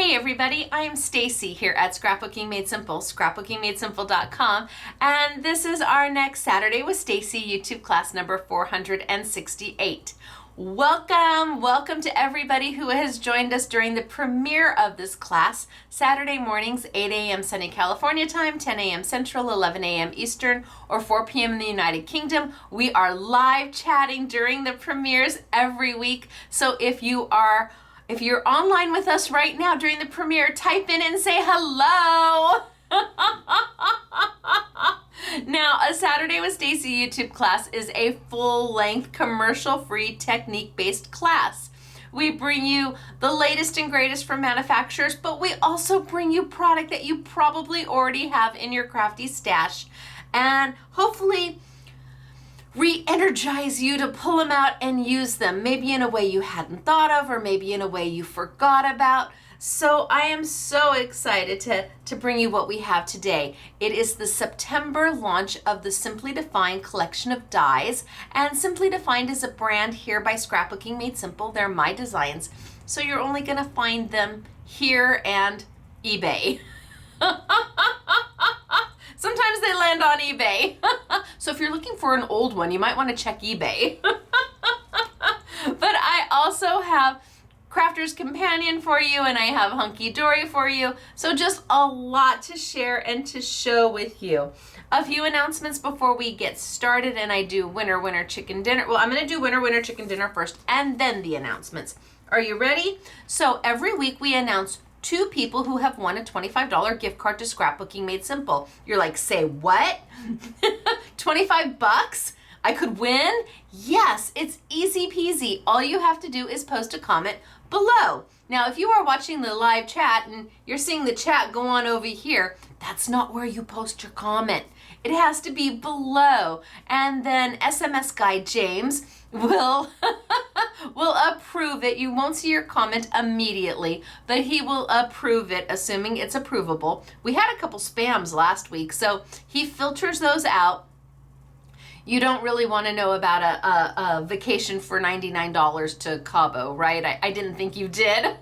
Hey everybody, I'm Stacy here at Scrapbooking Made Simple, scrapbookingmadesimple.com, and this is our next Saturday with Stacy YouTube class number 468. Welcome to everybody who has joined us during the premiere of this class, Saturday mornings, 8 a.m. sunny California time, 10 a.m. Central, 11 a.m. Eastern, or 4 p.m. in the United Kingdom. We are live chatting during the premieres every week, so if you're online with us right now during the premiere, type in and say hello. Now, a Saturday with Stacy YouTube class is a full-length, commercial-free, technique-based class. We bring you the latest and greatest from manufacturers, but we also bring you product that you probably already have in your crafty stash, and hopefully re-energize you to pull them out and use them, maybe in a way you hadn't thought of, or maybe in a way you forgot about. So I am so excited to bring you what we have today. It is the September launch of the Simply Defined collection of dies, and Simply Defined is a brand here by Scrapbooking Made Simple. They're my designs, so you're only gonna find them here and eBay. Sometimes they land on eBay. So if you're looking for an old one, you might want to check eBay. But I also have Crafter's Companion for you, and I have Hunky Dory for you. So just a lot to share and to show with you. A few announcements before we get started, and I do winner chicken dinner. Well, I'm going to do winner chicken dinner first, and then the announcements. Are you ready? So every week we announce 2 people who have won a $25 gift card to Scrapbooking Made Simple. You're like, say what? 25 bucks? I could win? Yes, it's easy peasy. All you have to do is post a comment below. Now, if you are watching the live chat and you're seeing the chat go on over here, that's not where you post your comment. It has to be below. And then SMS guy James will approve it. You won't see your comment immediately, but he will approve it, assuming it's approvable. We had a couple spams last week, so he filters those out. You don't really want to know about a vacation for $99 to Cabo, right? I didn't think you did.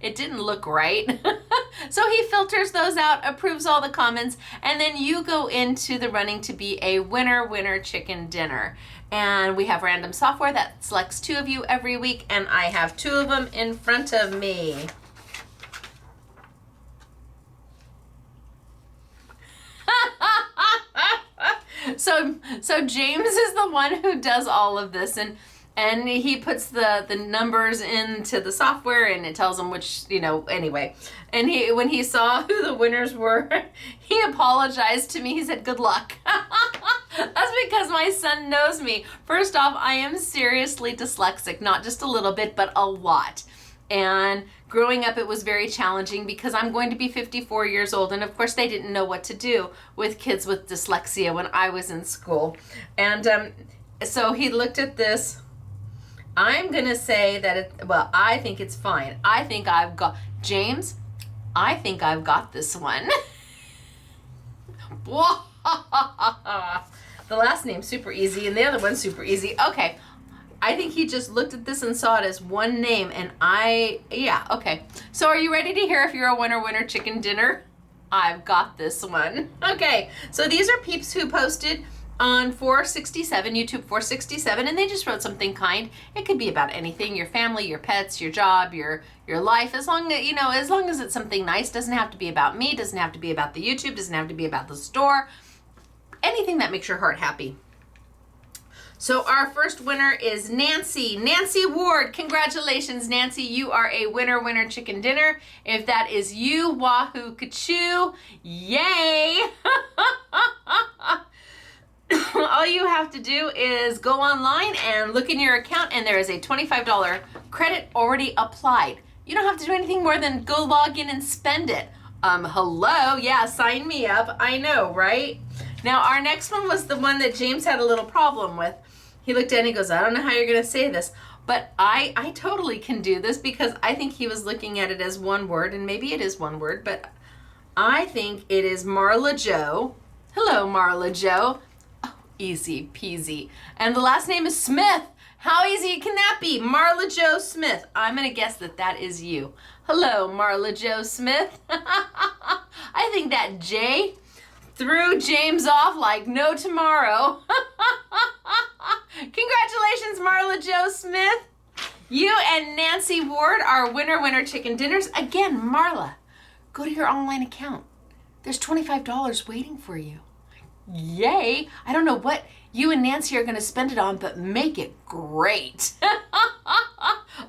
It didn't look right. So he filters those out, approves all the comments, and then you go into the running to be a winner chicken dinner. And we have random software that selects 2 of you every week, and I have 2 of them in front of me. So James is the one who does all of this, and he puts the numbers into the software, and it tells him which, anyway. And when he saw who the winners were, he apologized to me. He said, good luck. That's because my son knows me. First off, I am seriously dyslexic, not just a little bit, but a lot. And growing up, it was very challenging because I'm going to be 54 years old. And of course, they didn't know what to do with kids with dyslexia when I was in school. And so he looked at this. I'm going to say that, I think it's fine. I think I've got, James, I think I've got this one. The last name's super easy, and the other one's super easy. Okay. I think he just looked at this and saw it as one name, and okay. So are you ready to hear if you're a winner chicken dinner? I've got this one. Okay, so these are peeps who posted on 467, YouTube 467, and they just wrote something kind. It could be about anything, your family, your pets, your job, your life, as long as it's something nice. Doesn't have to be about me, doesn't have to be about the YouTube, doesn't have to be about the store. Anything that makes your heart happy. So our first winner is Nancy Ward. Congratulations, Nancy. You are a winner chicken dinner. If that is you, wahoo kachoo, yay. All you have to do is go online and look in your account, and there is a $25 credit already applied. You don't have to do anything more than go log in and spend it. Hello, yeah, sign me up. I know, right? Now, our next one was the one that James had a little problem with. He looked at it and he goes, I don't know how you're going to say this, but I totally can do this because I think he was looking at it as one word, and maybe it is one word, but I think it is Marla Jo. Hello, Marla Jo. Oh, easy peasy. And the last name is Smith. How easy can that be? Marla Jo Smith. I'm going to guess that that is you. Hello, Marla Jo Smith. I think that J threw James off like no tomorrow. Congratulations, Marla Jo Smith. You and Nancy Ward are winner chicken dinners. Again, Marla, go to your online account. There's $25 waiting for you. Yay. I don't know what you and Nancy are going to spend it on, but make it great.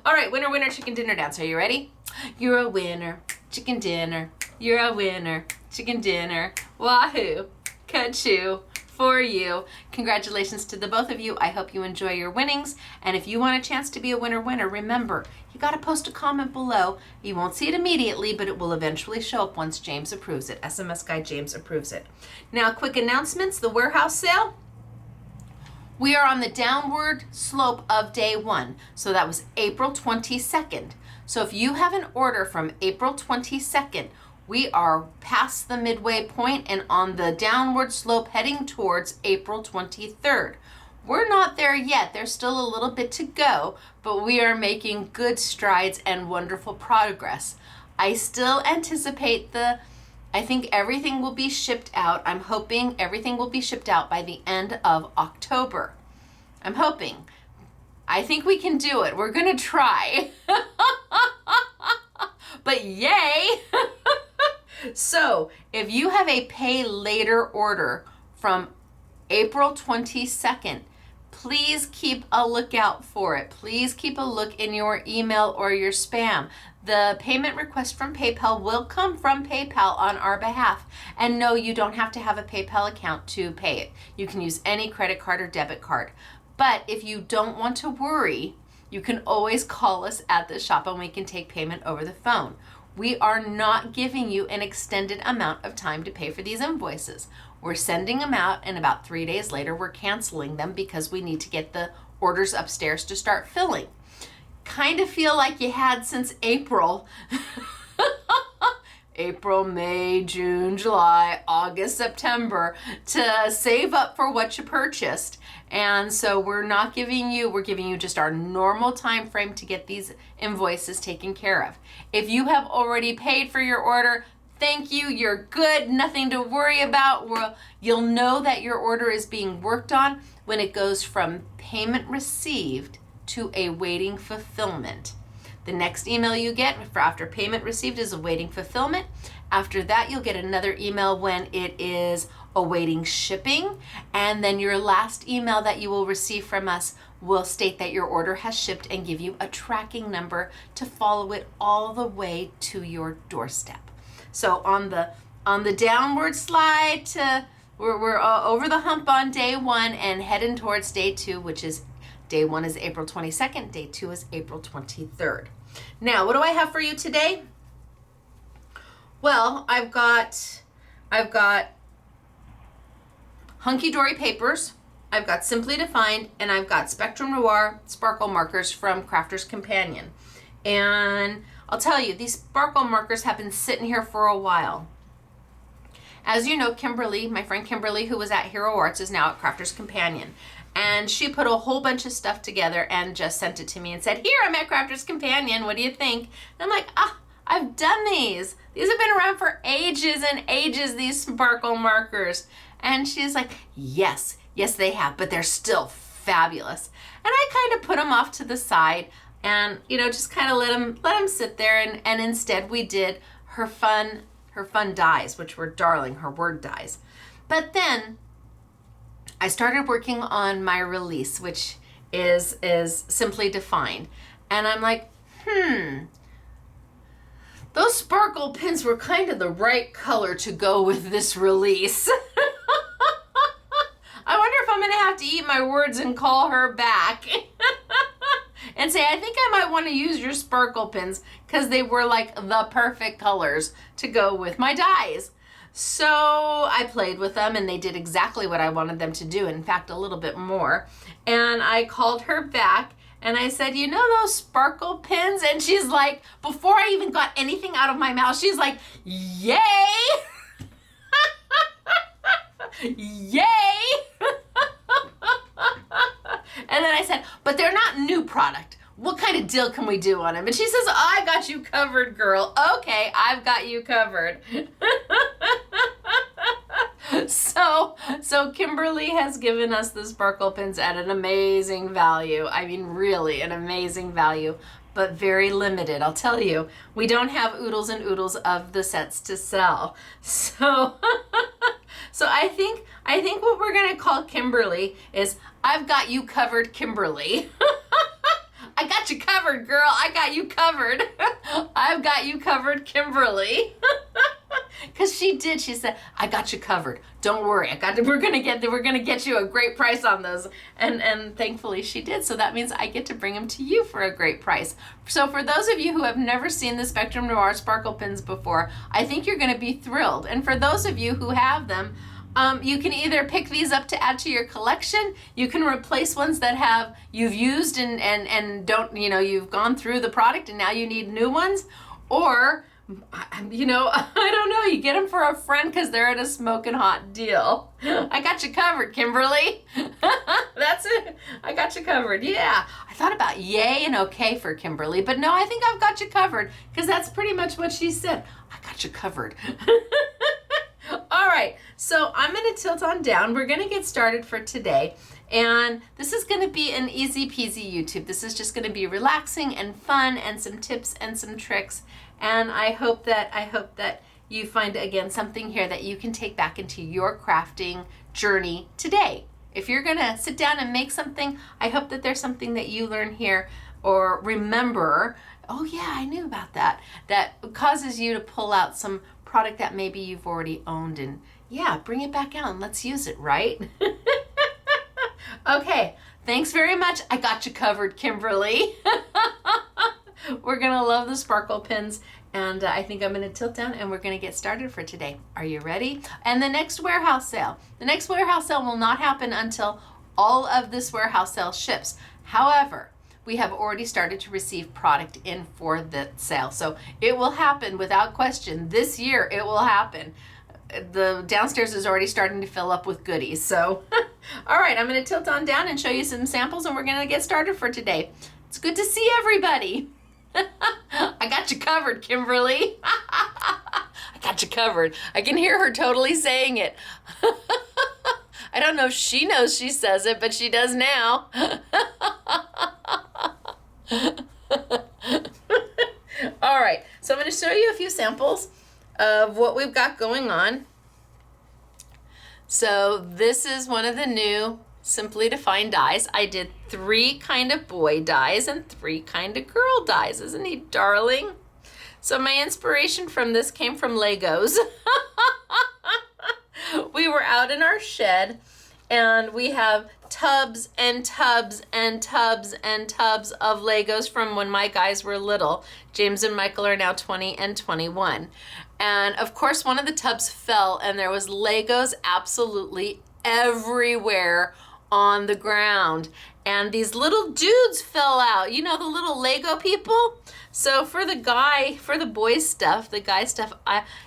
All right, winner chicken dinner dance. Are you ready? You're a winner, chicken dinner. You're a winner, chicken dinner. Wahoo, ka-choo. For you. Congratulations to the both of you. I hope you enjoy your winnings. And if you want a chance to be a winner, remember, you got to post a comment below. You won't see it immediately, but it will eventually show up once James approves it. SMS guy James approves it. Now, quick announcements. The warehouse sale. We are on the downward slope of day 1. So that was April 22nd. So if you have an order from April 22nd, we are past the midway point and on the downward slope heading towards April 23rd. We're not there yet. There's still a little bit to go, but we are making good strides and wonderful progress. I still anticipate I think everything will be shipped out. I'm hoping everything will be shipped out by the end of October. I'm hoping. I think we can do it. We're gonna try. But yay! So, if you have a pay later order from April 22nd, please keep a lookout for it. Please keep a look in your email or your spam. The payment request from PayPal will come from PayPal on our behalf. And no, you don't have to have a PayPal account to pay it. You can use any credit card or debit card. But if you don't want to worry, you can always call us at the shop and we can take payment over the phone. We are not giving you an extended amount of time to pay for these invoices. We're sending them out and about 3 days later, we're canceling them because we need to get the orders upstairs to start filling. Kind of feel like you had since April. April, May, June, July, August, September to save up for what you purchased. And so we're giving you just our normal time frame to get these invoices taken care of. If you have already paid for your order, thank you, you're good, nothing to worry about. You'll know that your order is being worked on when it goes from payment received to awaiting fulfillment. The next email you get for after payment received is awaiting fulfillment. After that, you'll get another email when it is awaiting shipping. And then your last email that you will receive from us will state that your order has shipped and give you a tracking number to follow it all the way to your doorstep. So on the downward slide we're over the hump on day 1 and heading towards day 2, which is day 1 is April 22nd, day 2 is April 23rd. Now, what do I have for you today? Well, I've got Hunky Dory papers, I've got Simply Defined, and I've got Spectrum Noir sparkle markers from Crafter's Companion. And I'll tell you, these sparkle markers have been sitting here for a while. As you know, Kimberly, my friend Kimberly, who was at Hero Arts, is now at Crafter's Companion. And she put a whole bunch of stuff together and just sent it to me and said, here, I'm at Crafter's Companion, what do you think? And I'm like, I've done these. These have been around for ages and ages, these sparkle markers. And she's like, yes, they have, but they're still fabulous. And I kind of put them off to the side and, just kind of let them sit there. And instead we did her fun dies, which were darling, her word dies. But then I started working on my release, which is Simply Defined. And I'm like, those sparkle pins were kind of the right color to go with this release. I wonder if I'm going to have to eat my words and call her back and say, I think I might want to use your sparkle pins because they were like the perfect colors to go with my dies. So I played with them and they did exactly what I wanted them to do. In fact, a little bit more. And I called her back and I said, you know those sparkle pins? And she's like, before I even got anything out of my mouth, she's like, yay! Yay! And then I said, but they're not new product. what kind of deal can we do on him? And she says, I got you covered, girl. Okay, I've got you covered. So Kimberly has given us the sparkle pins at an amazing value. I mean, really an amazing value, but very limited. I'll tell you, we don't have oodles and oodles of the sets to sell. So, so I think what we're gonna call Kimberly is, I've got you covered, Kimberly. I got you covered, girl. I got you covered. I've got you covered, Kimberly. Because she did. She said, I got you covered. Don't worry. We're gonna get you a great price on those. And thankfully she did. So that means I get to bring them to you for a great price. So for those of you who have never seen the Spectrum Noir sparkle pins before, I think you're gonna be thrilled. And for those of you who have them, you can either pick these up to add to your collection. You can replace ones that you've used and don't, you've gone through the product and now you need new ones. Or, I don't know, you get them for a friend because they're at a smoking hot deal. I got you covered, Kimberly. That's it. I got you covered. Yeah. I thought about yay and okay for Kimberly, but no, I think I've got you covered because that's pretty much what she said. I got you covered. All right, so I'm going to tilt on down. We're going to get started for today. And this is going to be an easy peasy YouTube. This is just going to be relaxing and fun and some tips and some tricks. And I hope that you find, again, something here that you can take back into your crafting journey today. If you're going to sit down and make something, I hope that there's something that you learn here or remember, oh yeah, I knew about that causes you to pull out some product that maybe you've already owned and yeah, bring it back out and let's use it, right? Okay, thanks very much. I got you covered, Kimberly. We're gonna love the sparkle pins and I think I'm gonna tilt down and we're gonna get started for today. Are you ready? And the next warehouse sale will not happen until all of this warehouse sale ships. However, we have already started to receive product in for the sale. So it will happen without question. This year it will happen. The downstairs is already starting to fill up with goodies. So, all right, I'm gonna tilt on down and show you some samples and we're gonna get started for today. It's good to see everybody. I got you covered, Kimberly. I got you covered. I can hear her totally saying it. I don't know if she knows she says it, but she does now. All right, so I'm going to show you a few samples of what we've got going on. So this is one of the new Simply Defined dies. I did 3 kind of boy dies and 3 kind of girl dies. Isn't he darling? So my inspiration from this came from Legos. We were out in our shed and we have tubs and tubs and tubs and tubs of Legos from when my guys were little. James and Michael are now 20 and 21. And of course, one of the tubs fell and there was Legos absolutely everywhere on the ground. And these little dudes fell out. You know, the little Lego people? So for the boys stuff, the guy stuff,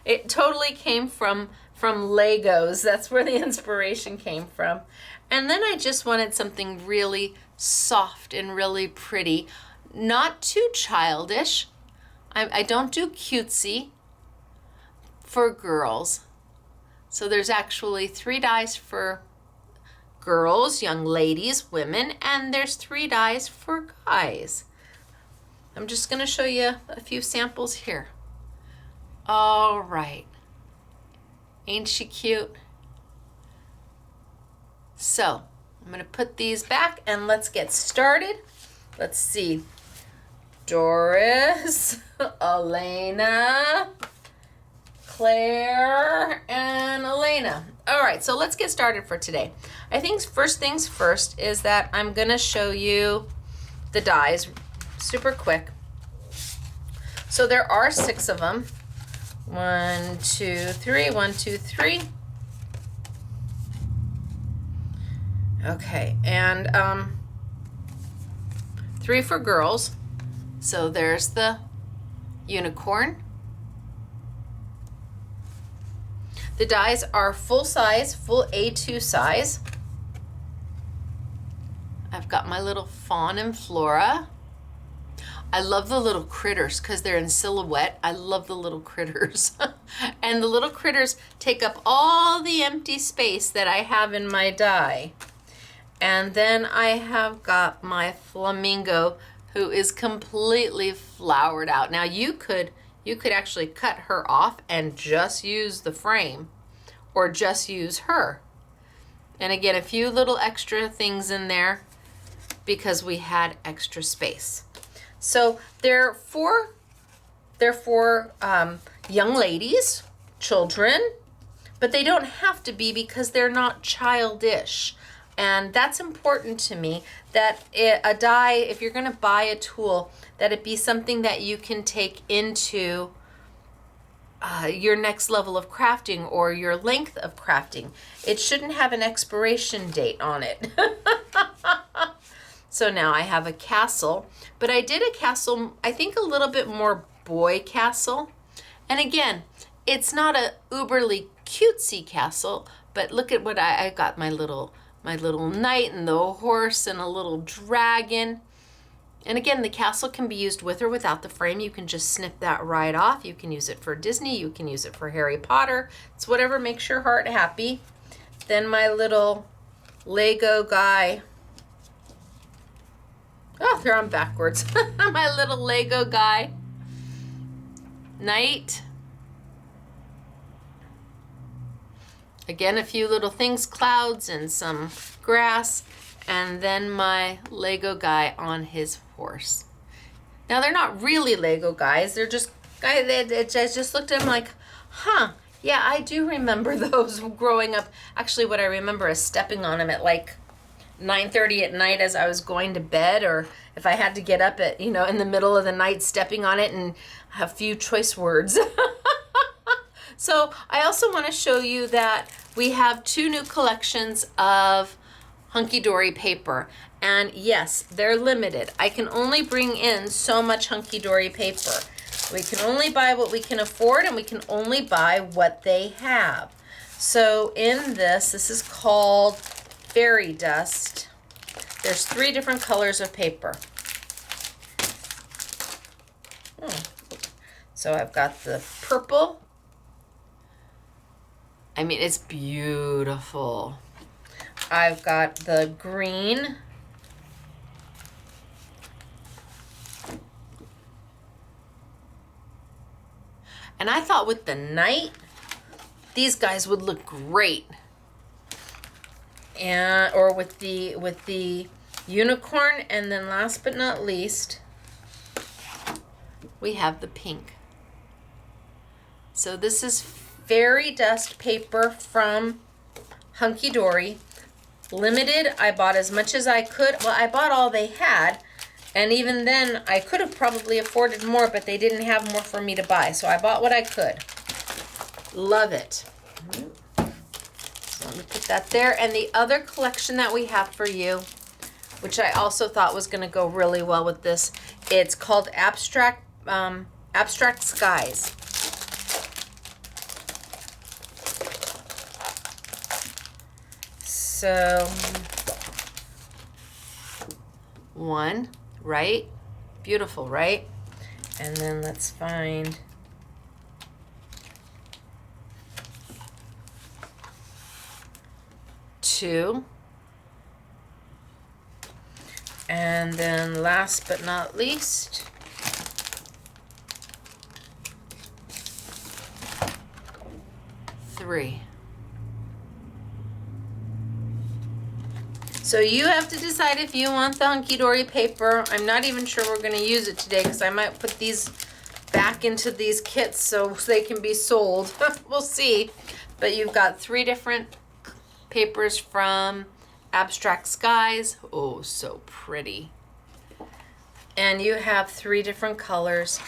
it totally came from Legos. That's where the inspiration came from. And then I just wanted something really soft and really pretty, not too childish. I don't do cutesy for girls. So there's actually 3 dies for girls, young ladies, women, and there's 3 dies for guys. I'm just gonna show you a few samples here. All right. Ain't she cute? So I'm gonna put these back and let's get started. Let's see. Doris, Elena, Claire, and Elena. All right, so let's get started for today. I think first things first is that I'm gonna show you the dies super quick. So there are 6 of them. 1, 2, 3, 1, 2, 3. Okay, and 3 for girls. So there's the unicorn. The dies are full size, full A2 size. I've got my little Fawn and Flora. I love the little critters because they're in silhouette. I love the little critters. And the little critters take up all the empty space that I have in my die. And then I have got my flamingo, who is completely flowered out. Now you could actually cut her off and just use the frame, or just use her. And again, a few little extra things in there because we had extra space. So they're for young ladies, children, but they don't have to be because they're not childish. And that's important to me, that a die, if you're gonna buy a tool, that it be something that you can take into your next level of crafting or your length of crafting. It shouldn't have an expiration date on it. So now I have a castle, but I did a castle, I think a little bit more boy castle. And again, it's not a uberly cutesy castle, but look at what I got, my little knight and the horse and a little dragon. And again, the castle can be used with or without the frame. You can just snip that right off. You can use it for Disney. You can use it for Harry Potter. It's whatever makes your heart happy. Then my little Lego guy. Oh, they're on backwards. My little Lego guy. Knight. Again, a few little things, clouds and some grass. And then my Lego guy on his horse. Now, they're not really Lego guys. They're just guys that I just looked at them like, huh, yeah, I do remember those growing up. Actually, what I remember is stepping on them at like 9:30 at night as I was going to bed, or if I had to get up at, in the middle of the night, stepping on it and a few choice words. So I also want to show you that we have 2 new collections of Hunky Dory paper. And yes, they're limited. I can only bring in so much Hunky Dory paper. We can only buy what we can afford, and we can only buy what they have. So in this is called Fairy Dust. There's 3 different colors of paper. So I've got the purple. I mean, it's beautiful. I've got the green. And I thought with the knight, these guys would look great. And or with the unicorn, and then last but not least, we have the pink. So this is Fairy Dust paper from Hunky Dory. Limited. I bought as much as I could. Well, I bought all they had, and even then I could have probably afforded more, but they didn't have more for me to buy, so I bought what I could. Love it. So let me put that there. And the other collection that we have for you, which I also thought was going to go really well with this, it's called Abstract Skies. So, 1, right? Beautiful, right? And then let's find two. And then last but not least, 3. So you have to decide if you want the Hunky Dory paper. I'm not even sure we're going to use it today because I might put these back into these kits so they can be sold. We'll see. But you've got 3 different papers from Abstract Skies. Oh, so pretty. And you have 3 different colors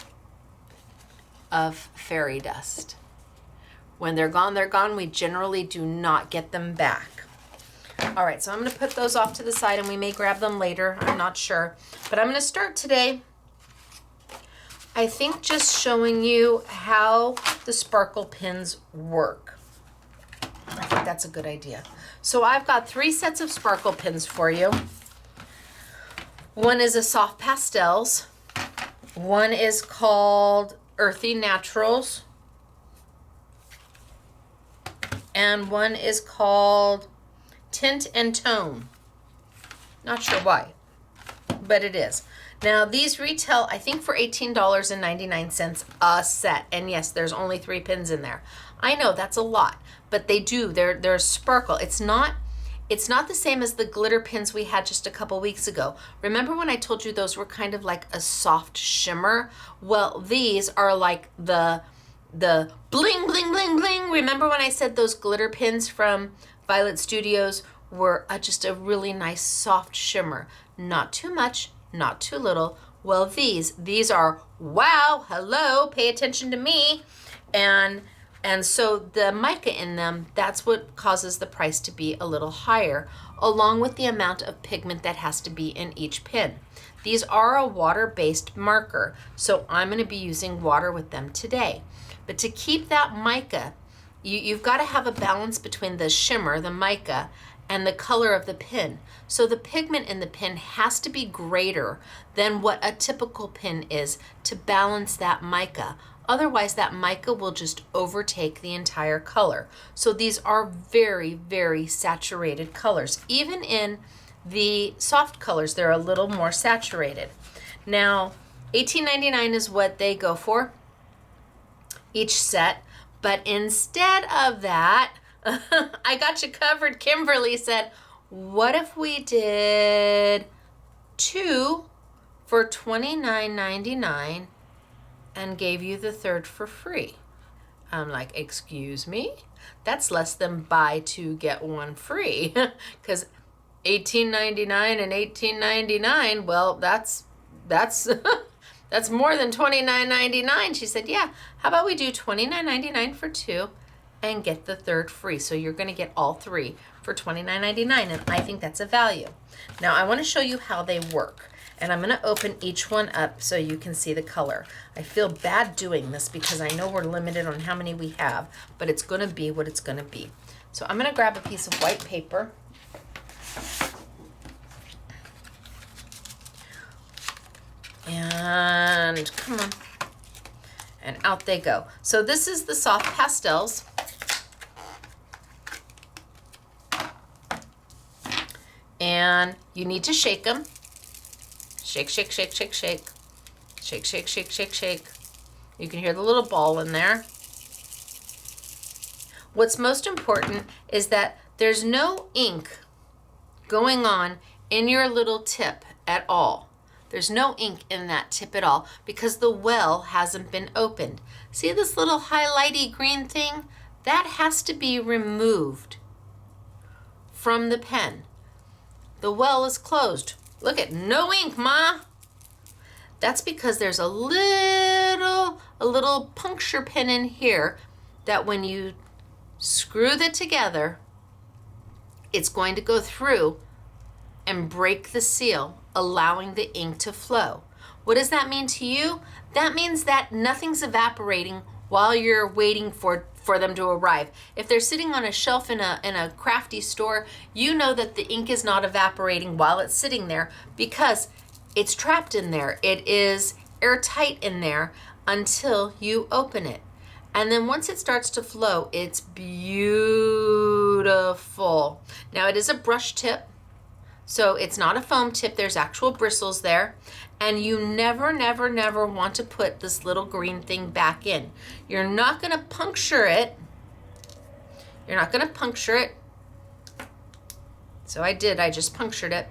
of Fairy Dust. When they're gone, they're gone. We generally do not get them back. All right, so I'm going to put those off to the side, and we may grab them later. I'm not sure. But I'm going to start today, I think, just showing you how the sparkle pins work. I think that's a good idea. So I've got 3 sets of sparkle pins for you. One is a soft pastels. One is called Earthy Naturals. And one is called Tint and Tone. Not sure why, but it is. Now these retail, I think, for $18.99 a set. And yes, there's only 3 pins in there. I know that's a lot, but they do. They're sparkle. It's not the same as the glitter pins we had just a couple weeks ago. Remember when I told you those were kind of like a soft shimmer? Well, these are like the bling, bling, bling, bling. Remember when I said those glitter pins from Violet Studios were just a really nice soft shimmer? Not too much, not too little. Well, these are, wow, hello, pay attention to me. And so the mica in them, that's what causes the price to be a little higher, along with the amount of pigment that has to be in each pin. These are a water-based marker, so I'm going to be using water with them today. But to keep that mica, you've got to have a balance between the shimmer, the mica, and the color of the pin. So the pigment in the pin has to be greater than what a typical pin is to balance that mica. Otherwise, that mica will just overtake the entire color. So these are very, very saturated colors. Even in the soft colors, they're a little more saturated. Now, $18.99 is what they go for each set. But instead of that, I got you covered. Kimberly said, what if we did 2 for $29.99 and gave you the 3rd for free? I'm like, excuse me? That's less than buy 2 get 1 free. Because $18.99 and $18.99, well, that's that's more than $29.99. She said, yeah, how about we do $29.99 for 2 and get the 3rd free? So you're going to get all 3 for $29.99, and I think that's a value. Now I want to show you how they work. And I'm going to open each one up so you can see the color. I feel bad doing this because I know we're limited on how many we have, but it's going to be what it's going to be. So I'm going to grab a piece of white paper. And come on. And out they go. So this is the soft pastels. And you need to shake them. Shake, shake, shake, shake, shake. Shake, shake, shake, shake, shake. You can hear the little ball in there. What's most important is that there's no ink going on in your little tip at all. There's no ink in that tip at all because the well hasn't been opened. See this little highlighty green thing? That has to be removed from the pen. The well is closed. Look at no ink, Ma. That's because there's a little puncture pin in here that when you screw that together, it's going to go through and break the seal, allowing the ink to flow. What does that mean to you? That means that nothing's evaporating while you're waiting for them to arrive. If they're sitting on a shelf in a crafty store, you know that the ink is not evaporating while it's sitting there because it's trapped in there. It is airtight in there until you open it. And then once it starts to flow, it's beautiful. Now it is a brush tip, so it's not a foam tip. There's actual bristles there. And you never, never, never want to put this little green thing back in. You're not gonna puncture it. You're not gonna puncture it. So I just punctured it.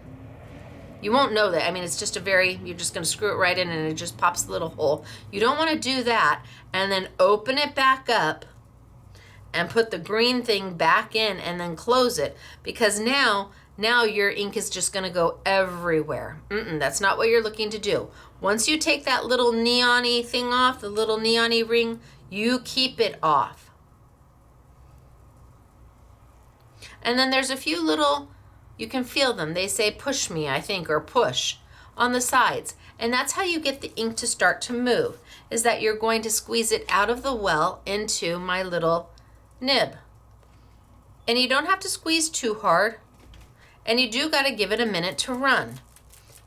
You won't know that. I mean, it's just you're just gonna screw it right in and it just pops the little hole. You don't wanna do that and then open it back up and put the green thing back in and then close it, because now your ink is just gonna go everywhere. That's not what you're looking to do. Once you take that little neon-y thing off, the little neon-y ring, you keep it off. And then there's a few little, you can feel them. They say push me, I think, or push on the sides. And that's how you get the ink to start to move, is that you're going to squeeze it out of the well into my little nib. And you don't have to squeeze too hard. And you do got to give it a minute to run.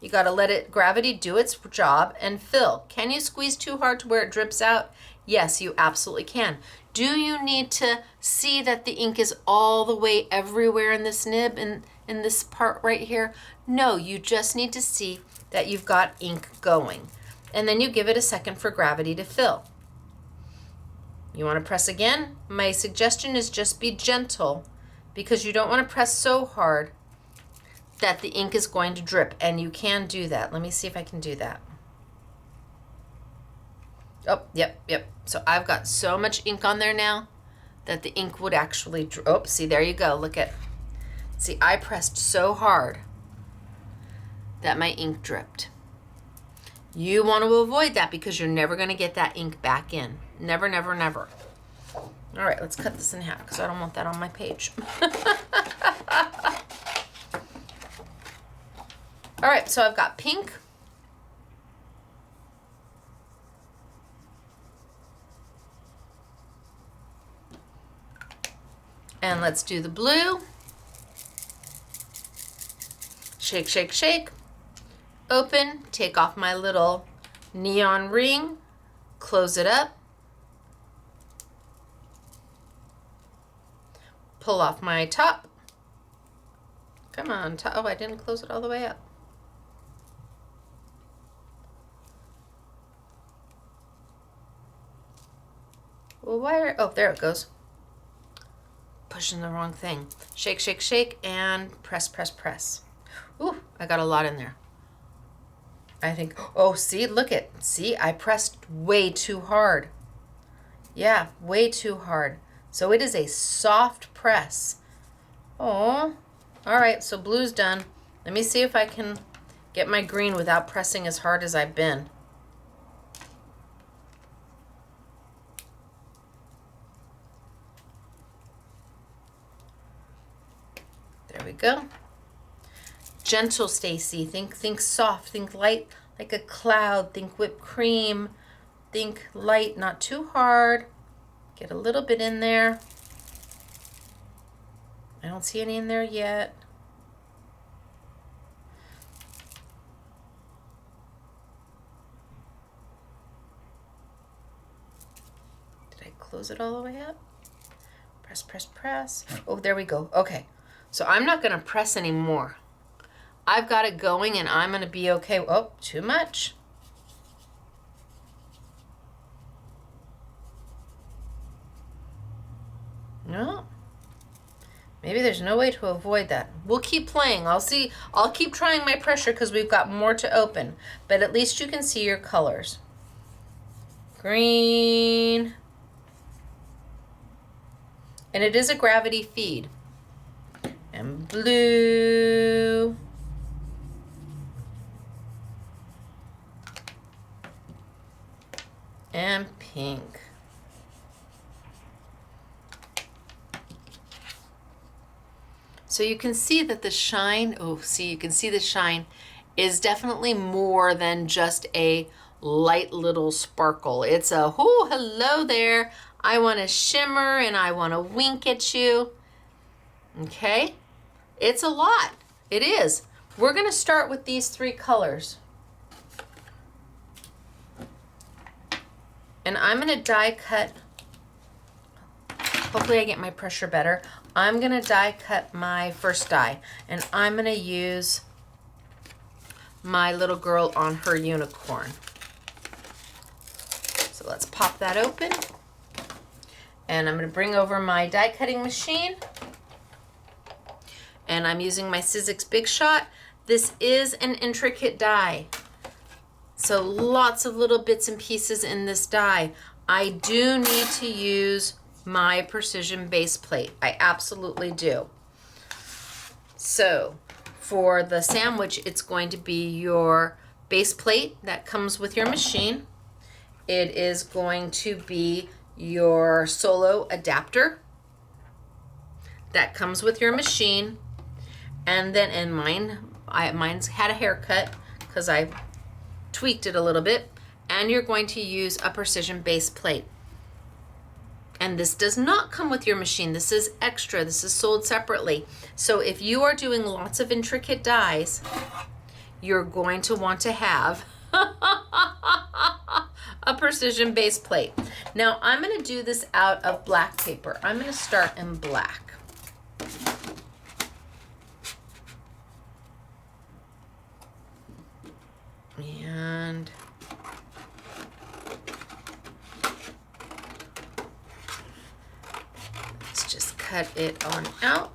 You got to let it, gravity do its job and fill. Can you squeeze too hard to where it drips out? Yes, you absolutely can. Do you need to see that the ink is all the way everywhere in this nib and in this part right here? No, you just need to see that you've got ink going. And then you give it a second for gravity to fill. You want to press again? My suggestion is just be gentle, because you don't want to press so hard that the ink is going to drip, and you can do that. Let me see if I can do that. Oh, yep. So I've got so much ink on there now that the ink would actually drip. Oh, see, there you go. Look at, see, I pressed so hard that my ink dripped. You want to avoid that because you're never going to get that ink back in. Never, never, never. All right, let's cut this in half because I don't want that on my page. All right, so I've got pink. And let's do the blue. Shake, shake, shake. Open, take off my little neon ring, close it up. Pull off my top. Come on, top. Oh, I didn't close it all the way up. Well, oh, there it goes. Pushing the wrong thing. Shake, shake, shake, and press, press, press. Ooh, I got a lot in there. I think, oh, see, look it. See, I pressed way too hard. Yeah, way too hard. So it is a soft press. Oh, all right, so blue's done. Let me see if I can get my green without pressing as hard as I've been. There we go. Gentle, Stacy. Think soft. Think light, like a cloud. Think whipped cream. Think light, not too hard. Get a little bit in there. I don't see any in there yet. Did I close it all the way up? Press, press, press. Oh, there we go. Okay. So I'm not going to press anymore. I've got it going and I'm going to be okay. Oh, too much. No. Maybe there's no way to avoid that. We'll keep playing. I'll keep trying my pressure because we've got more to open. But at least you can see your colors. Green. And it is a gravity feed. And blue. And pink. So you can see that the shine, you can see the shine is definitely more than just a light little sparkle. It's a, oh, hello there. I want to shimmer and I want to wink at you. Okay, it's a lot. It is. We're going to start with these three colors. And I'm going to die cut. Hopefully I get my pressure better. I'm going to die cut my first die. And I'm going to use my little girl on her unicorn. So let's pop that open. And I'm going to bring over my die cutting machine. And I'm using my Sizzix Big Shot. This is an intricate die. So lots of little bits and pieces in this die. I do need to use my precision base plate. I absolutely do. So for the sandwich, it's going to be your base plate that comes with your machine. It is going to be your solo adapter that comes with your machine. And then in mine's had a haircut because I tweaked it a little bit. And you're going to use a precision base plate. And this does not come with your machine. This is extra. This is sold separately. So if you are doing lots of intricate dies, you're going to want to have a precision base plate. Now I'm going to do this out of black paper. I'm going to start in black. And let's just cut it on out.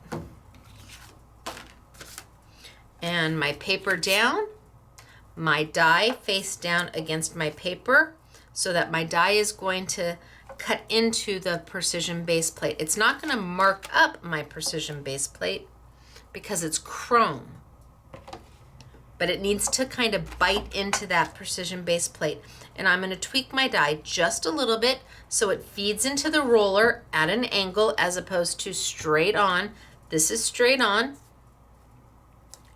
And my paper down, my die face down against my paper so that my die is going to cut into the precision base plate. It's not going to mark up my precision base plate because it's chrome, but it needs to kind of bite into that precision base plate. And I'm going to tweak my die just a little bit so it feeds into the roller at an angle as opposed to straight on. This is straight on.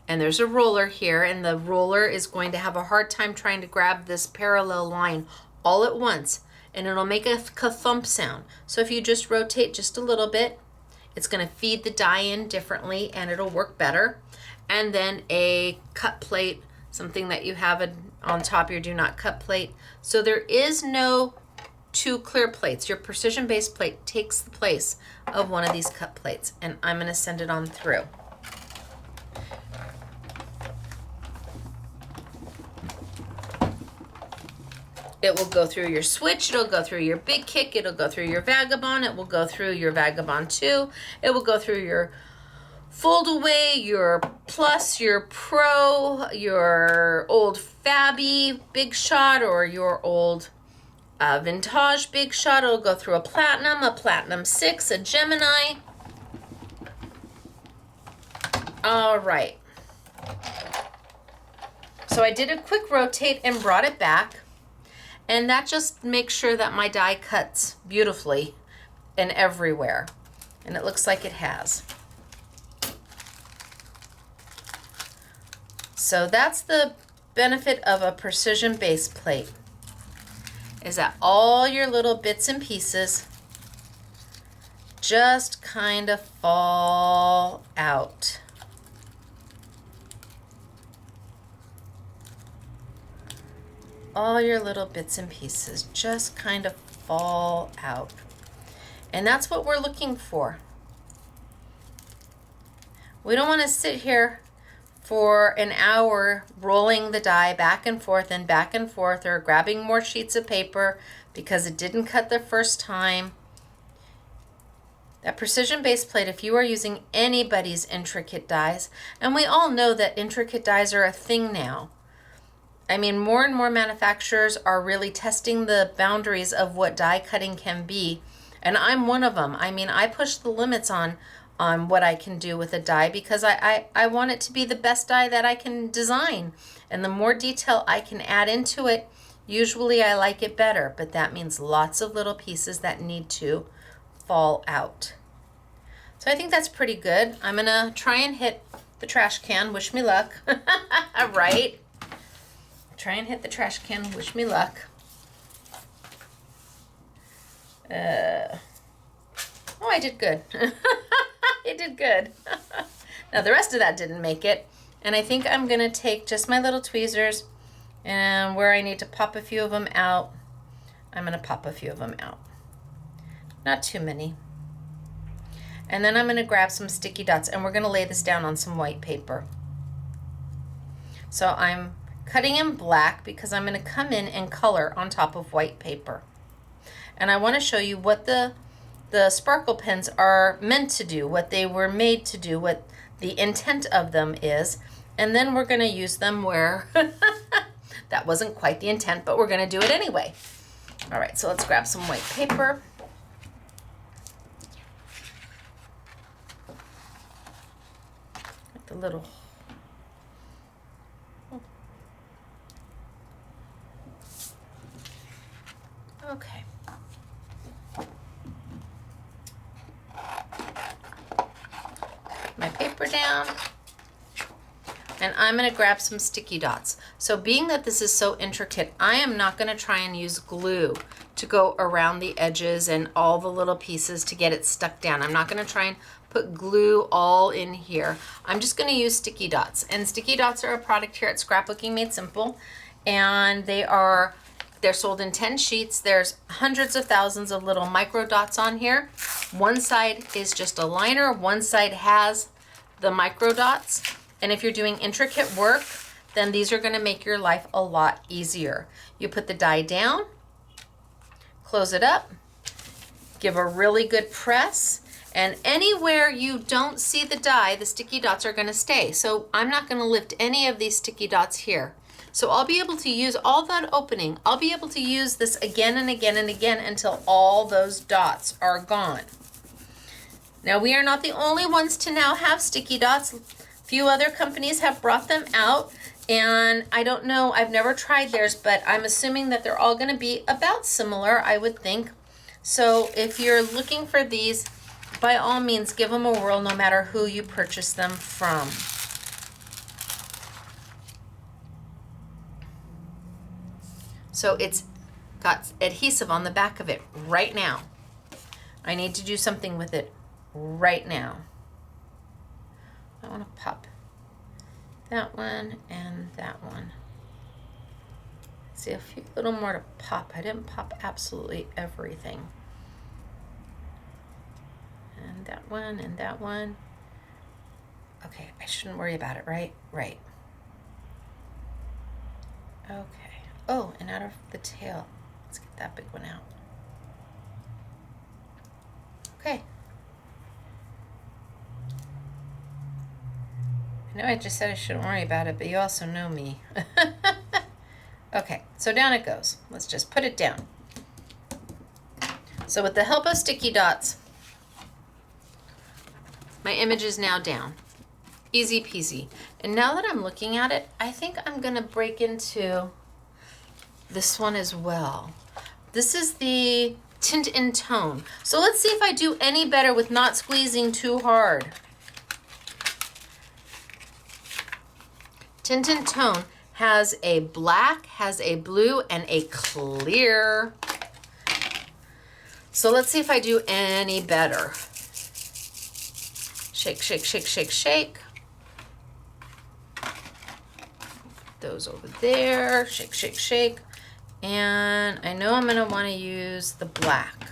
And there's a roller here, and the roller is going to have a hard time trying to grab this parallel line all at once, and it'll make a ka-thump sound. So if you just rotate just a little bit, it's going to feed the die in differently and it'll work better. And then a cut plate, something that you have on top of your do not cut plate. So there is no two clear plates. Your precision base plate takes the place of one of these cut plates, and I'm going to send it on through. It will go through your switch, it'll go through your big kick, it'll go through your vagabond, it will go through your vagabond 2, it will go through your fold away, your plus, your pro, your old Fabby big shot, or your old vintage big shot. It'll go through a platinum 6, a Gemini. All right. So I did a quick rotate and brought it back. And that just makes sure that my die cuts beautifully and everywhere. And it looks like it has. So that's the benefit of a precision base plate, is that all your little bits and pieces just kind of fall out. All your little bits and pieces just kind of fall out. And that's what we're looking for. We don't want to sit here for an hour rolling the die back and forth, or grabbing more sheets of paper because it didn't cut the first time. That precision base plate, if you are using anybody's intricate dies, and we all know that intricate dies are a thing now. I mean, more and more manufacturers are really testing the boundaries of what die cutting can be. And I'm one of them. I mean, I push the limits on what I can do with a die because I want it to be the best die that I can design. And the more detail I can add into it, usually I like it better. But that means lots of little pieces that need to fall out. So I think that's pretty good. I'm going to try and hit the trash can. Wish me luck. Right? Try and hit the trash can. Wish me luck. Oh, I did good. I did good. Now the rest of that didn't make it. And I think I'm going to take just my little tweezers, and where I need to pop a few of them out, I'm going to pop a few of them out. Not too many. And then I'm going to grab some sticky dots, and we're going to lay this down on some white paper. So I'm cutting in black because I'm going to come in and color on top of white paper. And I want to show you what the sparkle pens are meant to do, what they were made to do, what the intent of them is. And then we're going to use them where that wasn't quite the intent, but we're going to do it anyway. All right, so let's grab some white paper. The little okay. My paper down, and I'm going to grab some sticky dots. So being that this is so intricate, I am not going to try and use glue to go around the edges and all the little pieces to get it stuck down. I'm not going to try and put glue all in here. I'm just going to use sticky dots. And sticky dots are a product here at Scrapbooking Made Simple. And they're sold in 10 sheets. There's hundreds of thousands of little micro dots on here. One side is just a liner. One side has the micro dots. And if you're doing intricate work, then these are going to make your life a lot easier. You put the die down, close it up, give a really good press, and anywhere you don't see the die, the sticky dots are going to stay. So I'm not going to lift any of these sticky dots here. So I'll be able to use all that opening. I'll be able to use this again and again and again until all those dots are gone. Now, we are not the only ones to now have sticky dots. A few other companies have brought them out, and I don't know, I've never tried theirs, but I'm assuming that they're all going to be about similar, I would think. So if you're looking for these, by all means, give them a whirl no matter who you purchase them from. So it's got adhesive on the back of it right now. I need to do something with it right now. I want to pop that one and that one. See, a few little more to pop. I didn't pop absolutely everything. And that one and that one. Okay, I shouldn't worry about it, right? Right. Okay. Oh, and out of the tail. Let's get that big one out. Okay. I know I just said I shouldn't worry about it, but you also know me. Okay, so down it goes. Let's just put it down. So with the help of sticky dots, my image is now down. Easy peasy. And now that I'm looking at it, I think I'm gonna break into this one as well. This is the Tint in Tone. So let's see if I do any better with not squeezing too hard. Tint in Tone has a black, has a blue, and a clear. So let's see if I do any better. Shake, shake, shake, shake, shake. Those over there, shake, shake, shake. And I know I'm gonna wanna use the black.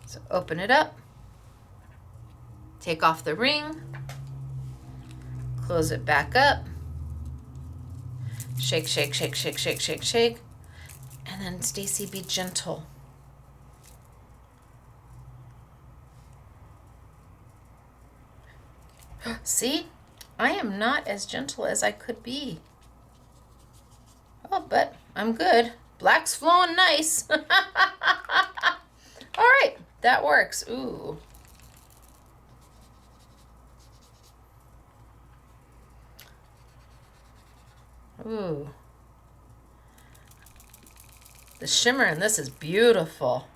So open it up, take off the ring, close it back up, shake, shake, shake, shake, shake, shake, shake, and then Stacy, be gentle. See, I am not as gentle as I could be. Oh, but I'm good. Black's flowing nice. All right, that works. Ooh. Ooh. The shimmer in this is beautiful.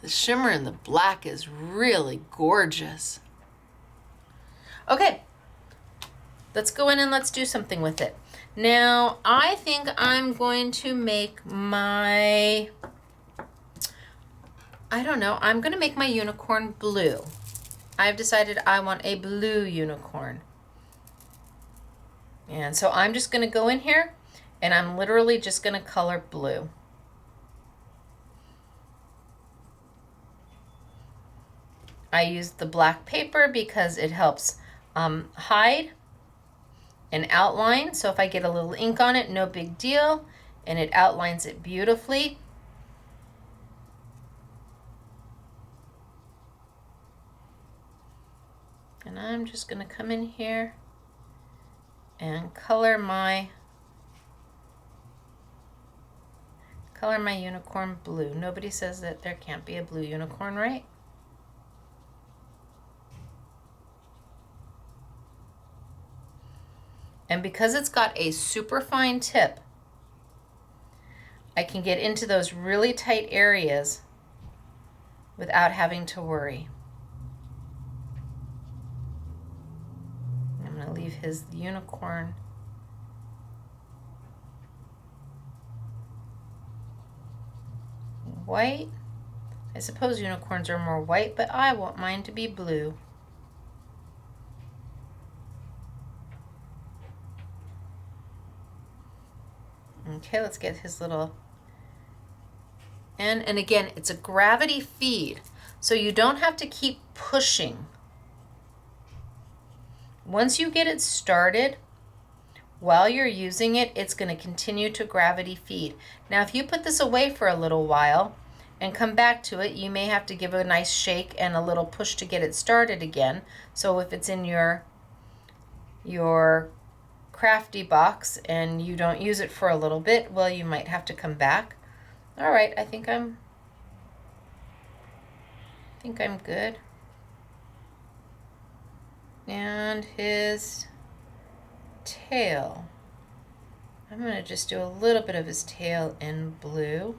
The shimmer in the black is really gorgeous. Okay, let's go in and let's do something with it. Now, I think I'm going to make my, I don't know, I'm going to make my unicorn blue. I've decided I want a blue unicorn. And so I'm just going to go in here and I'm literally just going to color blue. I used the black paper because it helps hide and outline. So if I get a little ink on it, no big deal. And it outlines it beautifully. And I'm just going to come in here and color my unicorn blue. Nobody says that there can't be a blue unicorn, right? And because it's got a super fine tip, I can get into those really tight areas without having to worry. I'm going to leave his unicorn white. I suppose unicorns are more white, but I want mine to be blue. Okay, let's get his little end. And again, it's a gravity feed, so you don't have to keep pushing. Once you get it started, while you're using it, it's going to continue to gravity feed. Now, if you put this away for a little while and come back to it, you may have to give it a nice shake and a little push to get it started again. So if it's in your crafty box and you don't use it for a little bit, well, you might have to come back. All right, I think I'm good. And his tail. I'm going to just do a little bit of his tail in blue.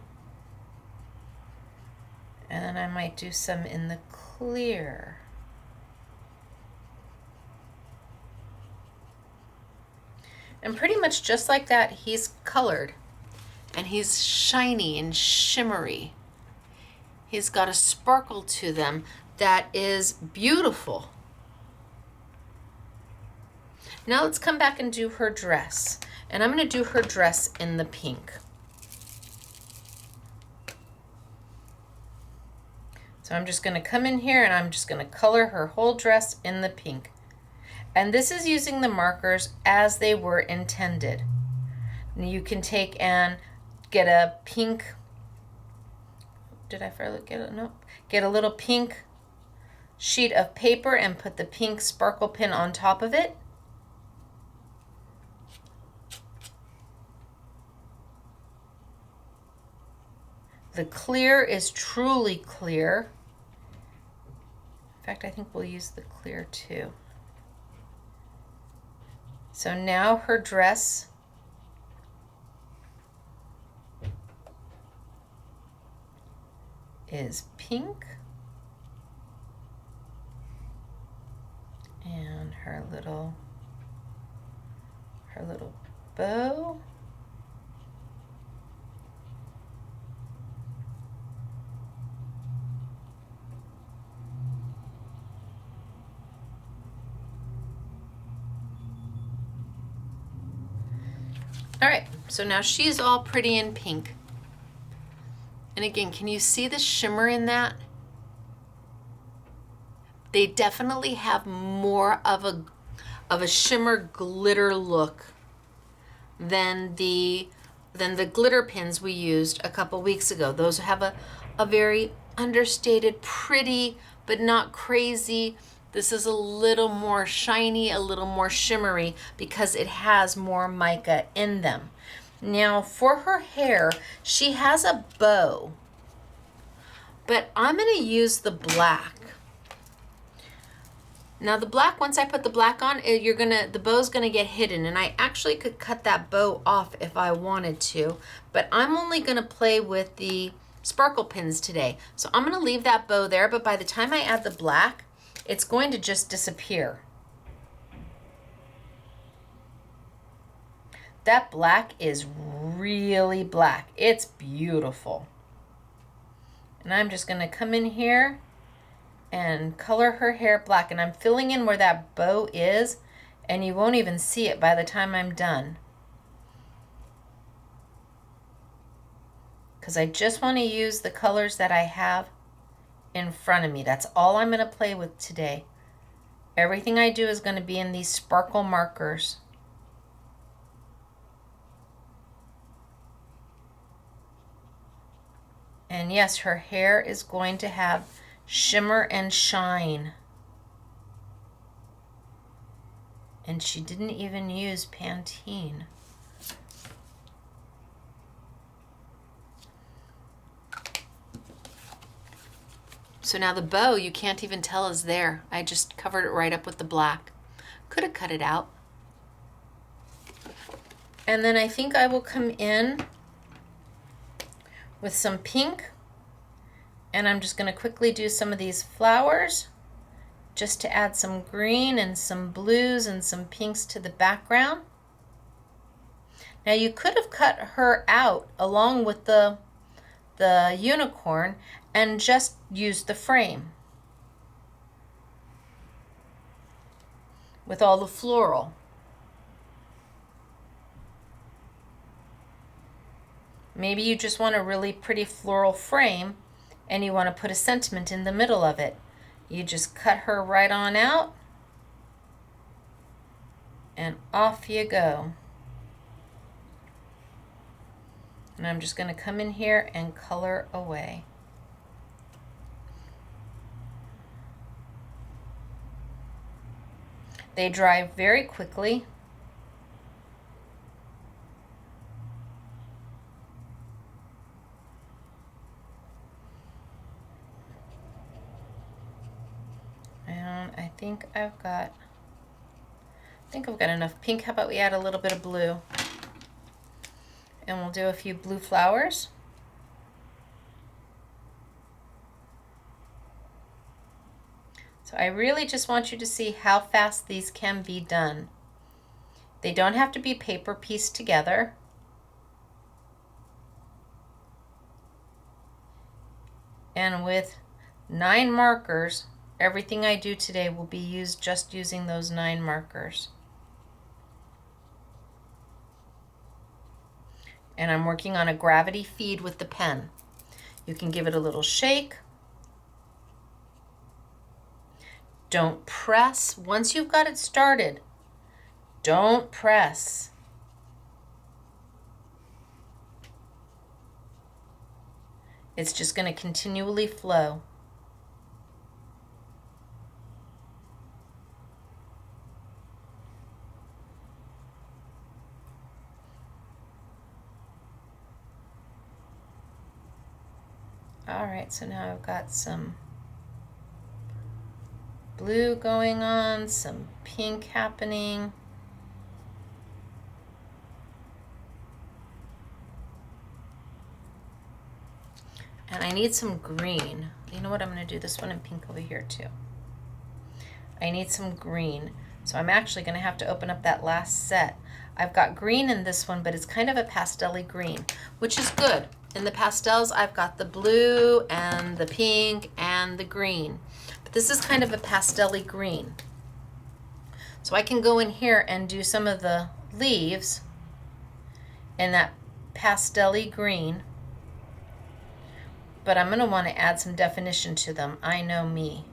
And then I might do some in the clear. And pretty much just like that, he's colored. And he's shiny and shimmery. He's got a sparkle to them that is beautiful. Now let's come back and do her dress. And I'm going to do her dress in the pink. So I'm just going to come in here and I'm just going to color her whole dress in the pink. And this is using the markers as they were intended. And you can take and get a pink, did I get it? Nope. Get a little pink sheet of paper and put the pink sparkle pin on top of it. The clear is truly clear. In fact, I think we'll use the clear too. So now her dress is pink. And her little bow. All right, so now she's all pretty in pink. And again, can you see the shimmer in that? They definitely have more of a shimmer glitter look than the glitter pins we used a couple weeks ago. Those have a very understated, pretty, but not crazy. This is a little more shiny, a little more shimmery because it has more mica in them. Now for her hair, she has a bow, but I'm going to use the black. Now the black, once I put the black on, the bow's going to get hidden, and I actually could cut that bow off if I wanted to, but I'm only going to play with the sparkle pins today. So I'm going to leave that bow there, but by the time I add the black, it's going to just disappear. That black is really black. It's beautiful. And I'm just going to come in here and color her hair black. And I'm filling in where that bow is, and you won't even see it by the time I'm done. Because I just want to use the colors that I have in front of me. That's all I'm going to play with today. Everything I do is going to be in these sparkle markers. And yes, her hair is going to have shimmer and shine. And she didn't even use Pantene. So now the bow, you can't even tell is there. I just covered it right up with the black. Could have cut it out. And then I think I will come in with some pink. And I'm just going to quickly do some of these flowers just to add some green and some blues and some pinks to the background. Now you could have cut her out along with the the unicorn and just used the frame with all the floral. Maybe you just want a really pretty floral frame and you want to put a sentiment in the middle of it. You just cut her right on out and off you go. And I'm just going to come in here and color away. They dry very quickly. And I think I've got enough pink. How about we add a little bit of blue? And we'll do a few blue flowers. So I really just want you to see how fast these can be done. They don't have to be paper pieced together. And with 9 markers, everything I do today will be used just using those 9 markers. And I'm working on a gravity feed with the pen. You can give it a little shake. Don't press. Once you've got it started, don't press. It's just going to continually flow. All right, so now I've got some blue going on, some pink happening. And I need some green. You know what, I'm going to do this one in pink over here too. I need some green. So I'm actually going to have to open up that last set. I've got green in this one, but it's kind of a pastel-y green, which is good. In the pastels, I've got the blue and the pink and the green. But this is kind of a pastel-y green. So I can go in here and do some of the leaves in that pastel-y green. But I'm going to want to add some definition to them. I know me.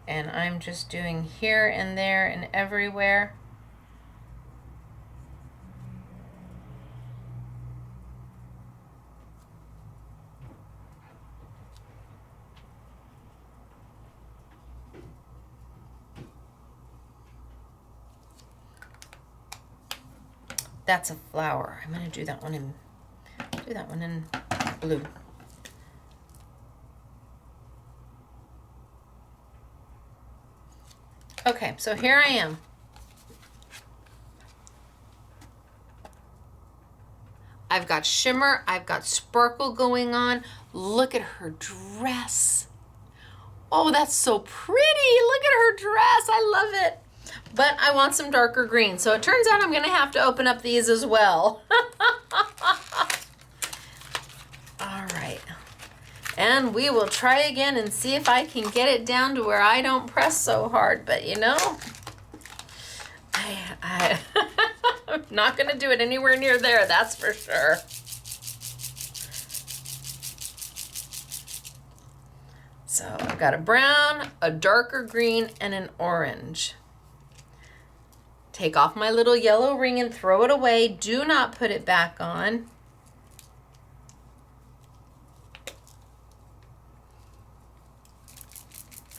And I'm just doing here and there and everywhere. That's a flower. I'm going to do that one in blue. Okay, so here I am. I've got shimmer, I've got sparkle going on. Look at her dress. Oh, that's so pretty. Look at her dress. I love it. But I want some darker green. So it turns out I'm going to have to open up these as well. All right. And we will try again and see if I can get it down to where I don't press so hard. But you know, I'm not going to do it anywhere near there, that's for sure. So I've got a brown, a darker green, and an orange. Take off my little yellow ring and throw it away. Do not put it back on.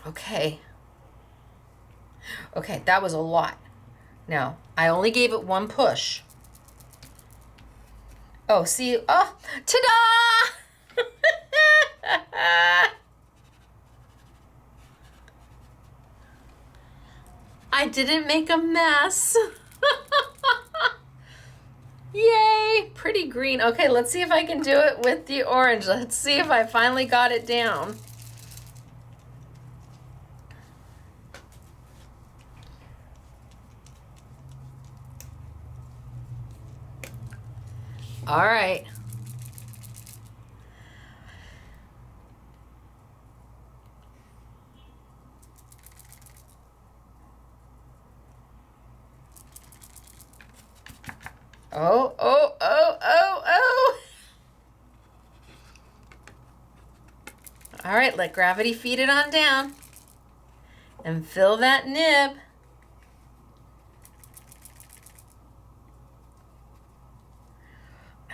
Okay. Okay, that was a lot. Now, I only gave it one push. Oh, see, oh, ta-da! I didn't make a mess. Yay, pretty green. Okay, let's see if I can do it with the orange. Let's see if I finally got it down. All right. Oh, oh, oh, oh, oh. All right, let gravity feed it on down and fill that nib.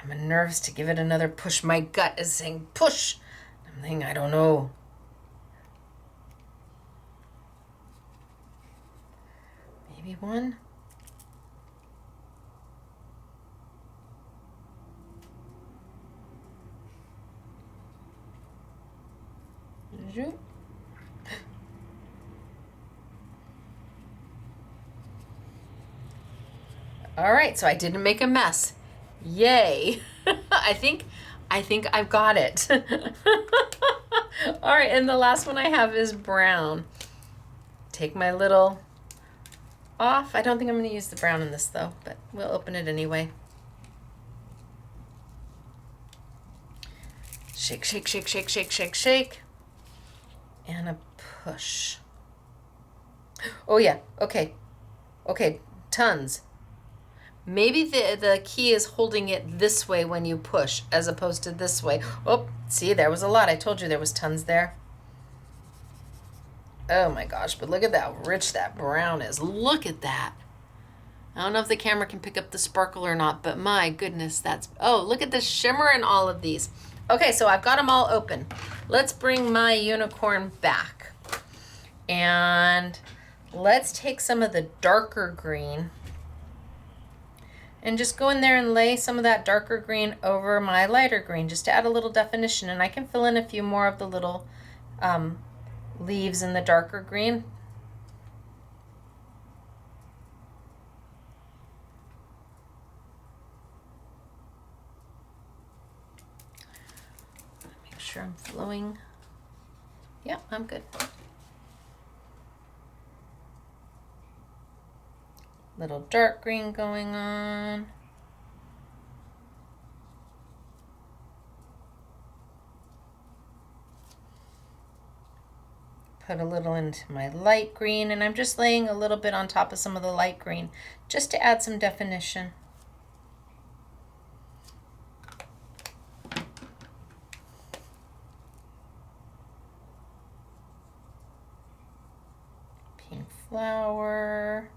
I'm nervous to give it another push. My gut is saying push. I'm thinking, I don't know. Maybe one. All right, so I didn't make a mess. Yay. I think I've got it. All right, and the last one I have is brown. Take my little off. I don't think I'm going to use the brown in this though, but we'll open it anyway. Shake, shake, shake, shake, shake, shake, shake. And a push. Oh yeah, okay. Okay, tons. Maybe the key is holding it this way when you push as opposed to this way. Oh, see, there was a lot. I told you there was tons there. Oh my gosh, but look at how rich that brown is. Look at that. I don't know if the camera can pick up the sparkle or not, but my goodness, that's, oh, look at the shimmer in all of these. Okay, so I've got them all open. Let's bring my unicorn back. And let's take some of the darker green and just go in there and lay some of that darker green over my lighter green just to add a little definition. And I can fill in a few more of the little leaves in the darker green. Make sure I'm flowing. Yeah, I'm good. Little dark green going on. Put a little into my light green, and I'm just laying a little bit on top of some of the light green just to add some definition. Pink flower.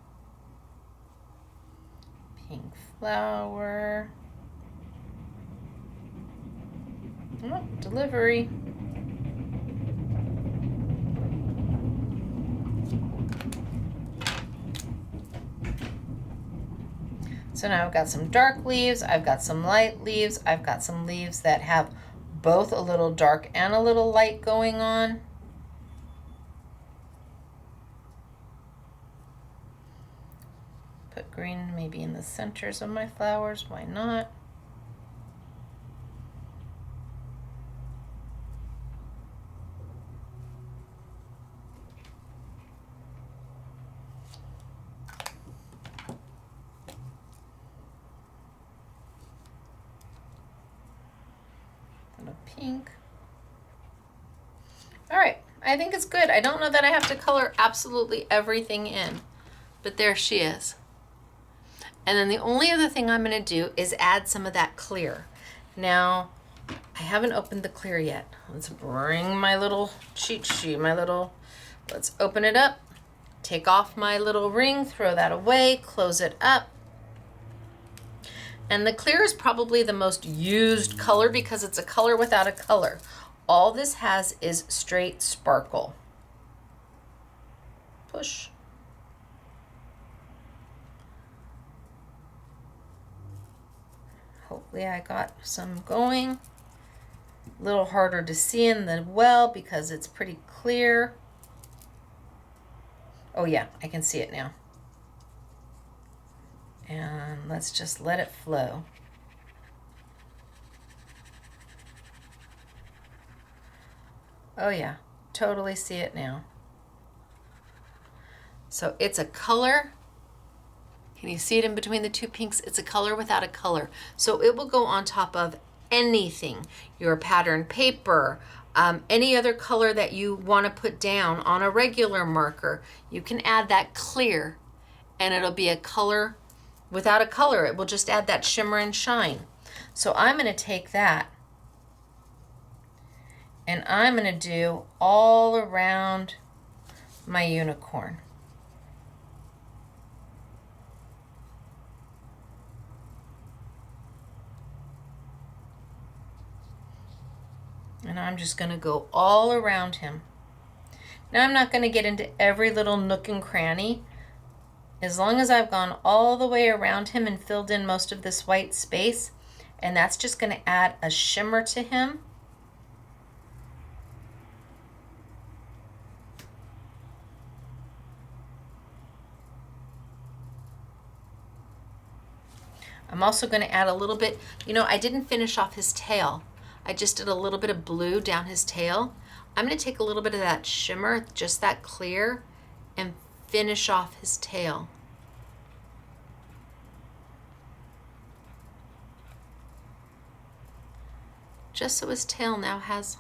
Pink flower. Oh, delivery. So now I've got some dark leaves, I've got some light leaves, I've got some leaves that have both a little dark and a little light going on. Put green maybe in the centers of my flowers, why not? Pink. All right, I think it's good. I don't know that I have to color absolutely everything in, but there she is. And then the only other thing I'm going to do is add some of that clear. Now, I haven't opened the clear yet. Let's bring my little cheat sheet, let's open it up, take off my little ring, throw that away, close it up. And the clear is probably the most used color because it's a color without a color. All this has is straight sparkle. Push. Hopefully I got some going. A little harder to see in the well because it's pretty clear. Oh yeah, I can see it now. And let's just let it flow. Oh yeah, totally see it now. So it's a color. Can you see it in between the two pinks? It's a color without a color. So it will go on top of anything, your pattern paper, any other color that you want to put down on a regular marker. You can add that clear and it'll be a color without a color. It will just add that shimmer and shine. So I'm going to take that and I'm going to do all around my unicorn. And I'm just going to go all around him. Now I'm not going to get into every little nook and cranny. As long as I've gone all the way around him and filled in most of this white space, and that's just going to add a shimmer to him. I'm also going to add a little bit, you know, I didn't finish off his tail. I just did a little bit of blue down his tail. I'm going to take a little bit of that shimmer, just that clear, and finish off his tail. Just so his tail now has,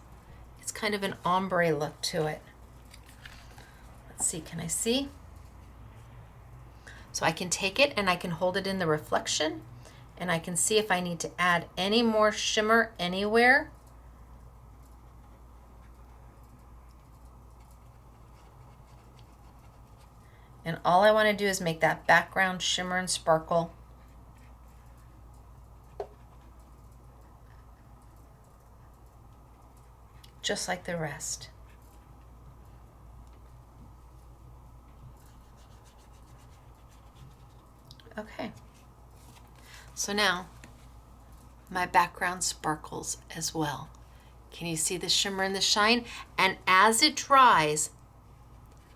it's kind of an ombre look to it. Let's see, can I see? So I can take it and I can hold it in the reflection and I can see if I need to add any more shimmer anywhere. And all I want to do is make that background shimmer and sparkle. Just like the rest. Okay. So now my background sparkles as well. Can you see the shimmer and the shine? And as it dries,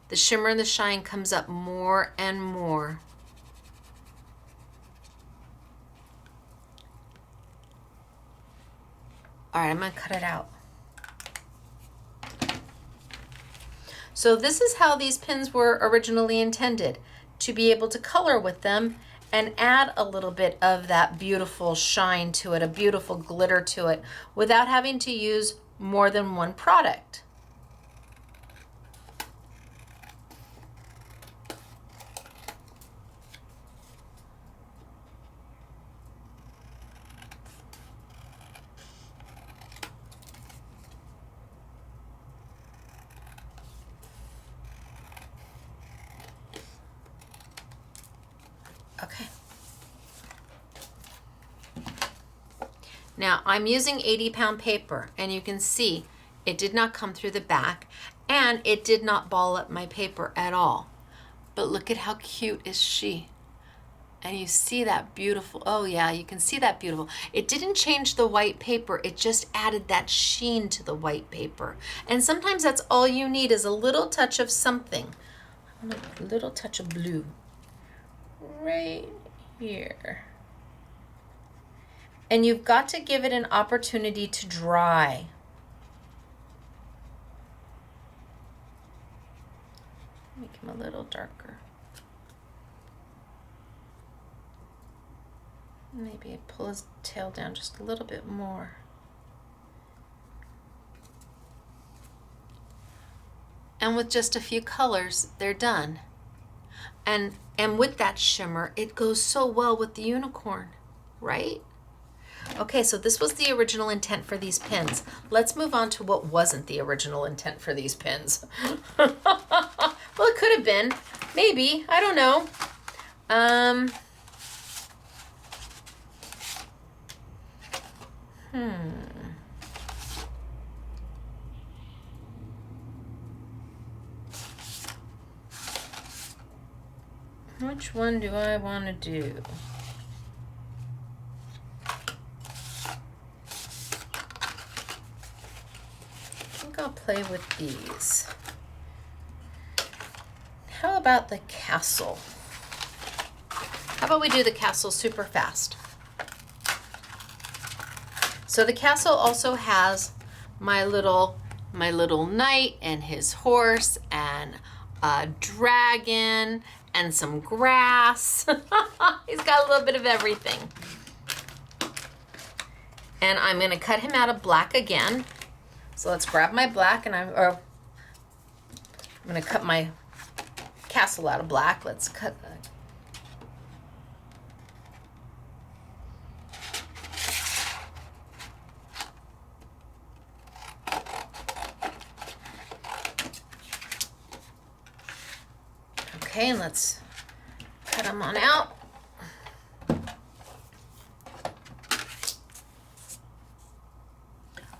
the shimmer and the shine comes up more and more. All right, I'm gonna cut it out. So this is how these pins were originally intended, to be able to color with them and add a little bit of that beautiful shine to it, a beautiful glitter to it, without having to use more than one product. Okay. Now I'm using 80-pound paper and you can see it did not come through the back and it did not ball up my paper at all. But look at how cute is she. And you see that beautiful, oh yeah, you can see that beautiful. It didn't change the white paper, it just added that sheen to the white paper. And sometimes that's all you need is a little touch of something. A little touch of blue. Right here. And you've got to give it an opportunity to dry. Make him a little darker. Maybe I pull his tail down just a little bit more. And with just a few colors, they're done. And with that shimmer, it goes so well with the unicorn, right? Okay, so this was the original intent for these pins. Let's move on to what wasn't the original intent for these pins. Well, it could have been. Maybe. I don't know. Which one do I want to do? I think I'll play with these. How about the castle? How How about we do the castle super fast? So the castle also has my little knight and his horse and a dragon and some grass. He's got a little bit of everything. And I'm gonna cut him out of black again. So let's grab my black and I'm gonna cut my castle out of black. Let's cut that. Okay, and let's cut them on out. A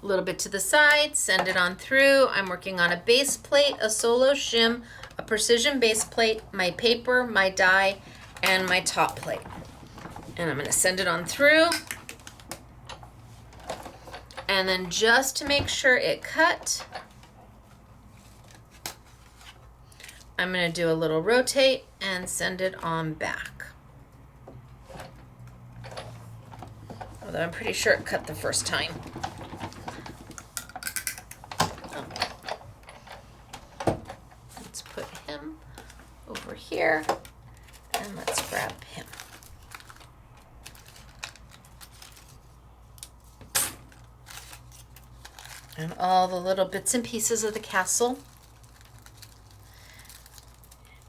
little bit to the side, send it on through. I'm working on a base plate, a solo shim, a precision base plate, my paper, my die, and my top plate. And I'm gonna send it on through. And then just to make sure it cut, I'm going to do a little rotate and send it on back. Although I'm pretty sure it cut the first time. Let's put him over here and let's grab him. And all the little bits and pieces of the castle.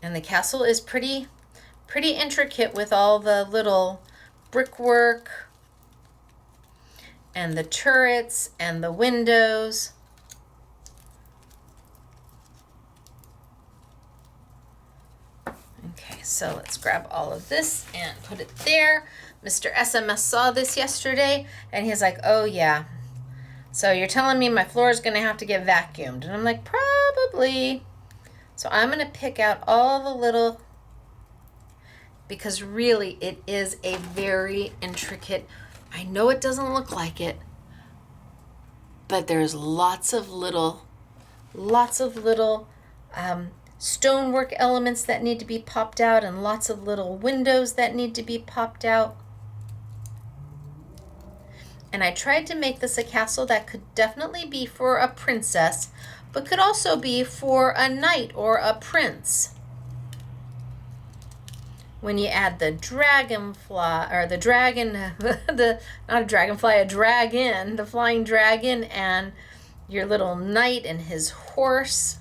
And the castle is pretty intricate with all the little brickwork and the turrets and the windows. Okay, so let's grab all of this and put it there. Mr. SMS saw this yesterday and he's like, oh yeah, so you're telling me my floor is gonna have to get vacuumed? And I'm like, probably. So I'm going to pick out all the little, because really it is a very intricate, I know it doesn't look like it, but there's lots of little stonework elements that need to be popped out and lots of little windows that need to be popped out. And I tried to make this a castle that could definitely be for a princess, but could also be for a knight or a prince. When you add the dragonfly, or the dragon, not a dragonfly, a dragon, the flying dragon, and your little knight and his horse.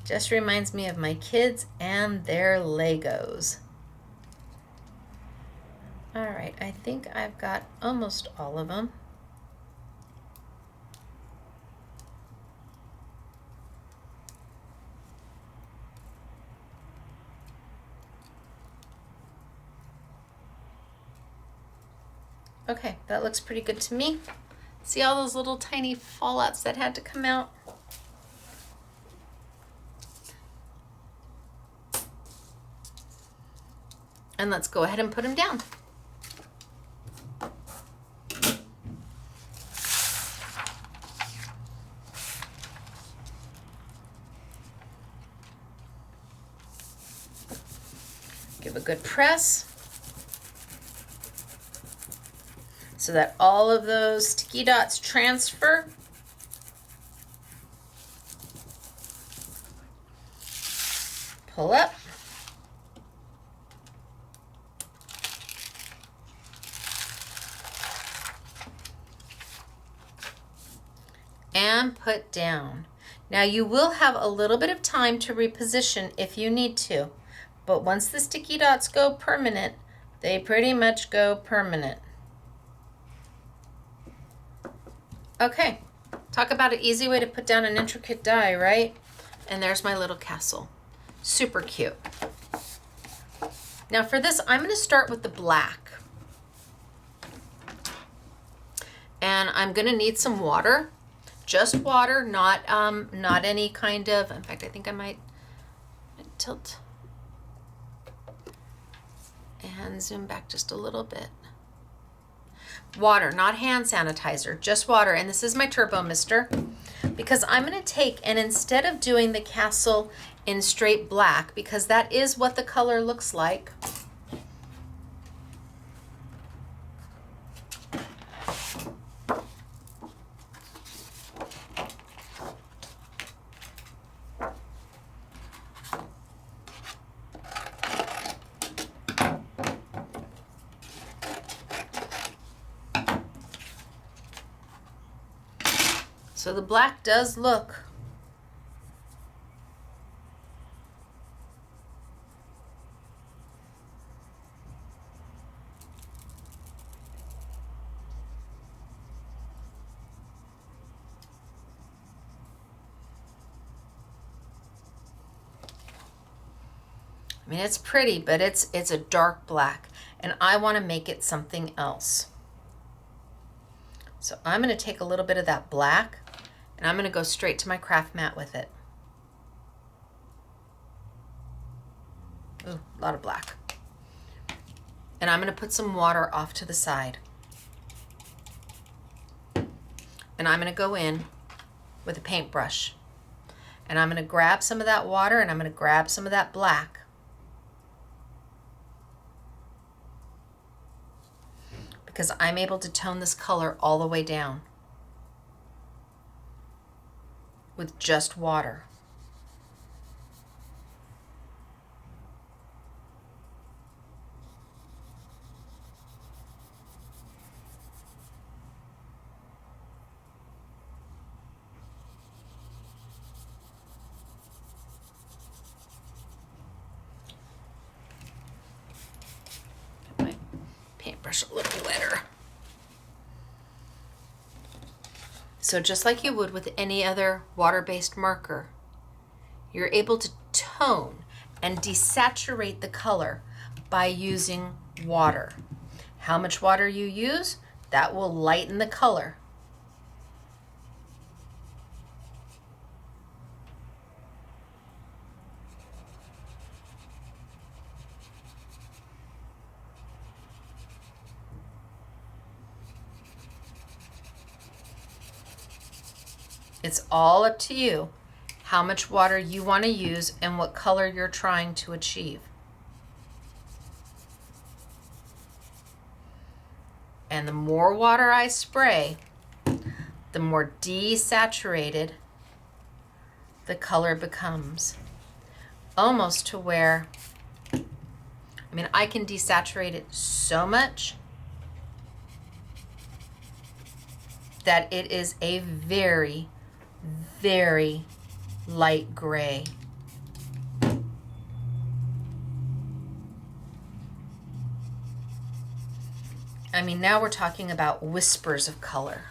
Just reminds me of my kids and their Legos. All right, I think I've got almost all of them. Okay, that looks pretty good to me. See all those little tiny fallouts that had to come out? And let's go ahead and put them down. Give a good press so that all of those sticky dots transfer. Pull up. And put down. Now you will have a little bit of time to reposition if you need to. But once the sticky dots go permanent, they pretty much go permanent. Okay, talk about an easy way to put down an intricate die, right? And there's my little castle. Super cute. Now for this, I'm going to start with the black. And I'm going to need some water. Just water, not any kind of, in fact, I think I might tilt and zoom back just a little bit. Water, not hand sanitizer, just water. And this is my turbo mister. because I'm going to take, and instead of doing the castle in straight black, because that is what the color looks like, so the black does look I mean, it's pretty, but it's a dark black, and I want to make it something else. So I'm going to take a little bit of that black, and I'm going to go straight to my craft mat with it. Ooh, a lot of black. And I'm going to put some water off to the side. And I'm going to go in with a paintbrush. And I'm going to grab some of that water, and I'm going to grab some of that black. Because I'm able to tone this color all the way down with just water. Paintbrush a little wetter. So just like you would with any other water-based marker, you're able to tone and desaturate the color by using water. How much water you use, that will lighten the color. It's all up to you how much water you want to use and what color you're trying to achieve. And the more water I spray, the more desaturated the color becomes. Almost to where, I mean, I can desaturate it so much that it is a very, very light gray. I mean, now we're talking about whispers of color.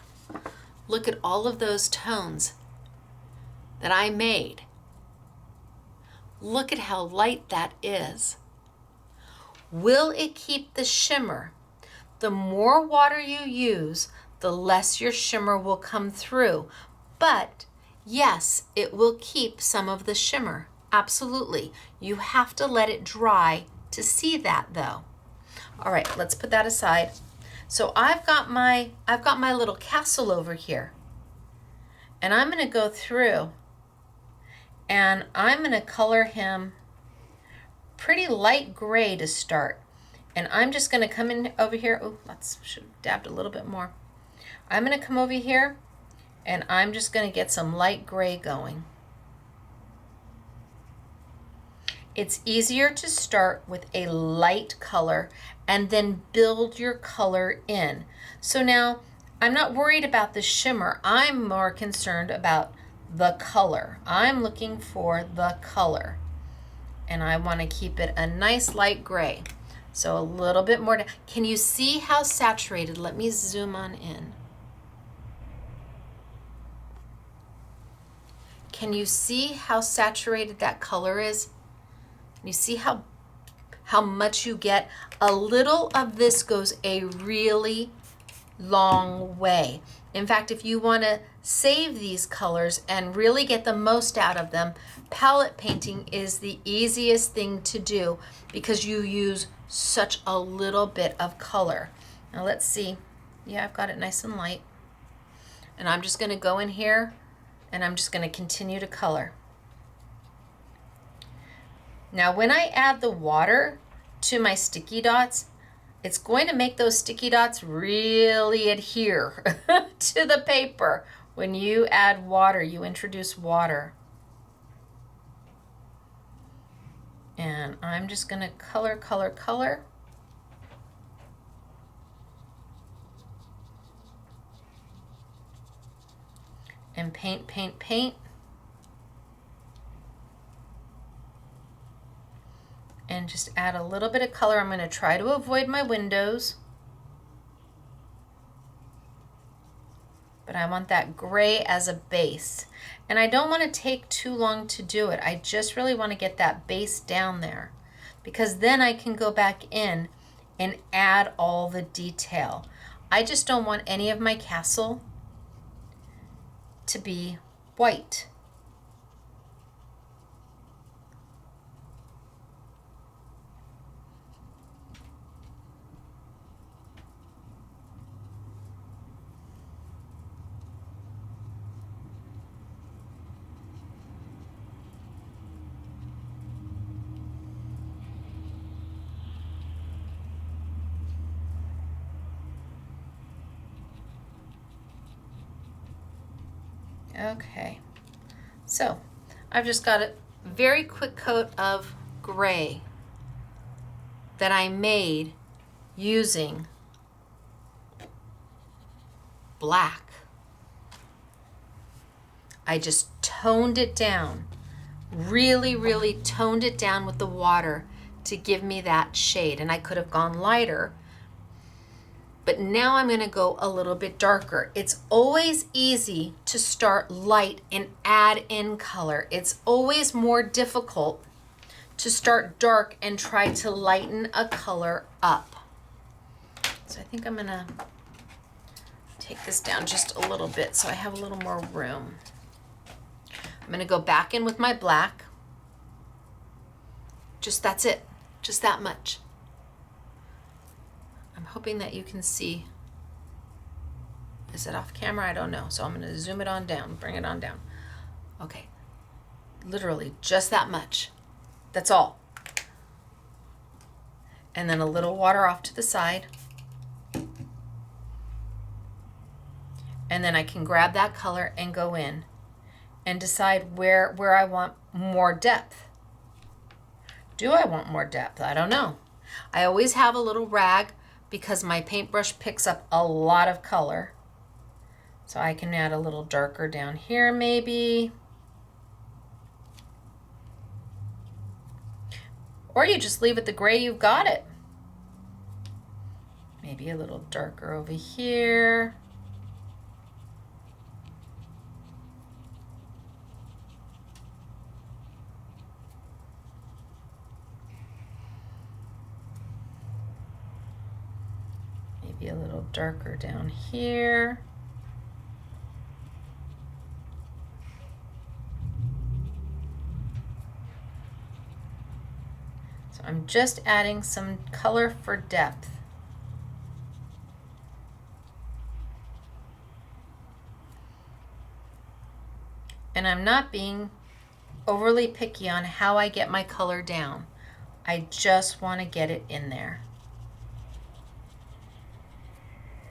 Look at all of those tones that I made. Look at how light that is. Will it keep the shimmer? The more water you use, the less your shimmer will come through. But yes, it will keep some of the shimmer. Absolutely. You have to let it dry to see that though. All right, let's put that aside. So I've got my little castle over here. And I'm going to go through and I'm going to color him pretty light gray to start. And I'm just going to come in over here. Oh, should have dabbed a little bit more. I'm going to come over here and I'm just going to get some light gray going. It's easier to start with a light color and then build your color in. So now I'm not worried about the shimmer. I'm more concerned about the color. I'm looking for the color. And I want to keep it a nice light gray. So a little bit more. Can you see how saturated? Let me zoom on in. Can you see how saturated that color is? You see how much you get? A little of this goes a really long way. In fact, if you want to save these colors and really get the most out of them, palette painting is the easiest thing to do because you use such a little bit of color. Now let's see. Yeah, I've got it nice and light. And I'm just going to go in here And I'm just going to continue to color. Now when I add the water to my sticky dots, it's going to make those sticky dots really adhere to the paper. When you add water, you introduce water. And I'm just going to color, color, color. And paint, paint, paint. And just add a little bit of color. I'm going to try to avoid my windows. But I want that gray as a base. And I don't want to take too long to do it. I just really want to get that base down there, because then I can go back in and add all the detail. I just don't want any of my castle to be white. Okay, so I've just got a very quick coat of gray that I made using black. I just toned it down, really, really toned it down with the water to give me that shade. And I could have gone lighter, but now I'm going to go a little bit darker. It's always easy to start light and add in color. It's always more difficult to start dark and try to lighten a color up. So I think I'm going to take this down just a little bit so I have a little more room. I'm going to go back in with my black. Just that's it. Just that much. I'm hoping that you can see. Is it off camera? I don't know. So I'm going to zoom it on down, bring it on down. Okay. Literally just that much. That's all. And then a little water off to the side. And then I can grab that color and go in and decide where I want more depth. Do I want more depth? I don't know. I always have a little rag because my paintbrush picks up a lot of color. So I can add a little darker down here maybe. Or you just leave it the gray you've got it. Maybe a little darker over here. Maybe a little darker down here. So I'm just adding some color for depth. And I'm not being overly picky on how I get my color down. I just want to get it in there.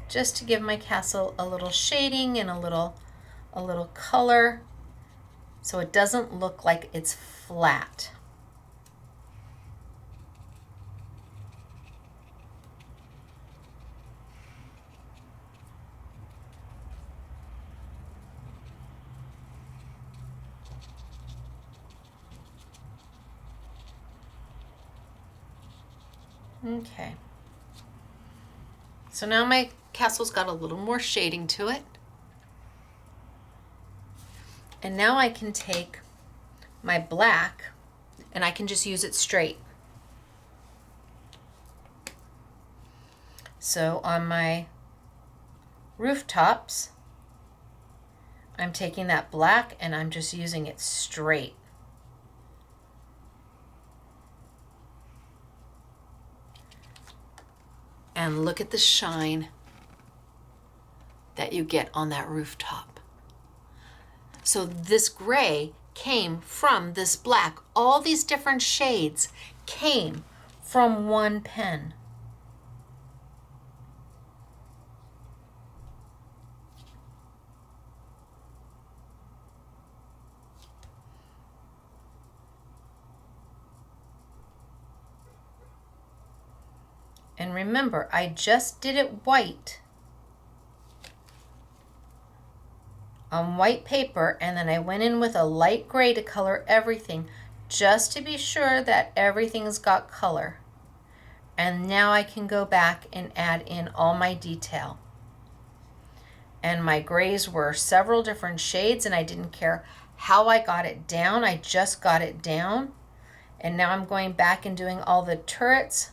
Just to give my castle a little shading and a little color so it doesn't look like it's flat. Okay. So now my castle's got a little more shading to it. And now I can take my black and I can just use it straight. So on my rooftops, I'm taking that black and I'm just using it straight. And look at the shine that you get on that rooftop. So this gray came from this black. All these different shades came from one pen. And remember, I just did it white on white paper, and then I went in with a light gray to color everything, just to be sure that everything's got color. And now I can go back and add in all my detail. And my grays were several different shades, and I didn't care how I got it down. I just got it down. And now I'm going back and doing all the turrets.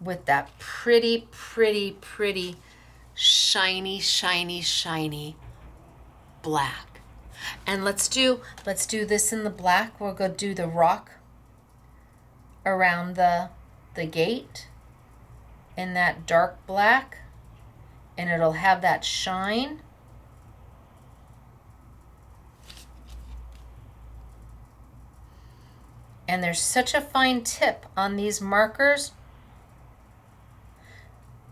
With that pretty, pretty, pretty shiny, shiny, shiny black. And let's do this in the black. We'll go do the rock around the gate in that dark black, and it'll have that shine. And there's such a fine tip on these markers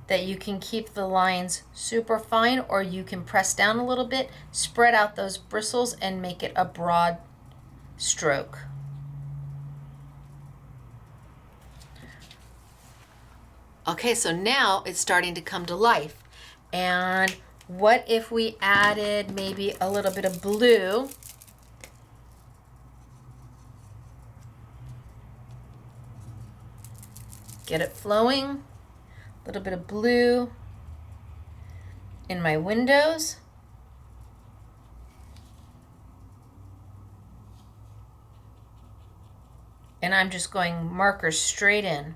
that you can keep the lines super fine, or you can press down a little bit, spread out those bristles, and make it a broad stroke. Okay, so now it's starting to come to life. And what if we added maybe a little bit of blue? Get it flowing. A little bit of blue in my windows. And I'm just going markers straight in.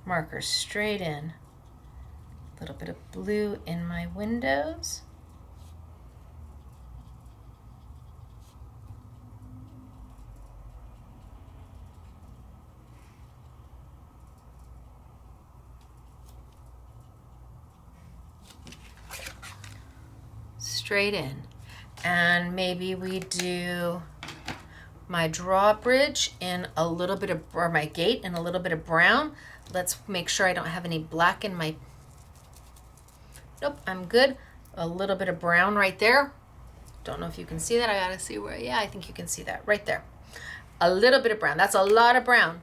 Markers straight in. A little bit of blue in my windows. Straight in. And maybe we do my drawbridge in a little bit of, or my gate in a little bit of brown. Let's make sure I don't have any black in my, nope, I'm good. A little bit of brown right there. Don't know if you can see that. I gotta see where, yeah, I think you can see that right there. A little bit of brown, that's a lot of brown.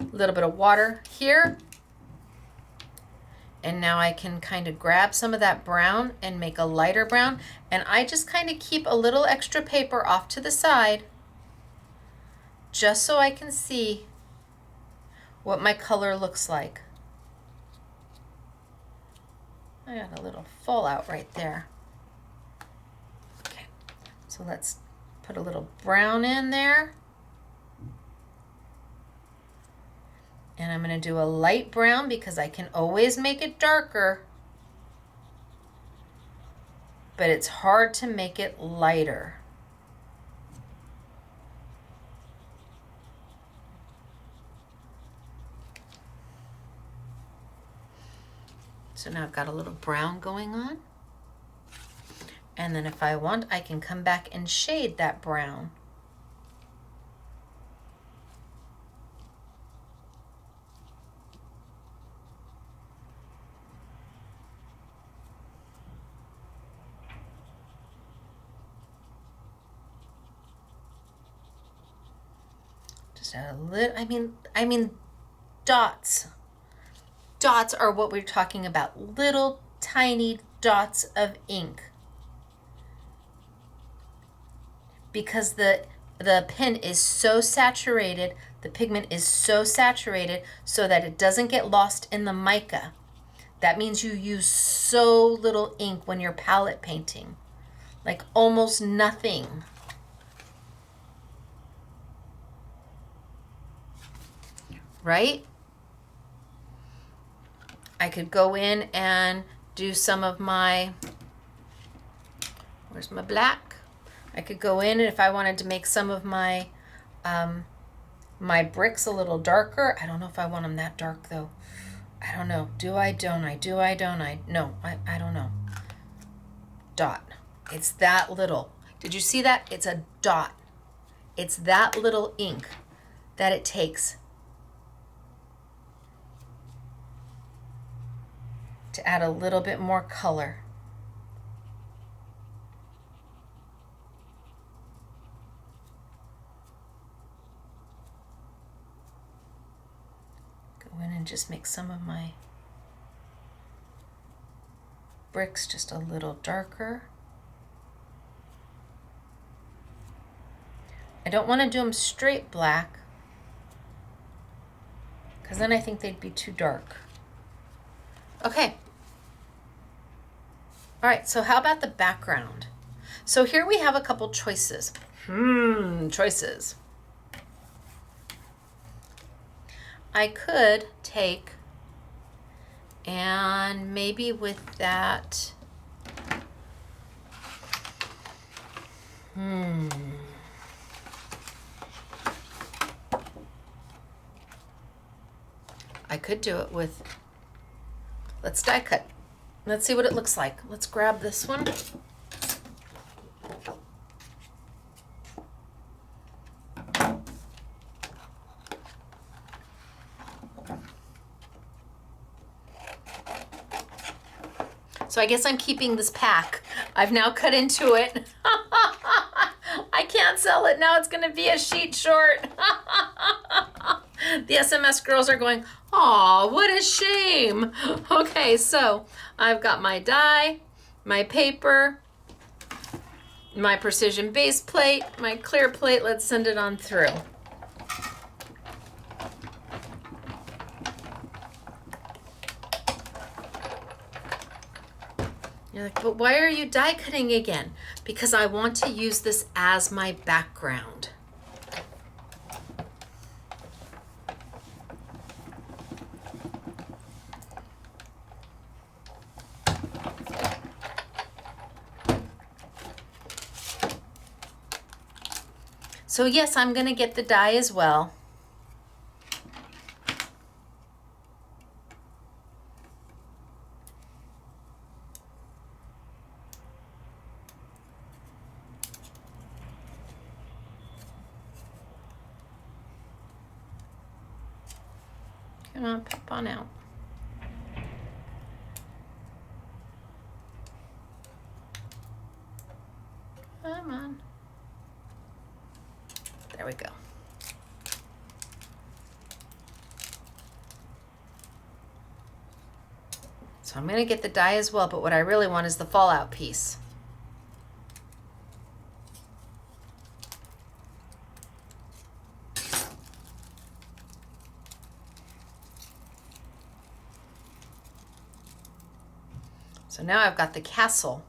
A little bit of water here. And now I can kind of grab some of that brown and make a lighter brown. And I just kind of keep a little extra paper off to the side, just so I can see what my color looks like. I got a little fallout right there. Okay, so let's put a little brown in there. And I'm going to do a light brown because I can always make it darker, but it's hard to make it lighter. So now I've got a little brown going on. And then if I want, I can come back and shade that brown. Just add a little, I mean dots. Dots are what we're talking about. Little tiny dots of ink. Because the pen is so saturated, the pigment is so saturated so that it doesn't get lost in the mica. That means you use so little ink when you're palette painting. Like almost nothing. Right? I could go in and do some of my, where's my black? I could go in, and if I wanted to make some of my my bricks a little darker, I don't know if I want them that dark though. I don't know. Do I, don't I? Do I, don't I? No, I don't know. Dot. It's that little. Did you see that? It's a dot. It's that little ink that it takes to add a little bit more color. Go in and just make some of my bricks just a little darker. I don't want to do them straight black because then I think they'd be too dark. Okay. All right, so how about the background? So here we have a couple choices. Choices. I could take and maybe with that, I could do it with, let's die cut. Let's see what it looks like. Let's grab this one. So I guess I'm keeping this pack. I've now cut into it. I can't sell it now. It's going to be a sheet short. The SMS girls are going, "Aw, what a shame." Okay, so I've got my die, my paper, my precision base plate, my clear plate. Let's send it on through. You're like, "But why are you die cutting again?" Because I want to use this as my background. So yes, I'm going to get the die as well. Come on, pop on out. Come on. There we go. So I'm going to get the die as well, but what I really want is the fallout piece. So now I've got the castle.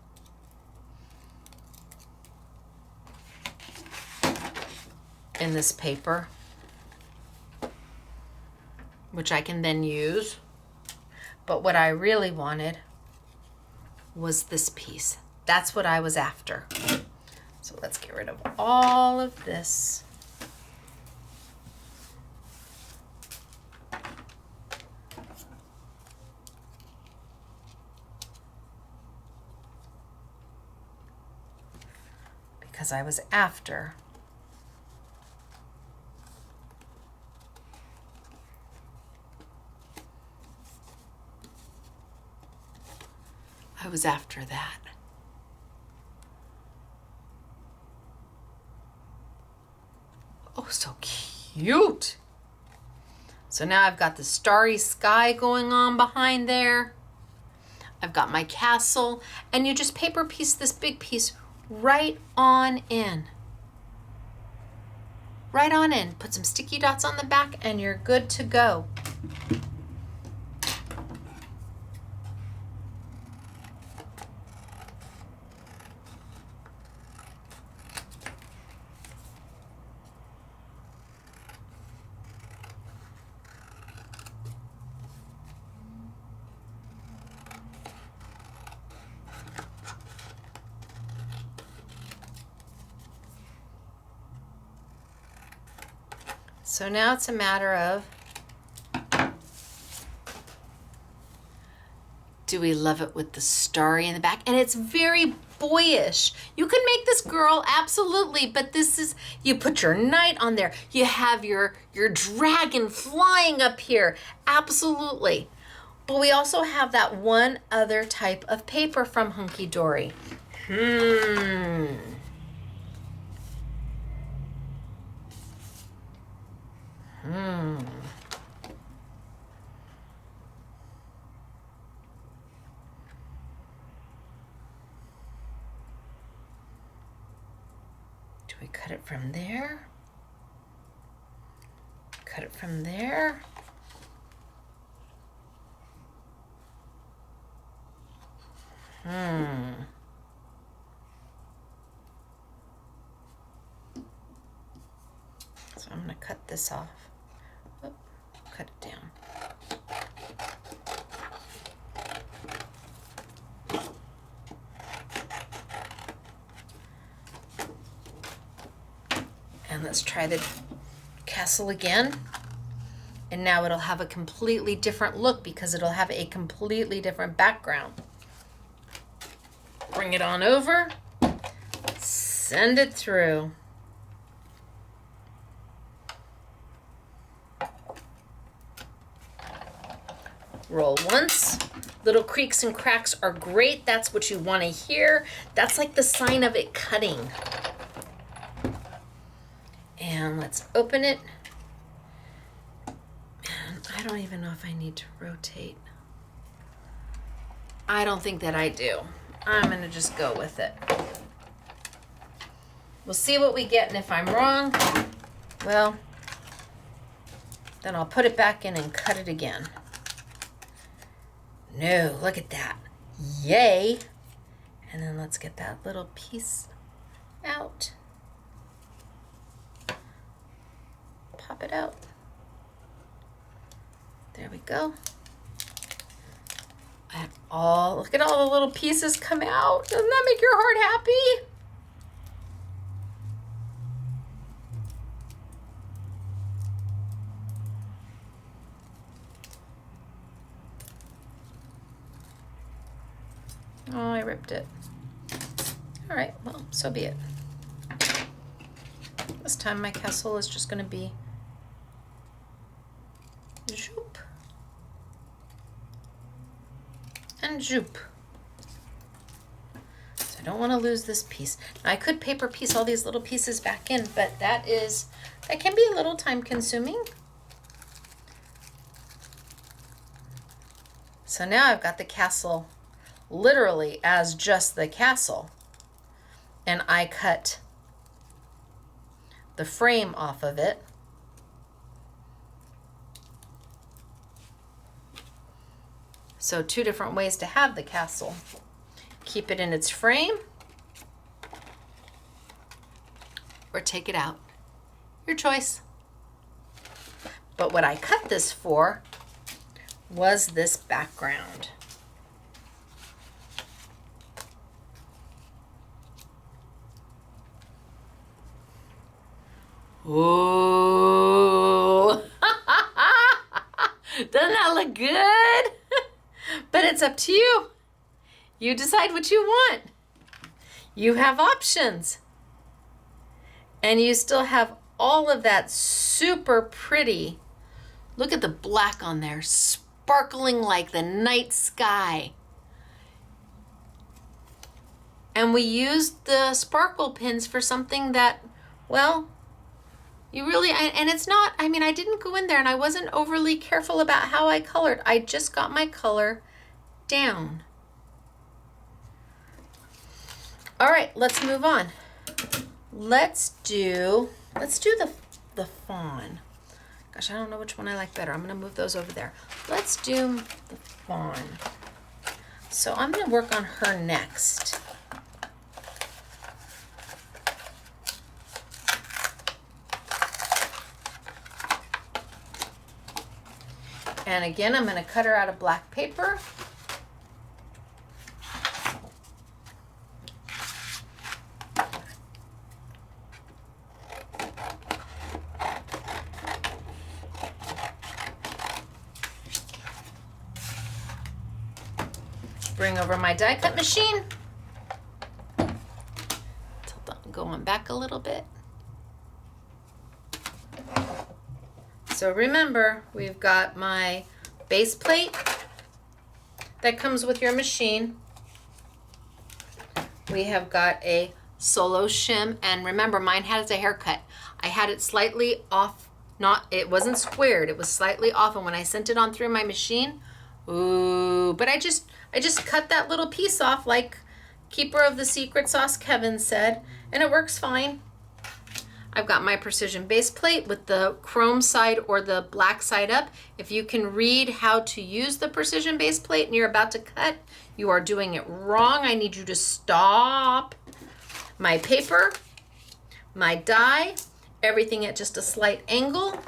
In this paper, which I can then use. But what I really wanted was this piece. That's what I was after. So let's get rid of all of this. Because I was after that. Oh, so cute. So now I've got the starry sky going on behind there. I've got my castle, and you just paper piece this big piece right on in. Right on in. Put some sticky dots on the back and you're good to go. So now it's a matter of, do we love it with the starry in the back? And it's very boyish. You can make this girl, absolutely, but this is, you put your knight on there. You have your dragon flying up here, absolutely. But we also have that one other type of paper from Hunky Dory. Do we cut it from there? Cut it from there? So I'm going to cut this off. Oop, cut it down. And let's try the castle again. And now it'll have a completely different look because it'll have a completely different background. Bring it on over, send it through. Roll once. Little creaks and cracks are great. That's what you want to hear. That's like the sign of it cutting. And let's open it. And I don't even know if I need to rotate. I don't think that I do. I'm going to just go with it. We'll see what we get, and if I'm wrong, well, then I'll put it back in and cut it again. No, look at that. Yay. And then let's get that little piece out. Pop it out. There we go. And look at all the little pieces come out. Doesn't that make your heart happy? Oh, I ripped it. All right, well, so be it. This time my castle is just going to be zoop and zoop. So I don't want to lose this piece. Now, I could paper piece all these little pieces back in, but that can be a little time consuming. So now I've got the castle literally as just the castle, and I cut the frame off of it. So two different ways to have the castle. Keep it in its frame or take it out. Your choice. But what I cut this for was this background. Ooh. Doesn't that look good? But it's up to you. You decide what you want. You have options. And you still have all of that super pretty. Look at the black on there, sparkling like the night sky. And we used the sparkle pins for something that, well, you really, and it's not, I mean, I didn't go in there and I wasn't overly careful about how I colored. I just got my color down. All right, let's move on. Let's do the fawn. Gosh, I don't know which one I like better. I'm gonna move those over there. Let's do the fawn. So I'm gonna work on her next. And again, I'm going to cut her out of black paper. bring over my die cut machine. Going back a little bit. So remember, we've got my base plate that comes with your machine. We have got a solo shim, and remember, mine has a haircut. I had it slightly off, it wasn't squared, it was slightly off, and when I sent it on through my machine, ooh, but I just cut that little piece off like Keeper of the Secret Sauce Kevin said, and it works fine. I've got my precision base plate with the chrome side or the black side up. If you can read how to use the precision base plate and you're about to cut, you are doing it wrong. I need you to stop. My paper, my die, everything at just a slight angle,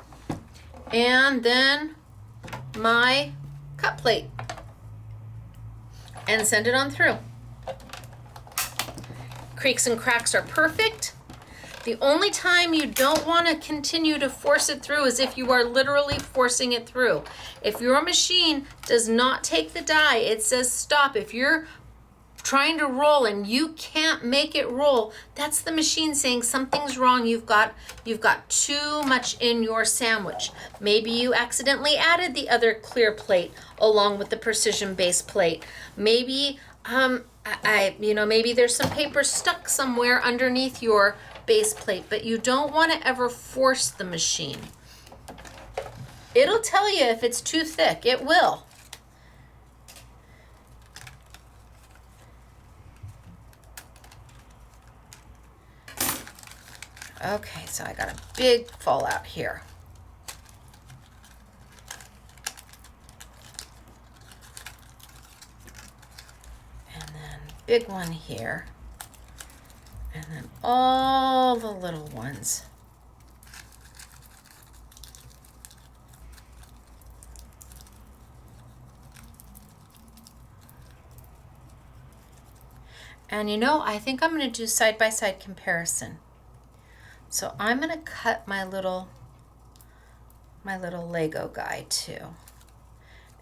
and then my cut plate, and send it on through. Creaks and cracks are perfect. The only time you don't want to continue to force it through is if you are literally forcing it through. If your machine does not take the die, it says stop. If you're trying to roll and you can't make it roll, that's the machine saying something's wrong. You've got too much in your sandwich. Maybe you accidentally added the other clear plate along with the precision base plate. Maybe maybe there's some paper stuck somewhere underneath your base plate, but you don't want to ever force the machine. It'll tell you if it's too thick. It will. Okay, so I got a big fallout here. Big one here, and then all the little ones. And I think I'm going to do side-by-side comparison. So I'm going to cut my little Lego guy too.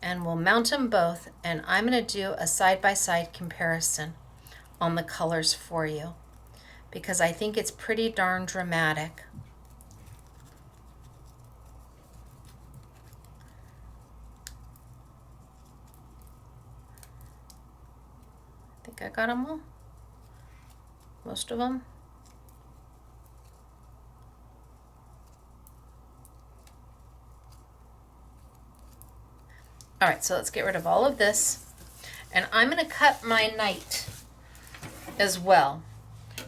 And we'll mount them both, and I'm going to do a side-by-side comparison on the colors for you because I think it's pretty darn dramatic. I think I got them all, most of them. All right, so let's get rid of all of this. And I'm going to cut my knight as well,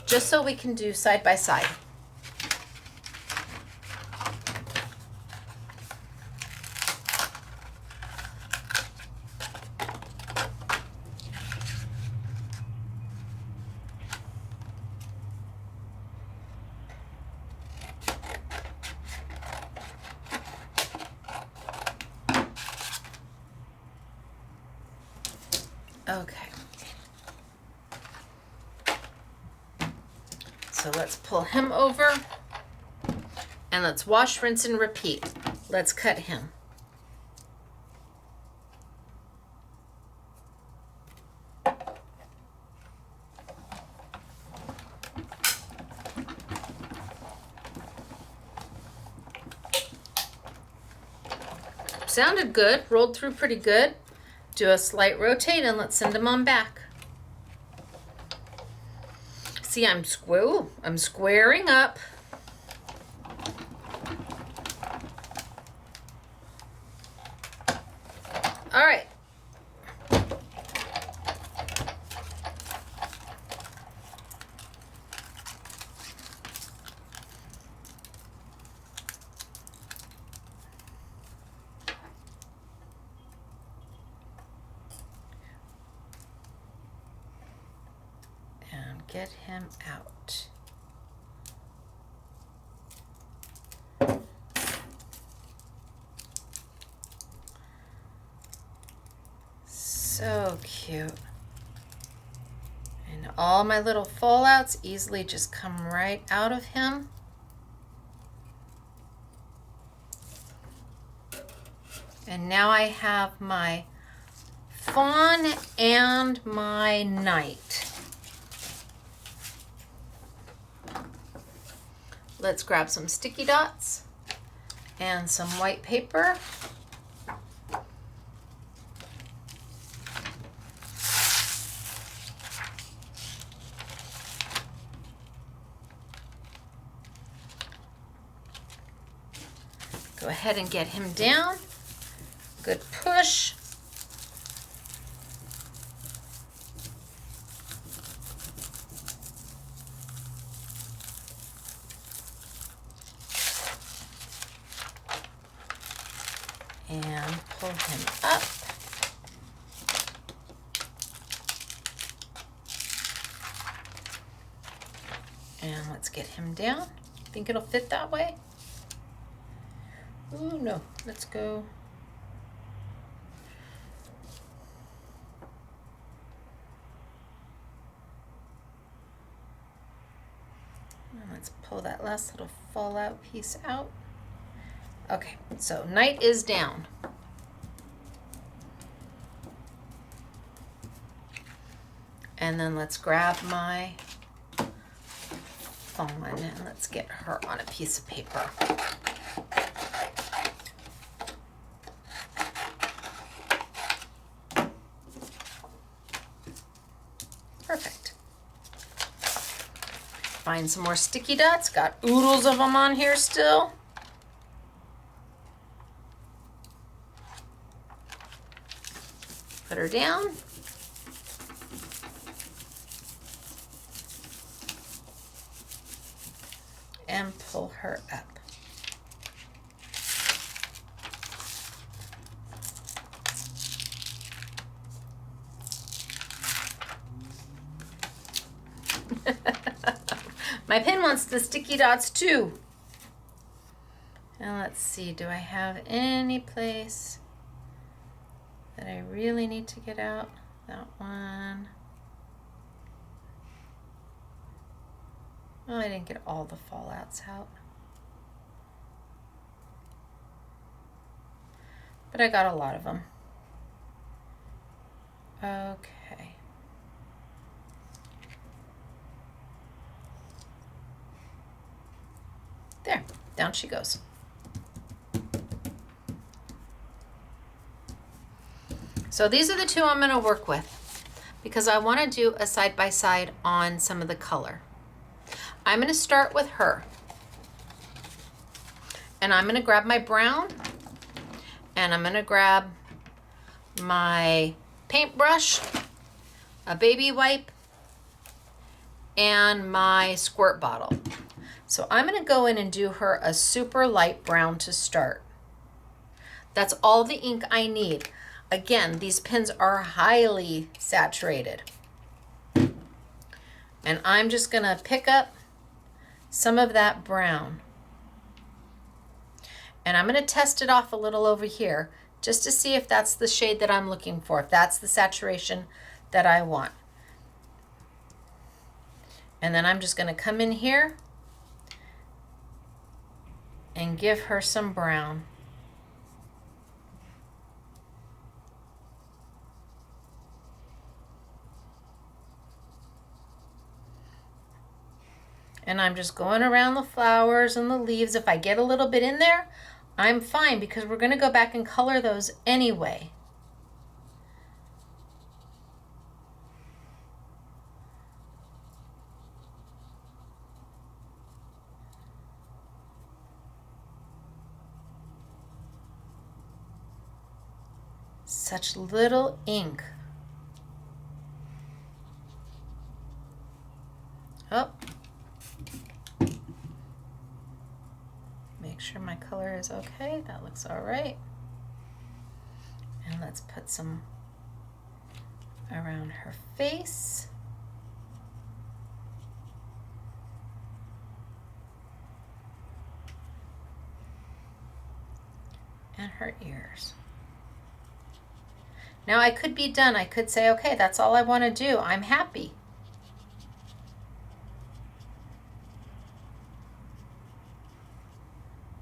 just so we can do side by side. Okay. So let's pull him over and let's wash, rinse, and repeat. Let's cut him. Sounded good, rolled through pretty good. Do a slight rotate and let's send them on back. See, I'm squaring up. All right. Get him out. So cute. And all my little fallouts easily just come right out of him. And now I have my Fawn and my Night. Let's grab some sticky dots and some white paper. Go ahead and get him down. Good push. And pull him up. And let's get him down. Think it'll fit that way? Ooh, no, let's go. And let's pull that last little fallout piece out. Okay, so Night is down. And then let's grab my Fawn and let's get her on a piece of paper. Perfect. Find some more sticky dots. Got oodles of them on here still. Put her down. And pull her up. My pen wants the sticky dots too. And let's see, do I have any place that I really need to get out? That one. Oh, I didn't get all the fallouts out. But I got a lot of them. Okay. There, down she goes. So these are the two I'm going to work with because I want to do a side-by-side on some of the color. I'm going to start with her. And I'm going to grab my brown and I'm going to grab my paintbrush, a baby wipe, and my squirt bottle. So I'm going to go in and do her a super light brown to start. That's all the ink I need. Again, these pens are highly saturated. And I'm just going to pick up some of that brown. And I'm going to test it off a little over here just to see if that's the shade that I'm looking for, if that's the saturation that I want. And then I'm just going to come in here and give her some brown. And I'm just going around the flowers and the leaves. If I get a little bit in there, I'm fine because we're going to go back and color those anyway. Such little ink. Oh. Make sure my color is okay. That looks all right. And let's put some around her face. And her ears. Now I could be done. I could say, okay, that's all I want to do. I'm happy.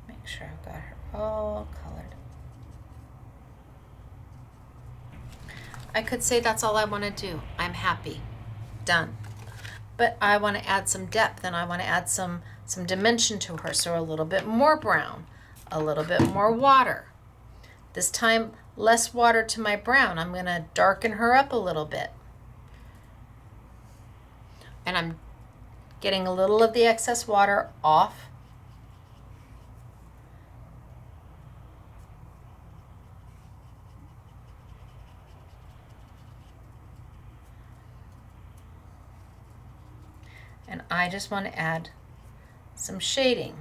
Make sure I've got her all colored. I could say that's all I want to do. I'm happy. Done. But I want to add some depth, and I want to add some dimension to her. So a little bit more brown, a little bit more water. This time, less water to my brown. I'm going to darken her up a little bit. And I'm getting a little of the excess water off. And I just want to add some shading.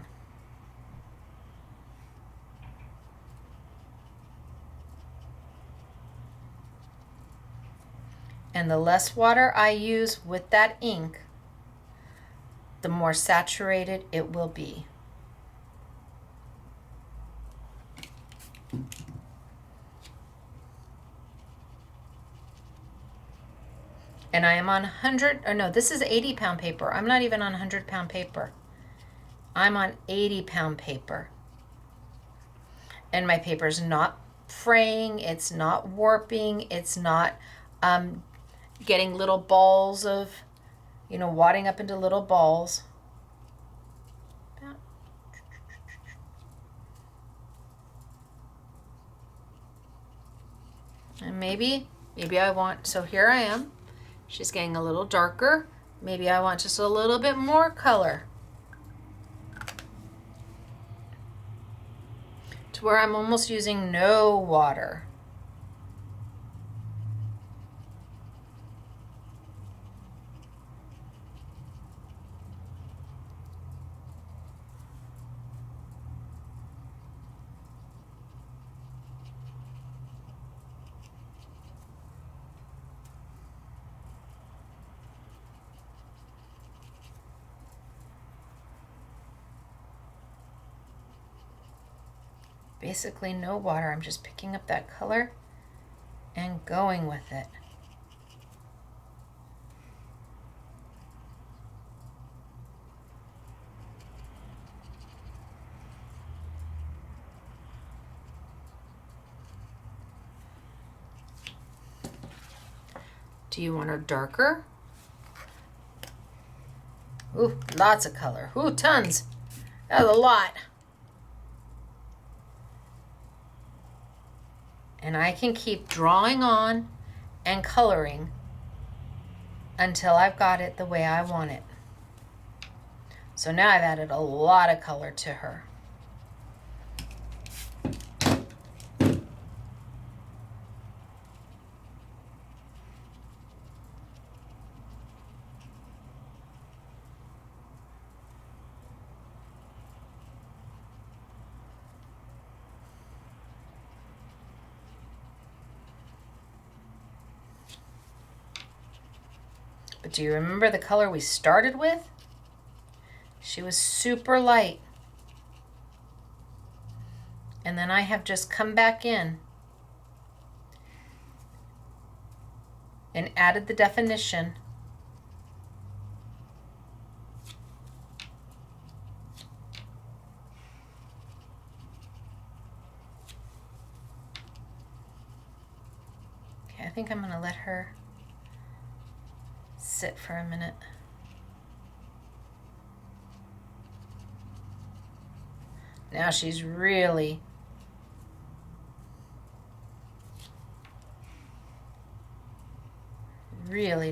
And the less water I use with that ink, the more saturated it will be. And I am on 100, or no, this is 80-pound paper. I'm not even on 100-pound paper. I'm on 80-pound paper. And my paper's not fraying, it's not warping, it's not getting little balls of, wadding up into little balls. And maybe I want, so here I am. She's getting a little darker. Maybe I want just a little bit more color, to where I'm almost using no water. Basically no water. I'm just picking up that color and going with it. Do you want her darker? Ooh, lots of color. Ooh, tons. That's a lot. And I can keep drawing on and coloring until I've got it the way I want it. So now I've added a lot of color to her. But do you remember the color we started with? She was super light. And then I have just come back in and added the definition. Okay, I think I'm going to let her sit for a minute. Now she's really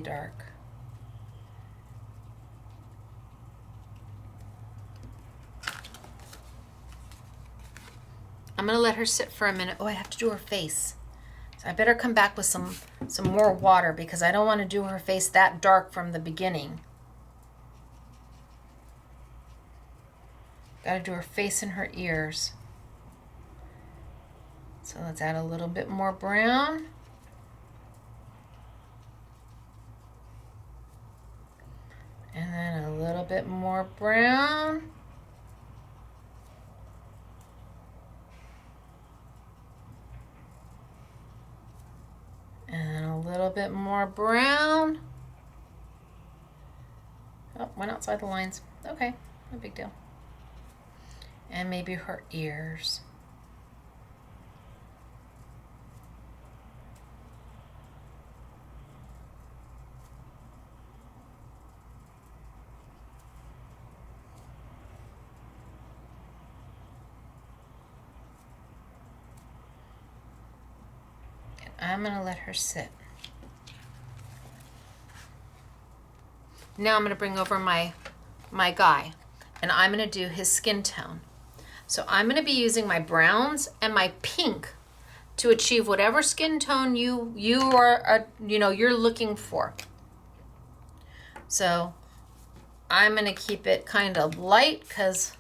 dark. I'm gonna let her sit for a minute. Oh, I have to do her face. So I better come back with some more water, because I don't want to do her face that dark from the beginning. Got to do her face and her ears. So let's add a little bit more brown. And then a little bit more brown. And a little bit more brown. Oh, went outside the lines. Okay, no big deal. And maybe her ears. I'm gonna let her sit. Now I'm gonna bring over my guy, and I'm gonna do his skin tone. So I'm gonna be using my browns and my pink to achieve whatever skin tone you are you're looking for. So I'm gonna keep it kind of light because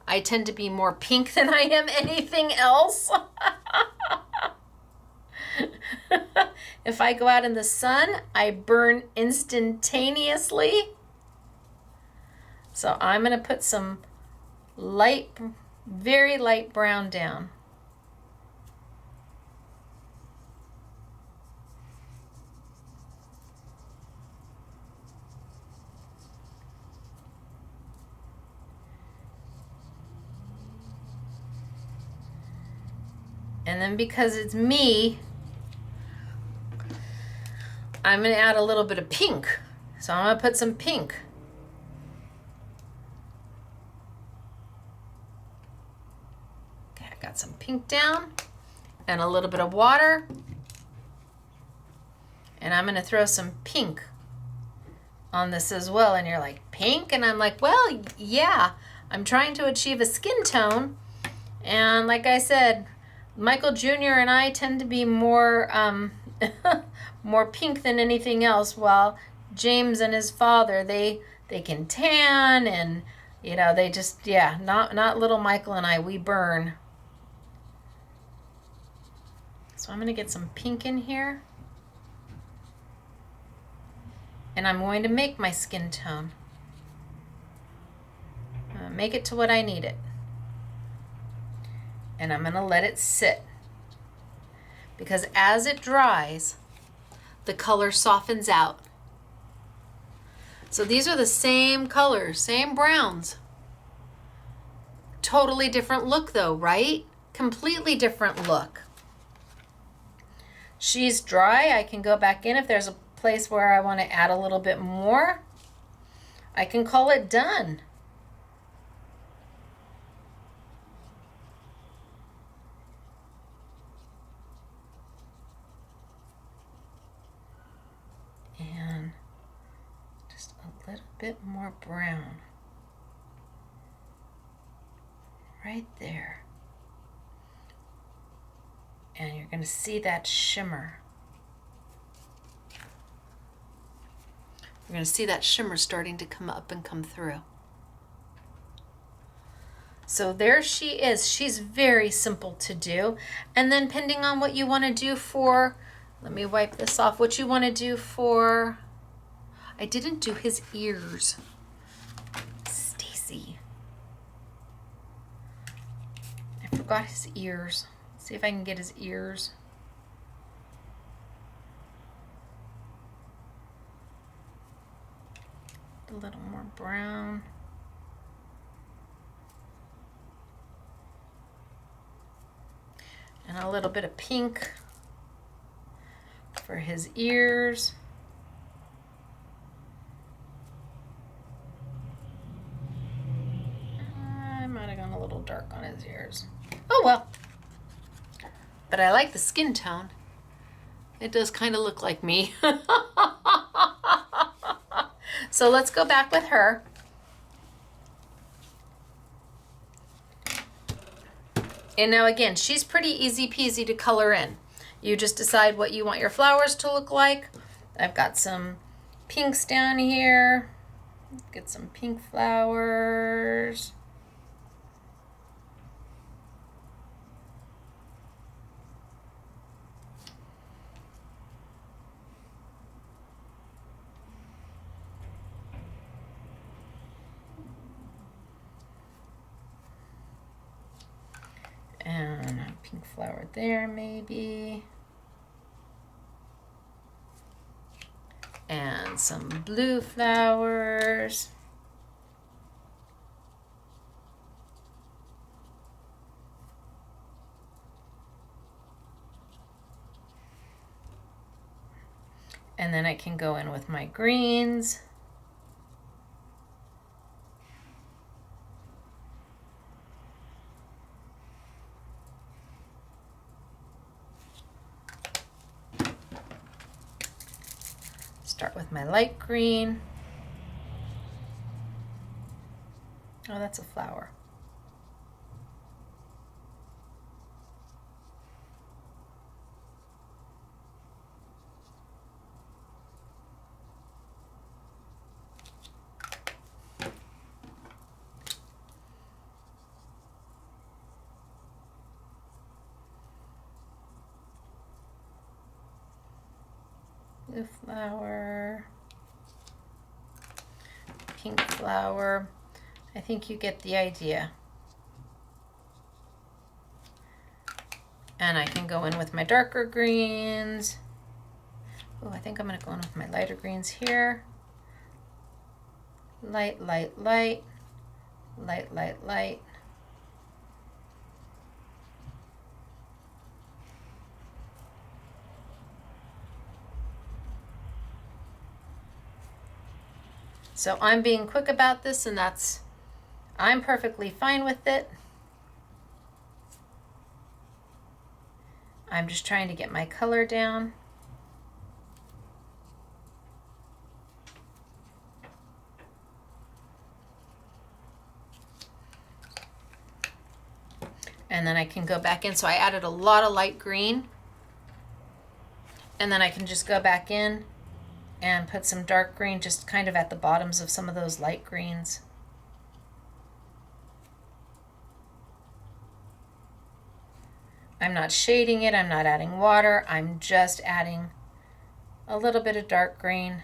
I tend to be more pink than I am anything else. If I go out in the sun, I burn instantaneously. So I'm gonna put some light, very light brown down. And then because it's me, I'm gonna add a little bit of pink. So I'm gonna put some pink. Okay, I got some pink down and a little bit of water. And I'm gonna throw some pink on this as well. And you're like, pink? And I'm like, well, yeah, I'm trying to achieve a skin tone. And like I said, Michael Jr. and I tend to be more more pink than anything else, while James and his father, they can tan, and they just, yeah, not little Michael and I, we burn. So I'm gonna get some pink in here, and I'm going to make my skin tone. Make it to what I need it. And I'm gonna let it sit, because as it dries, the color softens out. So these are the same colors, same browns. Totally different look though, right? Completely different look. She's dry. I can go back in if there's a place where I want to add a little bit more. I can call it done. And just a little bit more brown right there. And you're going to see that shimmer. You're going to see that shimmer starting to come up and come through. So there she is. She's very simple to do. And then depending on what you want to do for, let me wipe this off, what you want to do for, I didn't do his ears. Stacy. I forgot his ears. Let's see if I can get his ears. A little more brown. And a little bit of pink for his ears. I might have gone a little dark on his ears. Oh well. But I like the skin tone. It does kind of look like me. So let's go back with her. And now again, she's pretty easy peasy to color in. You just decide what you want your flowers to look like. I've got some pinks down here. Get some pink flowers. And a pink flower there maybe. And some blue flowers. And then I can go in with my greens. Start with my light green. Oh, that's a flower. Blue flower, pink flower. I think you get the idea. And I can go in with my darker greens. Oh, I think I'm going to go in with my lighter greens here. Light, light, light, light, light, light. So I'm being quick about this, and I'm perfectly fine with it. I'm just trying to get my color down. And then I can go back in. So I added a lot of light green. And then I can just go back in and put some dark green just kind of at the bottoms of some of those light greens. I'm not shading it, I'm not adding water, I'm just adding a little bit of dark green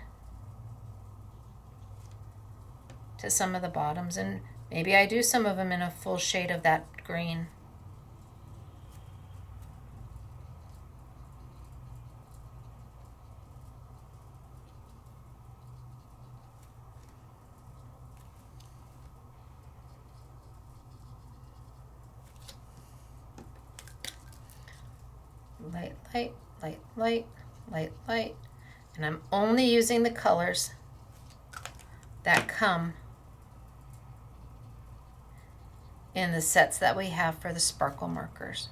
to some of the bottoms, and maybe I do some of them in a full shade of that green. Light, light, light, light, light, light. And I'm only using the colors that come in the sets that we have for the sparkle markers.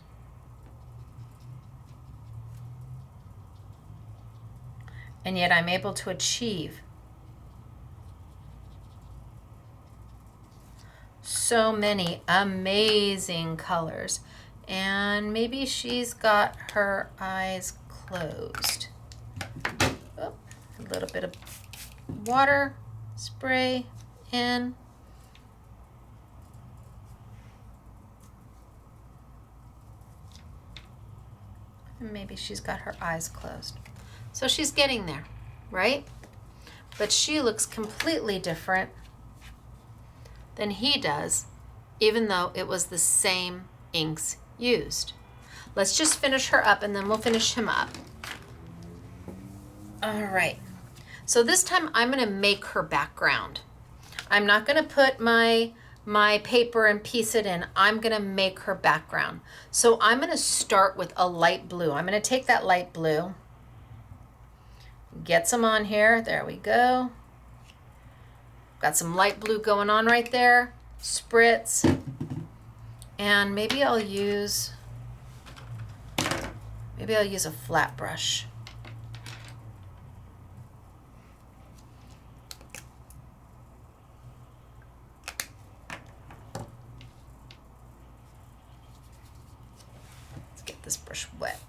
And yet I'm able to achieve so many amazing colors. And maybe she's got her eyes closed. Oh, a little bit of water spray in. And maybe she's got her eyes closed. So she's getting there, right? But she looks completely different than he does, even though it was the same inks used. Let's just finish her up and then we'll finish him up. All right. So this time I'm going to make her background. I'm not going to put my paper and piece it in. I'm going to make her background. So I'm going to start with a light blue. I'm going to take that light blue, get some on here. There we go. Got some light blue going on right there. Spritz. And maybe I'll use a flat brush. Let's get this brush wet.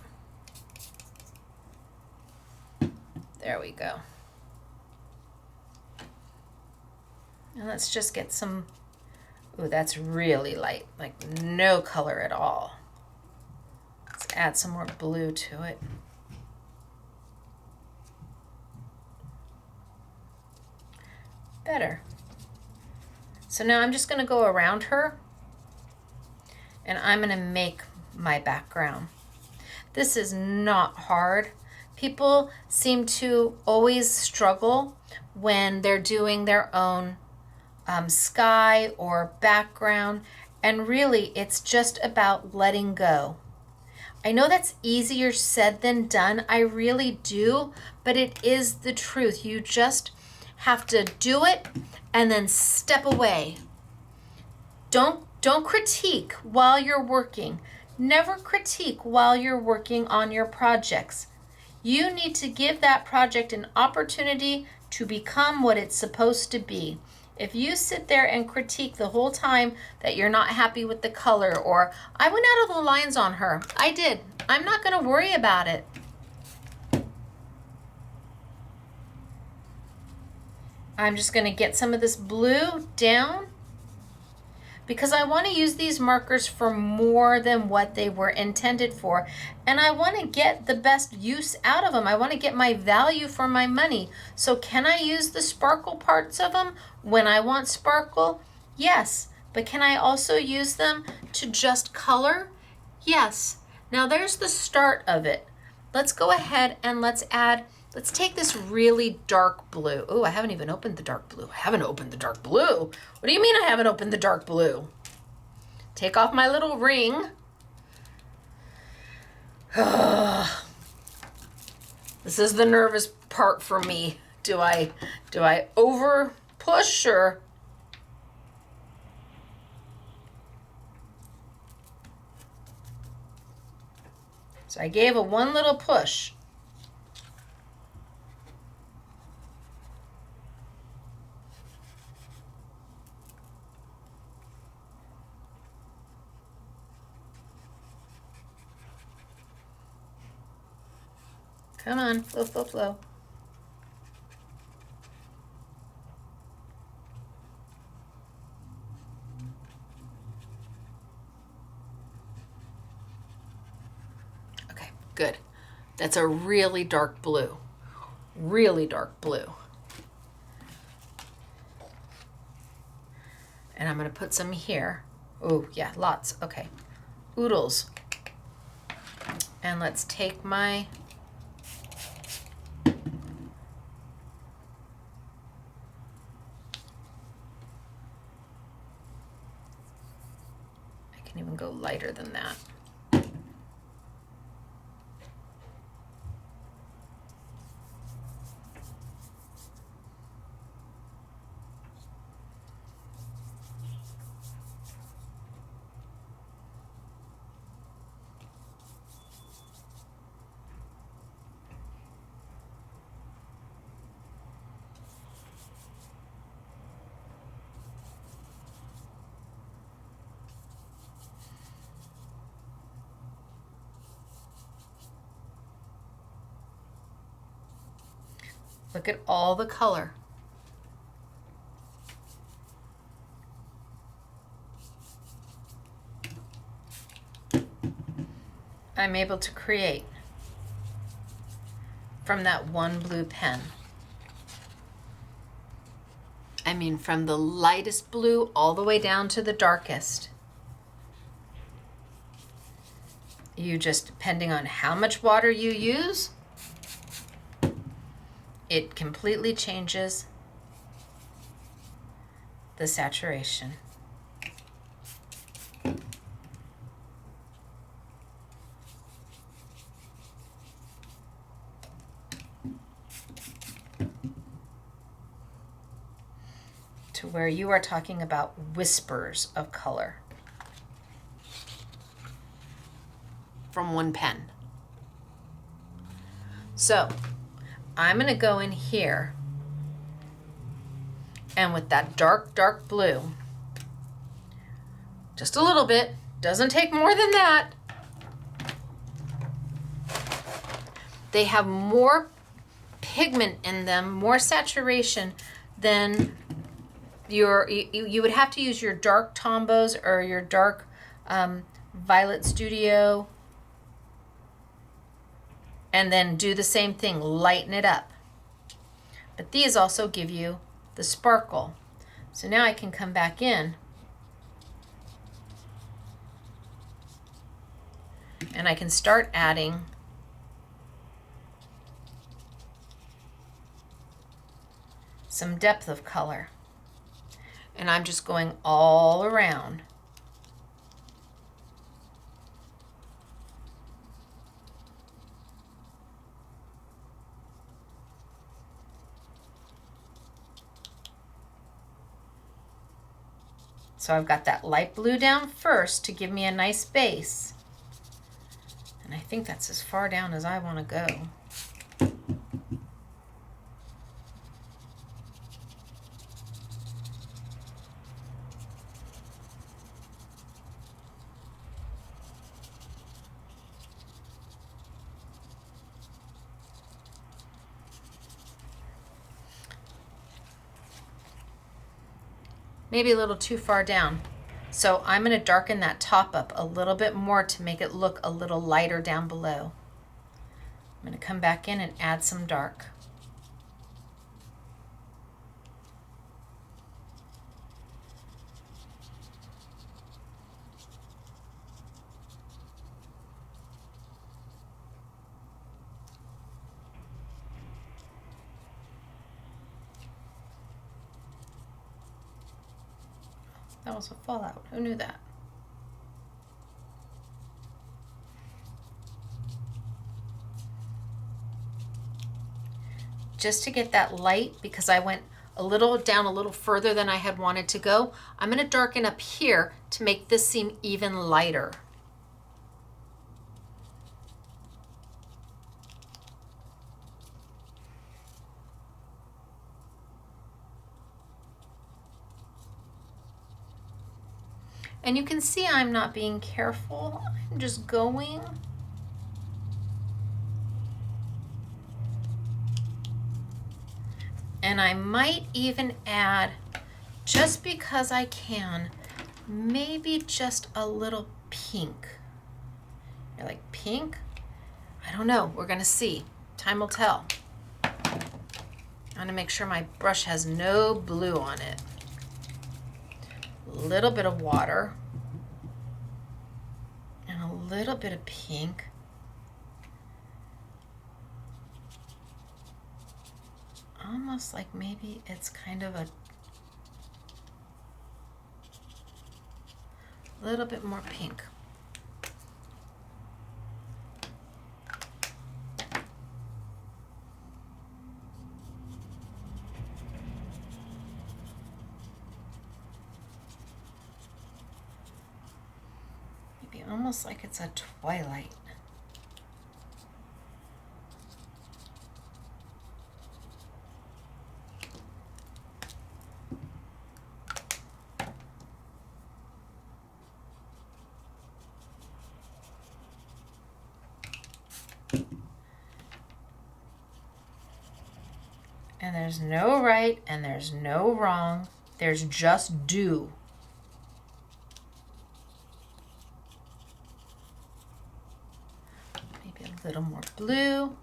There we go. And let's just get some. Ooh, that's really light, like no color at all. Let's add some more blue to it. Better. So now I'm just going to go around her and I'm going to make my background. This is not hard. People seem to always struggle when they're doing their own sky or background, and really it's just about letting go. I know that's easier said than done, I really do, but it is the truth. You just have to do it and then step away. Don't critique while you're working. Never critique while you're working on your projects. You need to give that project an opportunity to become what it's supposed to be. If you sit there and critique the whole time that you're not happy with the color, or I went out of the lines on her, I did. I'm not going to worry about it. I'm just going to get some of this blue down because I want to use these markers for more than what they were intended for. And I want to get the best use out of them. I want to get my value for my money. So can I use the sparkle parts of them when I want sparkle? Yes. But can I also use them to just color? Yes. Now there's the start of it. Let's go ahead and let's take this really dark blue. Oh, I haven't even opened the dark blue. I haven't opened the dark blue. What do you mean I haven't opened the dark blue? Take off my little ring. This is the nervous part for me. Do I over push or? So I gave one little push. Come on, flow, flow, flow. Okay, good. That's a really dark blue. Really dark blue. And I'm going to put some here. Oh, yeah, lots. Okay. Oodles. And let's take my even go lighter than that. Look at all the color. I'm able to create from that one blue pen. I mean, from the lightest blue all the way down to the darkest. You just, depending on how much water you use, it completely changes the saturation. To where you are talking about whispers of color from one pen. So I'm going to go in here and with that dark, dark blue, just a little bit, doesn't take more than that. They have more pigment in them, more saturation than you would have to use your dark Tombos or your dark Violet Studio and then do the same thing, lighten it up. But these also give you the sparkle. So now I can come back in and I can start adding some depth of color. And I'm just going all around. So I've got that light blue down first to give me a nice base. And I think that's as far down as I want to go. maybe a little too far down. So I'm going to darken that top up a little bit more to make it look a little lighter down below. I'm going to come back in and add some dark. That was a fallout. Who knew that? Just to get that light, because I went a little down a little further than I had wanted to go, I'm going to darken up here to make this seem even lighter. And you can see I'm not being careful. I'm just going. And I might even add, just because I can, maybe just a little pink. You're like, pink? I don't know. We're going to see. Time will tell. I want to make sure my brush has no blue on it. A little bit of water and a little bit of pink. Almost like maybe it's kind of a little bit more pink. Maybe almost like it's a twilight. And there's no right and there's no wrong. There's just do. Maybe a little more blue.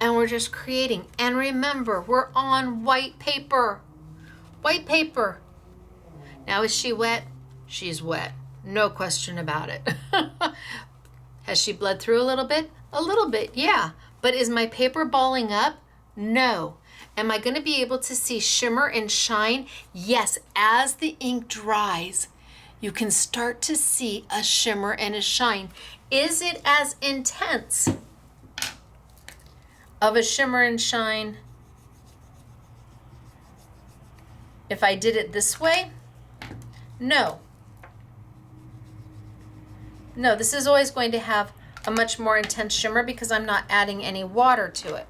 And we're just creating. And remember, we're on white paper. White paper. Now, is she wet? She's wet. No question about it. Has she bled through a little bit? A little bit, yeah. But is my paper balling up? No. Am I going to be able to see shimmer and shine? Yes. As the ink dries, you can start to see a shimmer and a shine. Is it as intense of a shimmer and shine if I did it this way? No. No, this is always going to have a much more intense shimmer because I'm not adding any water to it.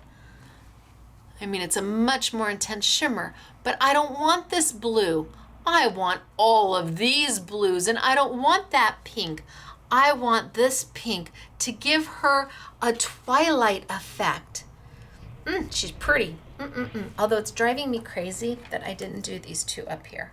I mean, it's a much more intense shimmer, but I don't want this blue. I want all of these blues, and I don't want that pink. I want this pink to give her a twilight effect. She's pretty. Although it's driving me crazy that I didn't do these two up here.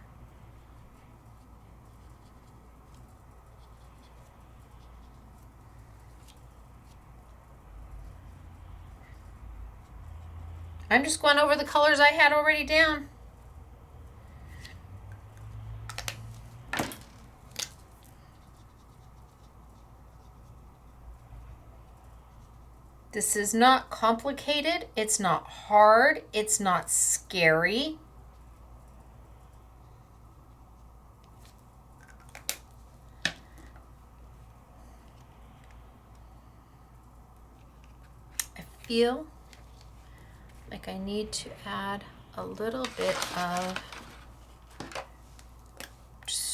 I'm just going over the colors I had already down. This is not complicated. It's not hard. It's not scary. I feel like I need to add a little bit of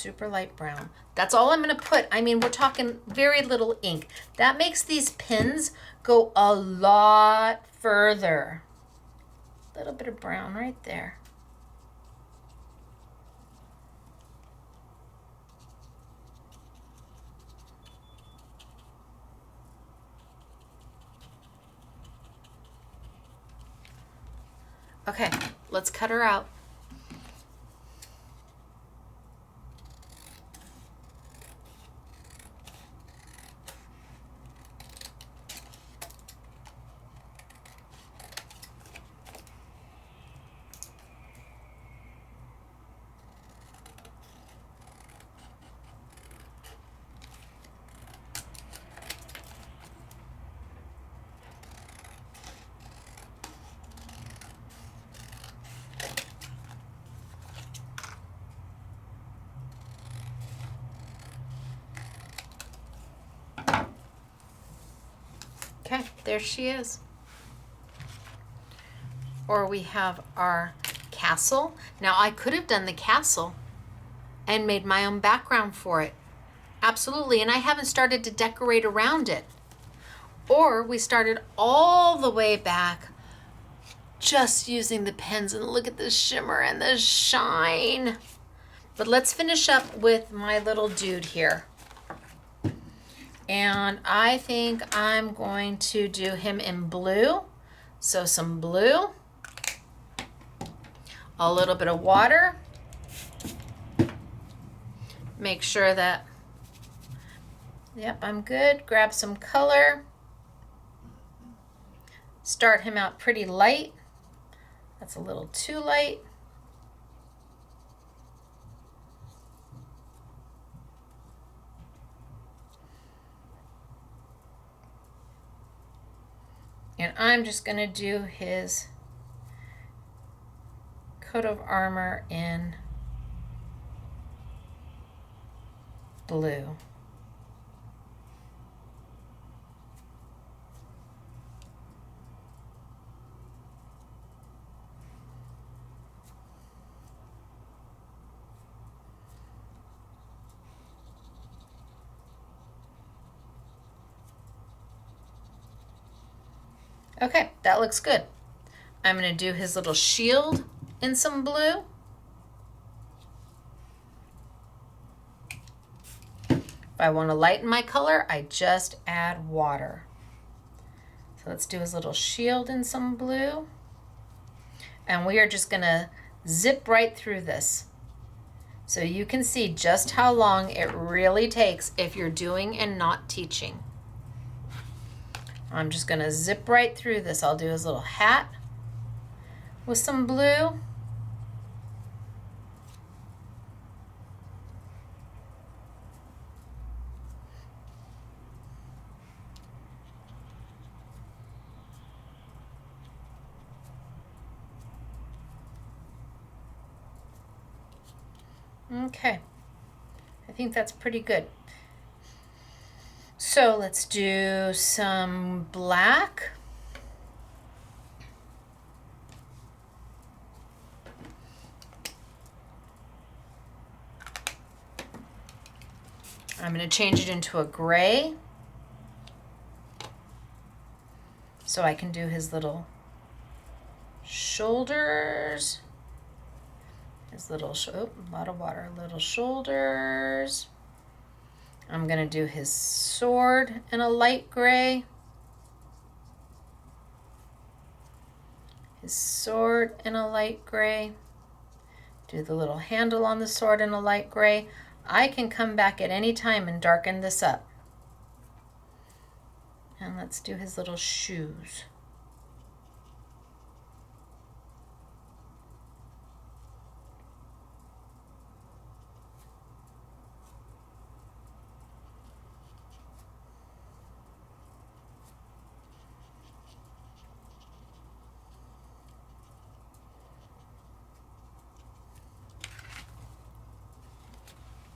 super light brown. That's all I'm going to put. I mean, we're talking very little ink. That makes these pins go a lot further. A little bit of brown right there. Okay, let's cut her out. Okay, there she is. Or we have our castle. Now I could have done the castle and made my own background for it. Absolutely, and I haven't started to decorate around it. Or we started all the way back just using the pens, and look at the shimmer and the shine. But let's finish up with my little dude here. And I think I'm going to do him in blue. So some blue, a little bit of water. Make sure that, yep, I'm good. Grab some color. Start him out pretty light. That's a little too light. And I'm just going to do his coat of armor in blue. Okay, that looks good. I'm going to do his little shield in some blue. If I want to lighten my color, I just add water. So let's do his little shield in some blue. And we are just going to zip right through this. So you can see just how long it really takes if you're doing and not teaching. I'm just going to zip right through this. I'll do his little hat with some blue. Okay, I think that's pretty good. So let's do some black. I'm going to change it into a gray so I can do his little shoulders. His little, a lot of water, little shoulders. I'm going to do his sword in a light gray. His sword in a light gray. Do the little handle on the sword in a light gray. I can come back at any time and darken this up. And let's do his little shoes.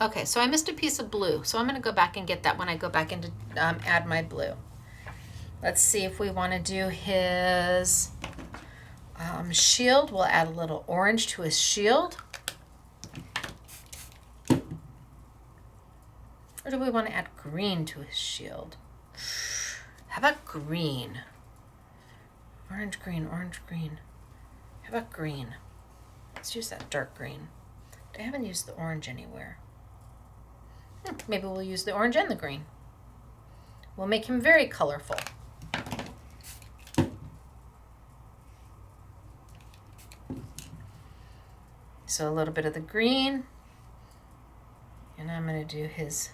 Okay, so I missed a piece of blue, so I'm going to go back and get that when I go back into add my blue. Let's see if we want to do his shield. We'll add a little orange to his shield. Or do we want to add green to his shield? How about green? Orange, green, orange, green. How about green? Let's use that dark green. I haven't used the orange anywhere. Maybe we'll use the orange and the green. We'll make him very colorful. So a little bit of the green. And I'm going to do his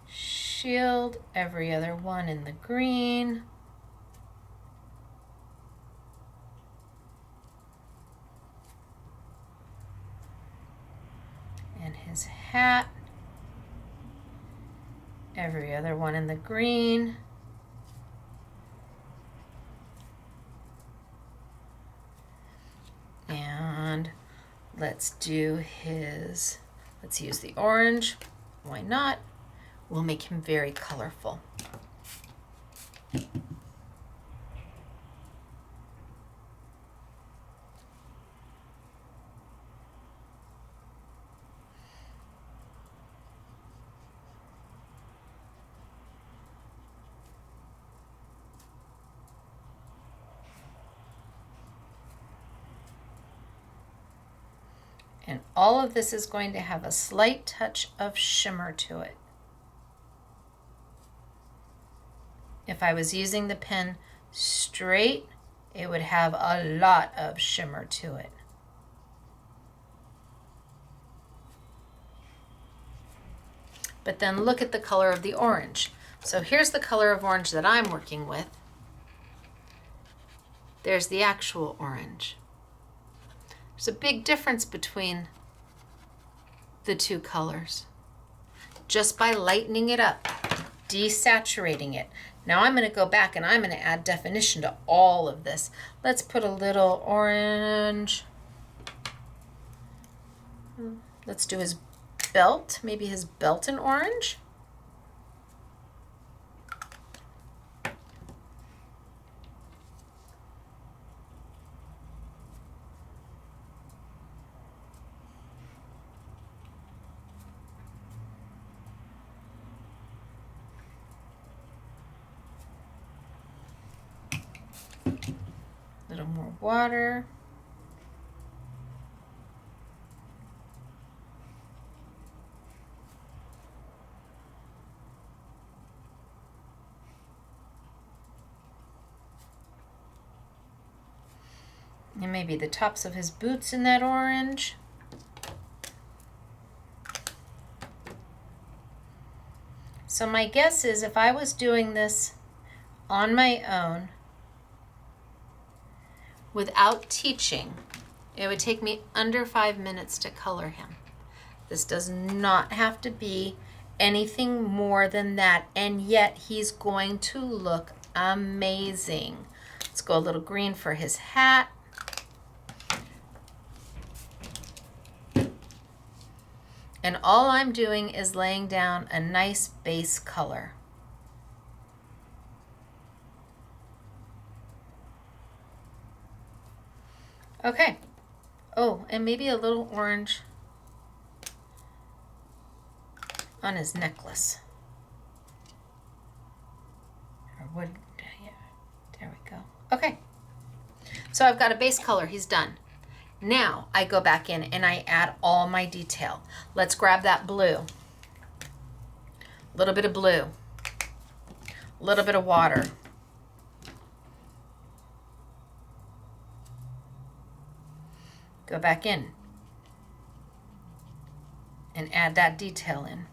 shield, every other one in the green. And his hat, every other one in the green. And let's use the orange. Why not? We'll make him very colorful. And all of this is going to have a slight touch of shimmer to it. If I was using the pen straight, it would have a lot of shimmer to it. But then look at the color of the orange. So here's the color of orange that I'm working with. There's the actual orange. There's a big difference between the two colors. Just by lightening it up, desaturating it. Now I'm going to go back and I'm going to add definition to all of this. Let's put a little orange. Let's do his belt, maybe his belt in orange. A little more water. And maybe the tops of his boots in that orange. So my guess is if I was doing this on my own, without teaching, it would take me under 5 minutes to color him. This does not have to be anything more than that, and yet he's going to look amazing. Let's go a little green for his hat. And all I'm doing is laying down a nice base color. Okay. Oh, and maybe a little orange on his necklace. Or would, yeah, there we go. Okay. So I've got a base color, he's done. Now I go back in and I add all my detail. Let's grab that blue. A little bit of blue. A little bit of water. Go back in and add that detail in.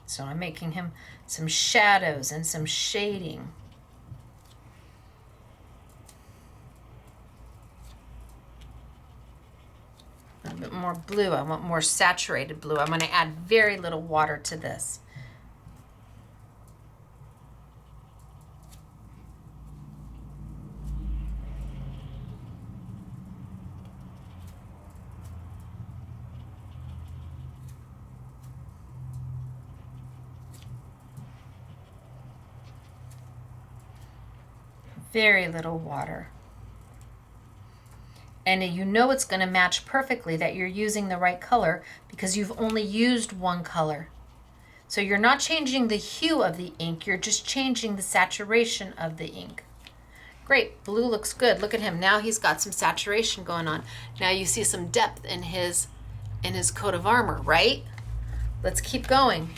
So I'm making him some shadows and some shading. A little bit more blue. I want more saturated blue. I'm going to add very little water to this. Very little water. And you know it's going to match perfectly, that you're using the right color because you've only used one color. So you're not changing the hue of the ink, you're just changing the saturation of the ink. Great, blue looks good. Look at him. Now he's got some saturation going on. Now you see some depth in his coat of armor, right? Let's keep going.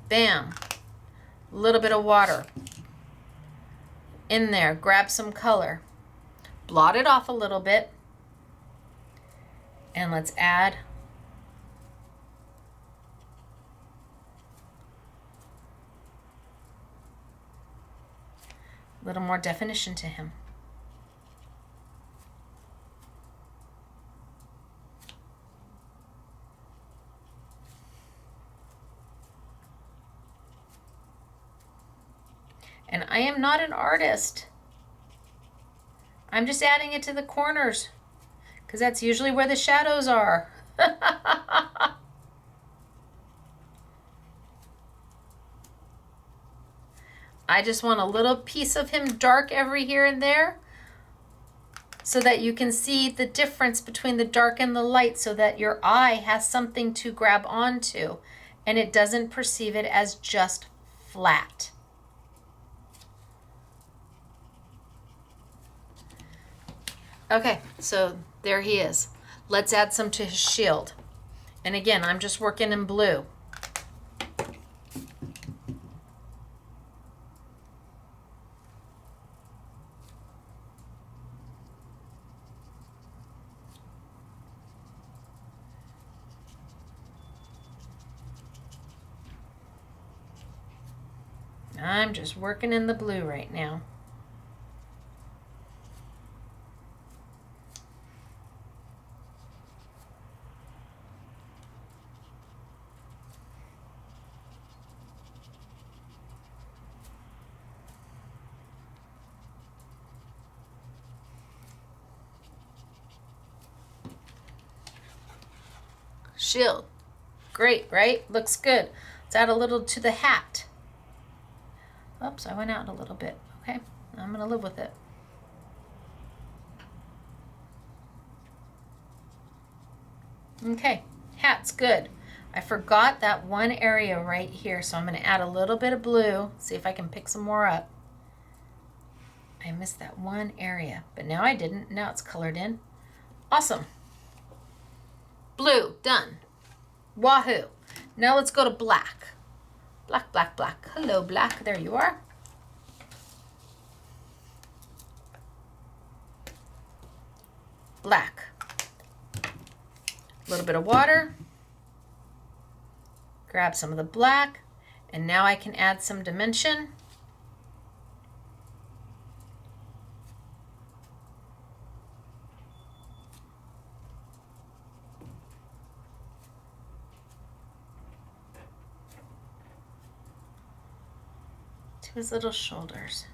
Bam. A little bit of water. In there, grab some color. Blot it off a little bit. And let's add a little more definition to him. And I am not an artist. I'm just adding it to the corners because that's usually where the shadows are. I just want a little piece of him dark every here and there so that you can see the difference between the dark and the light, so that your eye has something to grab onto and it doesn't perceive it as just flat. Okay, so there he is. Let's add some to his shield. And again, I'm just working in blue. I'm just working in the blue right now. Shield. Great, right? Looks good. Let's add a little to the hat. Oops, I went out a little bit. Okay, I'm going to live with it. Okay, hat's good. I forgot that one area right here, so I'm going to add a little bit of blue. See if I can pick some more up. I missed that one area, but now I didn't. Now it's colored in. Awesome. Blue, done. Wahoo. Now let's go to black. Black, black, black. Hello, black. There you are. Black. A little bit of water. Grab some of the black. And now I can add some dimension. His little shoulders.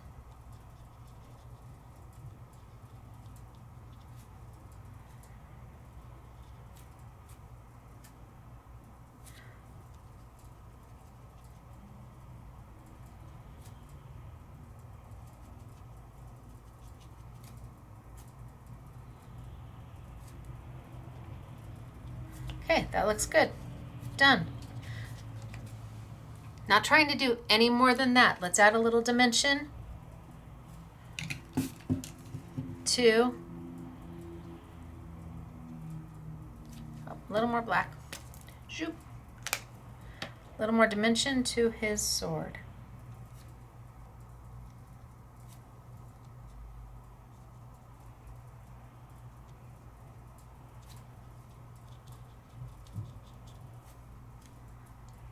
Okay, that looks good. Done. Not trying to do any more than that. Let's add a little dimension. 2. Oh, a little more black. Zoop. A little more dimension to his sword.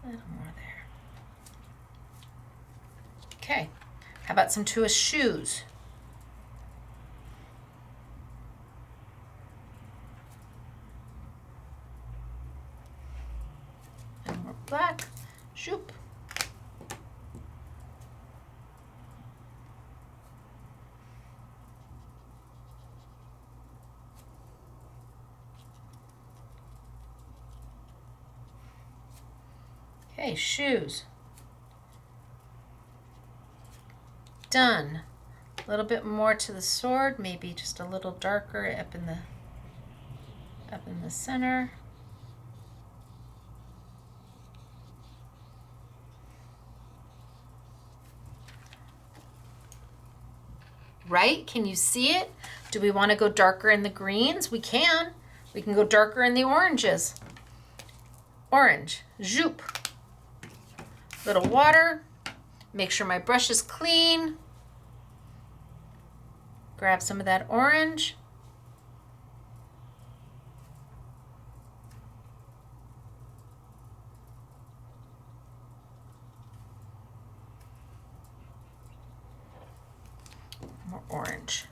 A little more there. Okay, how about some to his shoes? And more black. Shoop. Okay, shoes. Done. A little bit more to the sword, maybe just a little darker up in the center. Right? Can you see it? Do we want to go darker in the greens? We can. We can go darker in the oranges. Orange, zoop. Little water. Make sure my brush is clean. Grab some of that orange. More orange.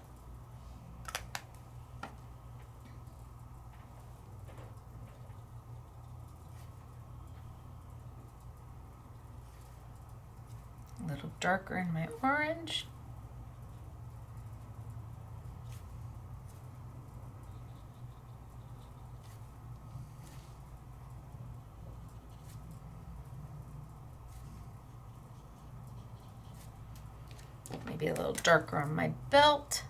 A little darker in my orange. Maybe a little darker on my belt.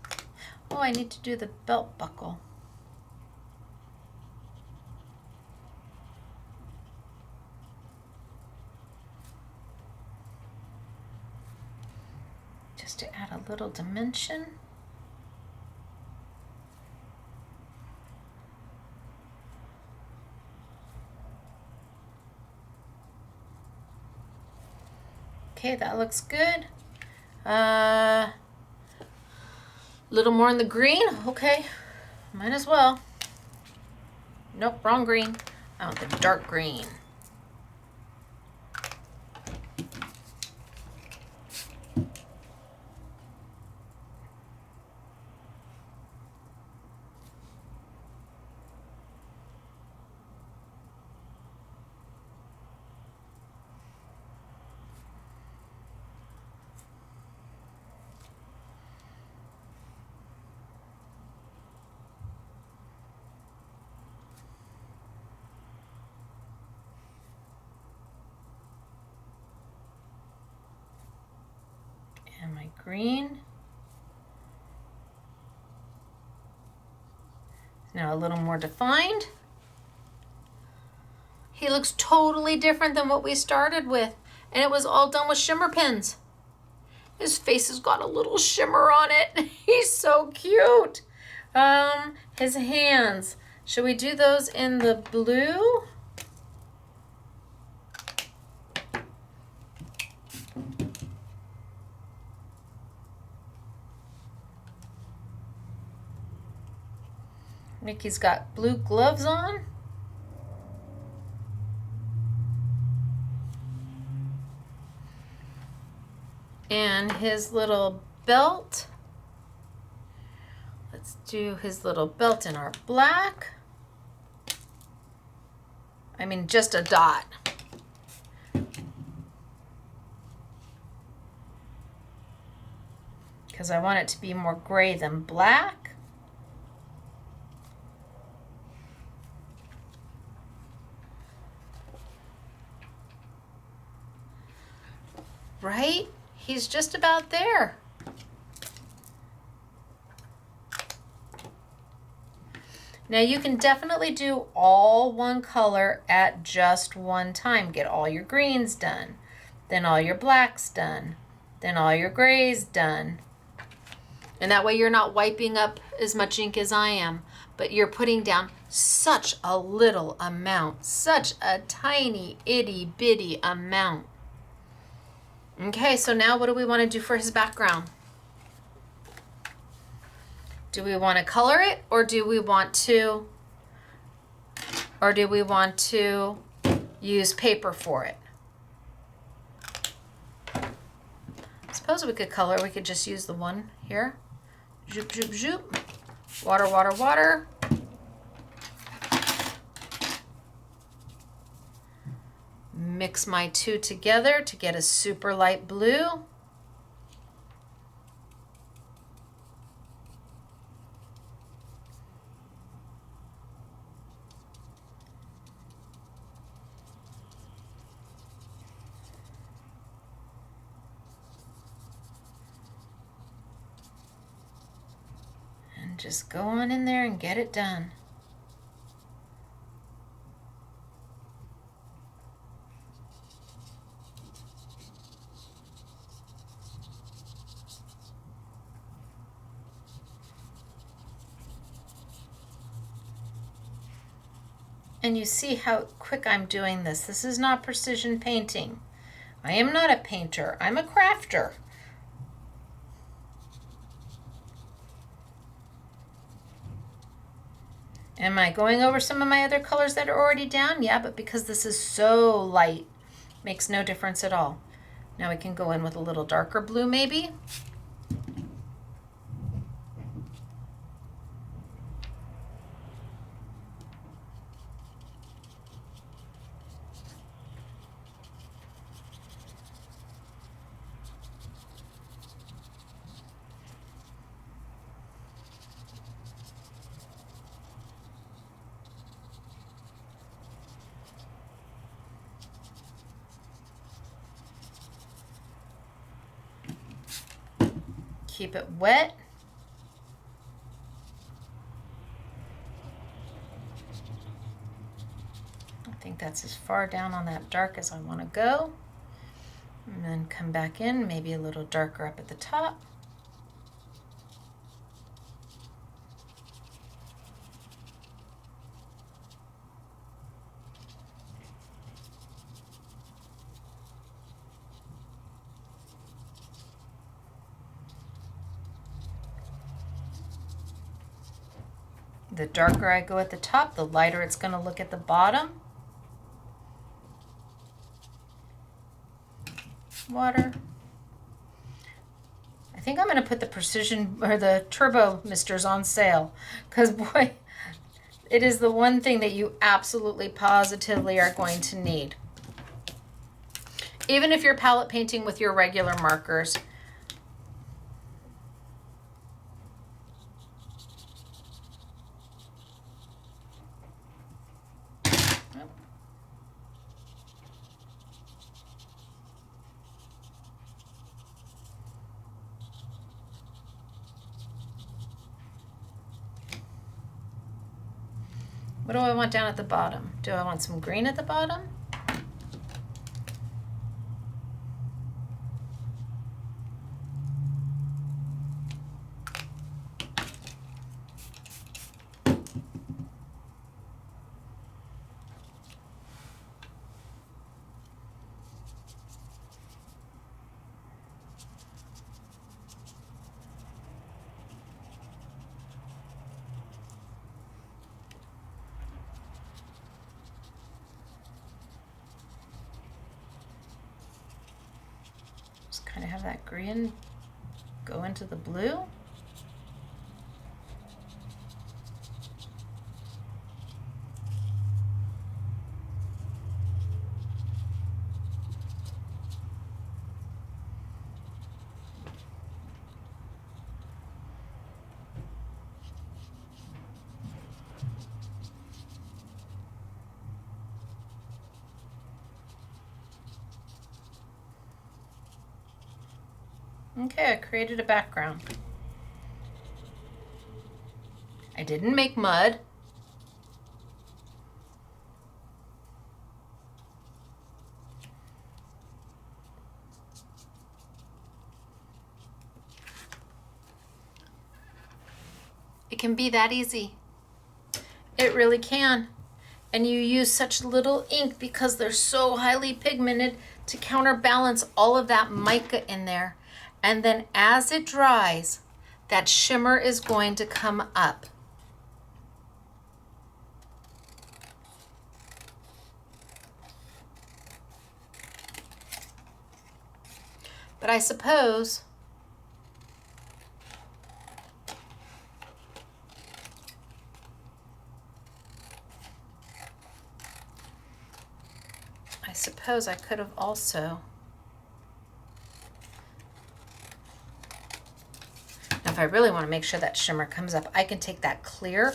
Oh, I need to do the belt buckle. Just to add a little dimension. Okay, that looks good. Little more in the green. Okay, might as well. Nope, wrong green. I want the dark green. And my green. Now a little more defined. He looks totally different than what we started with, and it was all done with shimmer pens. His face has got a little shimmer on it. He's so cute. His hands. Should we do those in the blue? Mickey's got blue gloves on. And his little belt. Let's do his little belt in our black. I mean, just a dot. Because I want it to be more gray than black. Right? He's just about there. Now you can definitely do all one color at just one time. Get all your greens done, then all your blacks done, then all your grays done. And that way you're not wiping up as much ink as I am, but you're putting down such a little amount, such a tiny itty bitty amount. Okay, so now what do we want to do for his background? Do we want to color it, or do we want to use paper for it? I suppose we could color. We could just use the one here. Zoop, zoop, zoop. Water, water, water. Mix my two together to get a super light blue. just go on in there and get it done. And you see how quick I'm doing this. This is not precision painting. I am not a painter. I'm a crafter. Am I going over some of my other colors that are already down? Yeah, but because this is so light, makes no difference at all. Now we can go in with a little darker blue maybe. Keep it wet. I think that's as far down on that dark as I want to go. And then come back in, maybe a little darker up at the top. The darker I go at the top, the lighter it's going to look at the bottom. Water. I think I'm going to put the precision or the turbo misters on sale because boy, it is the one thing that you absolutely positively are going to need. Even if you're palette painting with your regular markers. What do I want down at the bottom? Do I want some green at the bottom? Kind of have that green go into the blue. Okay, I created a background. I didn't make mud. It can be that easy. It really can. And you use such little ink because they're so highly pigmented to counterbalance all of that mica in there. And then as it dries, that shimmer is going to come up. But I suppose I could have also, now if I really want to make sure that shimmer comes up, I can take that clear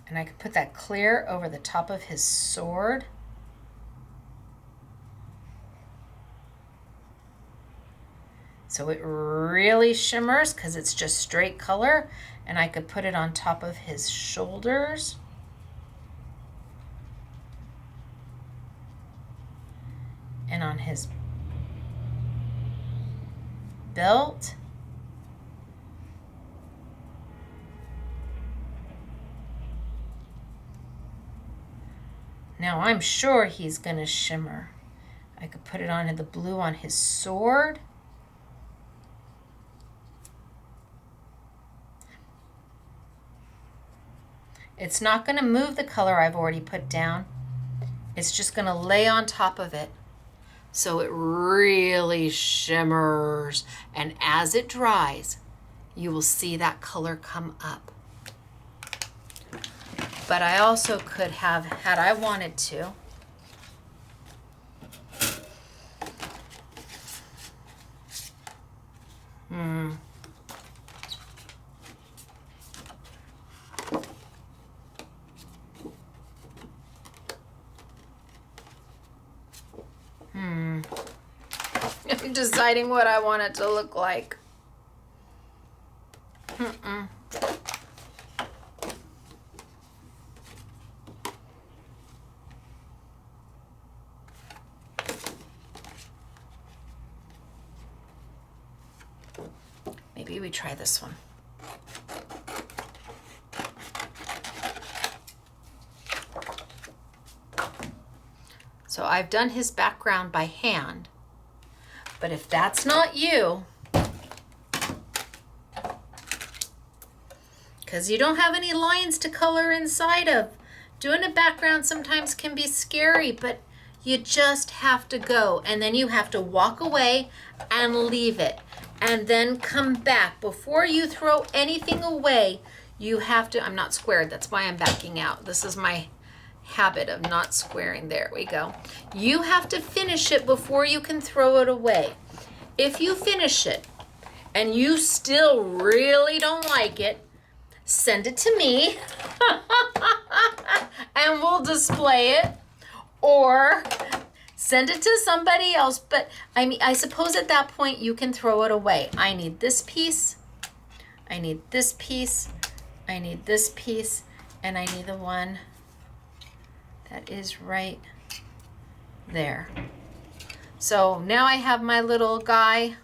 and I can put that clear over the top of his sword. So it really shimmers because it's just straight color, and I could put it on top of his shoulders. And on his belt. Now I'm sure he's gonna shimmer. I could put it on the blue on his sword. It's not gonna move the color I've already put down. It's just gonna lay on top of it. So it really shimmers. And as it dries, you will see that color come up. But I also could have, had I wanted to, I'm deciding what I want it to look like. Maybe we try this one. So I've done his background by hand, but if that's not you, because you don't have any lines to color inside of, doing a background sometimes can be scary, but you just have to go, and then you have to walk away and leave it, and then come back. Before you throw anything away, you have to, I'm not squared, that's why I'm backing out. This is my habit of not squaring. There we go. You have to finish it before you can throw it away. If you finish it and you still really don't like it, send it to me and we'll display it, or send it to somebody else. But I mean, I suppose at that point you can throw it away. I need this piece, I need this piece, I need this piece, and I need the one that is right there. So now I have my little guy.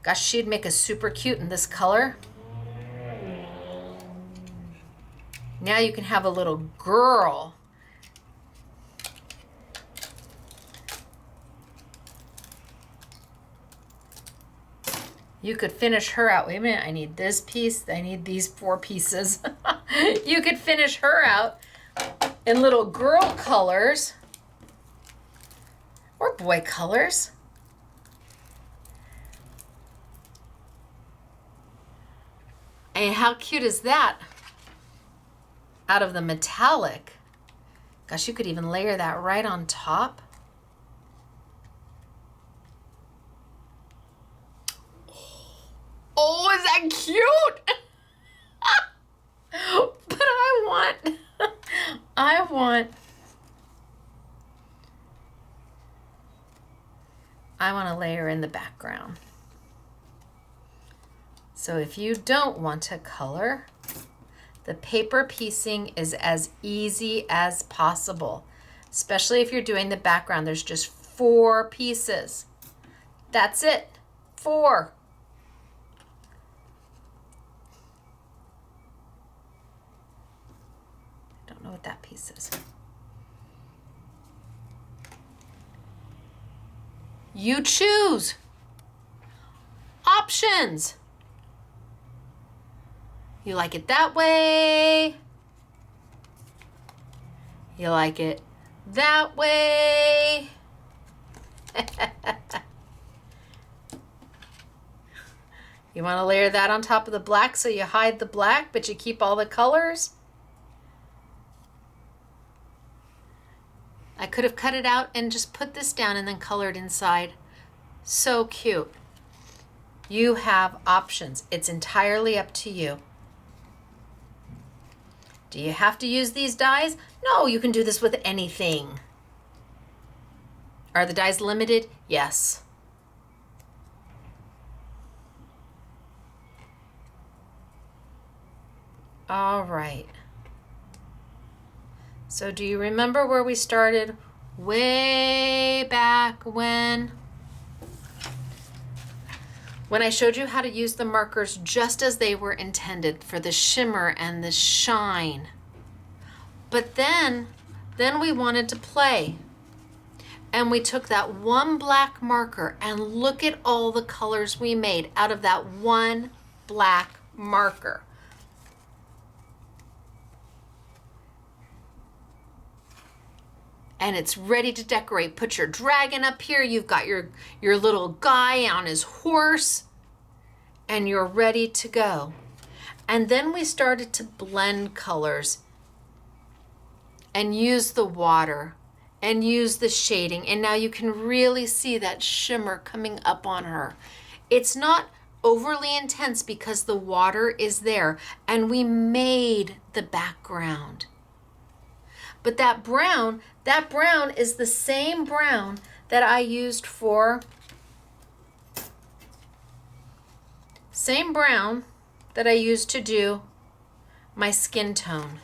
Gosh, she'd make a super cute in this color. Now you can have a little girl. You could finish her out. Wait a minute, I need this piece. I need these 4 pieces. You could finish her out in little girl colors or boy colors. And how cute is that? Out of the metallic. Gosh, you could even layer that right on top. Oh, is that cute? But I want to layer in the background. So if you don't want to color, the paper piecing is as easy as possible, especially if you're doing the background. There's just 4 pieces. That's it, 4. I don't know what that piece is. You choose. Options. You like it that way. You like it that way. You want to layer that on top of the black so you hide the black, but you keep all the colors. I could have cut it out and just put this down and then colored inside. So cute. You have options. It's entirely up to you. Do you have to use these dies? No, you can do this with anything. Are the dies limited? Yes. All right. So do you remember where we started way back when I showed you how to use the markers just as they were intended for the shimmer and the shine? But then we wanted to play. And we took that one black marker and look at all the colors we made out of that one black marker. And it's ready to decorate. Put your dragon up here. You've got your little guy on his horse, and you're ready to go. And then we started to blend colors and use the water and use the shading. And now you can really see that shimmer coming up on her. It's not overly intense because the water is there and we made the background. But that brown is the same brown that I used for, to do my skin tone.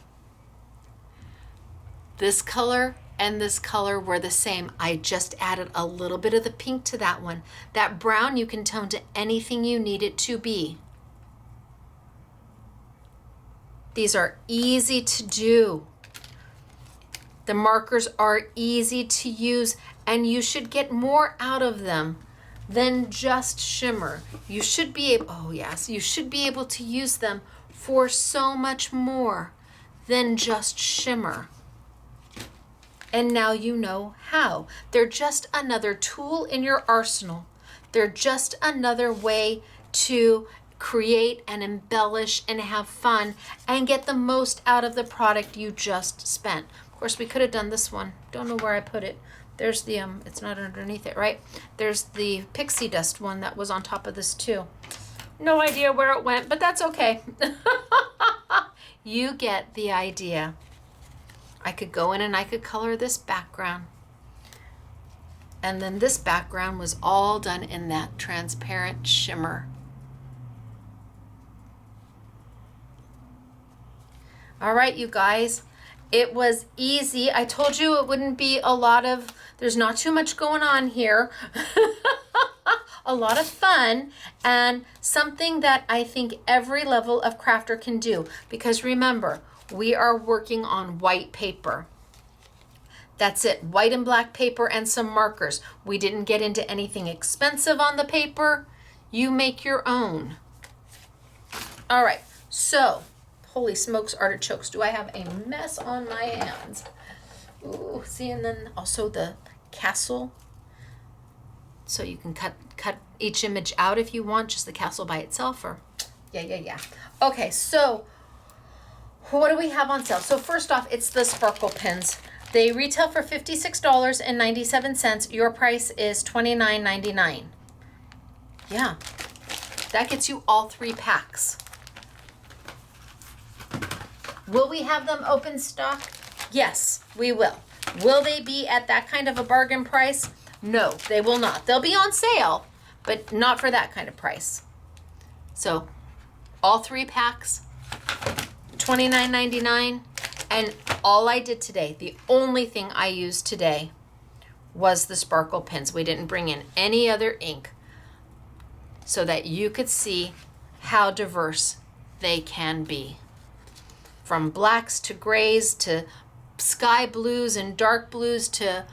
This color and this color were the same. I just added a little bit of the pink to that one. That brown you can tone to anything you need it to be. These are easy to do. The markers are easy to use, and you should get more out of them than just shimmer. You should be able, you should be able to use them for so much more than just shimmer. And now you know how. They're just another tool in your arsenal. They're just another way to create and embellish and have fun and get the most out of the product you just spent. Of course, we could have done this one. Don't know where I put it. There's the, it's not underneath it, right? There's the pixie dust one that was on top of this too. No idea where it went, but that's okay. You get the idea. I could go in and I could color this background. And then this background was all done in that transparent shimmer. All right, you guys, it was easy. I told you it wouldn't be a lot of, there's not too much going on here. A lot of fun and something that I think every level of crafter can do. Because remember, we are working on white paper. That's it, white and black paper and some markers. We didn't get into anything expensive on the paper. You make your own. All right, so, holy smokes, artichokes. Do I have a mess on my hands? Ooh, see, and then also the castle. So you can cut each image out if you want, just the castle by itself, or yeah. Okay, so what do we have on sale? So first off, it's the sparkle pins. They retail for $56.97. Your price is $29.99. Yeah, that gets you all 3 packs. Will we have them open stock? Yes, we will. Will they be at that kind of a bargain price? No, they will not. They'll be on sale, but not for that kind of price. So all 3 packs, $29.99. And all I did today, the only thing I used today was the sparkle pins. We didn't bring in any other ink so that you could see how diverse they can be. From blacks to grays to sky blues and dark blues to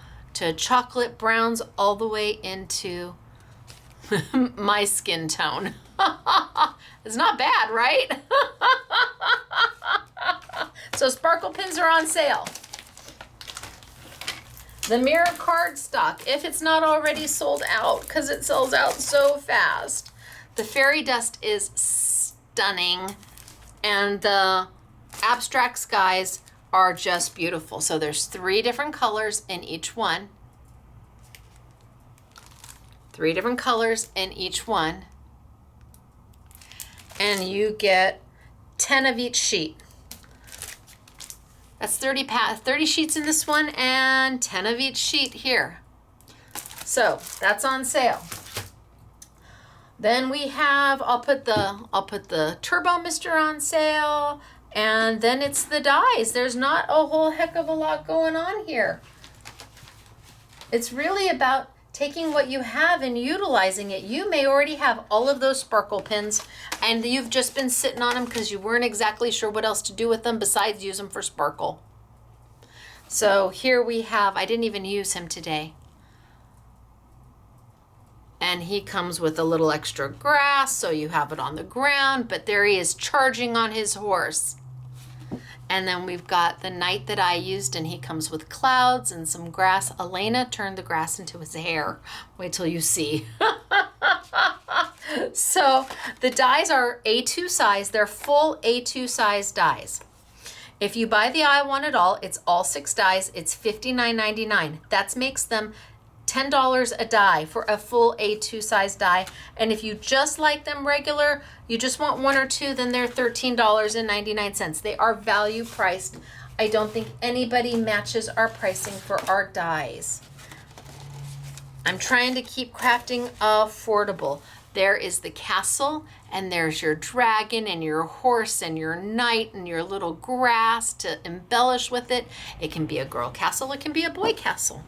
chocolate browns, all the way into my skin tone. It's not bad, right? So sparkle pins are on sale. The mirror cardstock, if it's not already sold out, because it sells out so fast. The fairy dust is stunning, and the abstract skies are just beautiful. So there's 3 different colors in each one. 3 different colors in each one. And you get 10 of each sheet. That's 30 sheets in this one and 10 of each sheet here. So that's on sale. Then we have, I'll put the Turbo Mister on sale. And then it's the dies. There's not a whole heck of a lot going on here. It's really about taking what you have and utilizing it. You may already have all of those sparkle pins and you've just been sitting on them because you weren't exactly sure what else to do with them besides use them for sparkle. So here we have, I didn't even use him today. And he comes with a little extra grass, so you have it on the ground, but there he is charging on his horse. And then we've got the knight that I used, and he comes with clouds and some grass. Elena turned the grass into his hair. Wait till you see. So the dies are A2 size. They're full A2 size dies. If you buy the I Want It All, it's all 6 dies. It's $59.99. That makes them $10 a die for a full A2 size die. And if you just like them regular, you just want 1 or 2, then they're $13.99. They are value priced. I don't think anybody matches our pricing for our dies. I'm trying to keep crafting affordable. There is the castle, and there's your dragon and your horse and your knight and your little grass to embellish with it. It can be a girl castle, it can be a boy castle.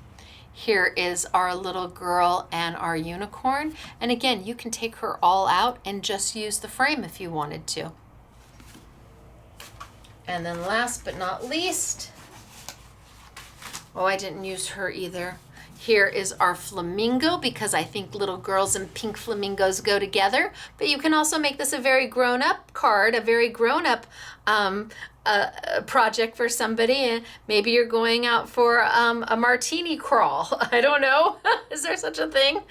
Here is our little girl and our unicorn. And again, you can take her all out and just use the frame if you wanted to. And then last but not least, oh, I didn't use her either. Here is our flamingo, because I think little girls and pink flamingos go together. But you can also make this a very grown-up card, a very grown-up project for somebody. And maybe you're going out for a martini crawl. I don't know. Is there such a thing?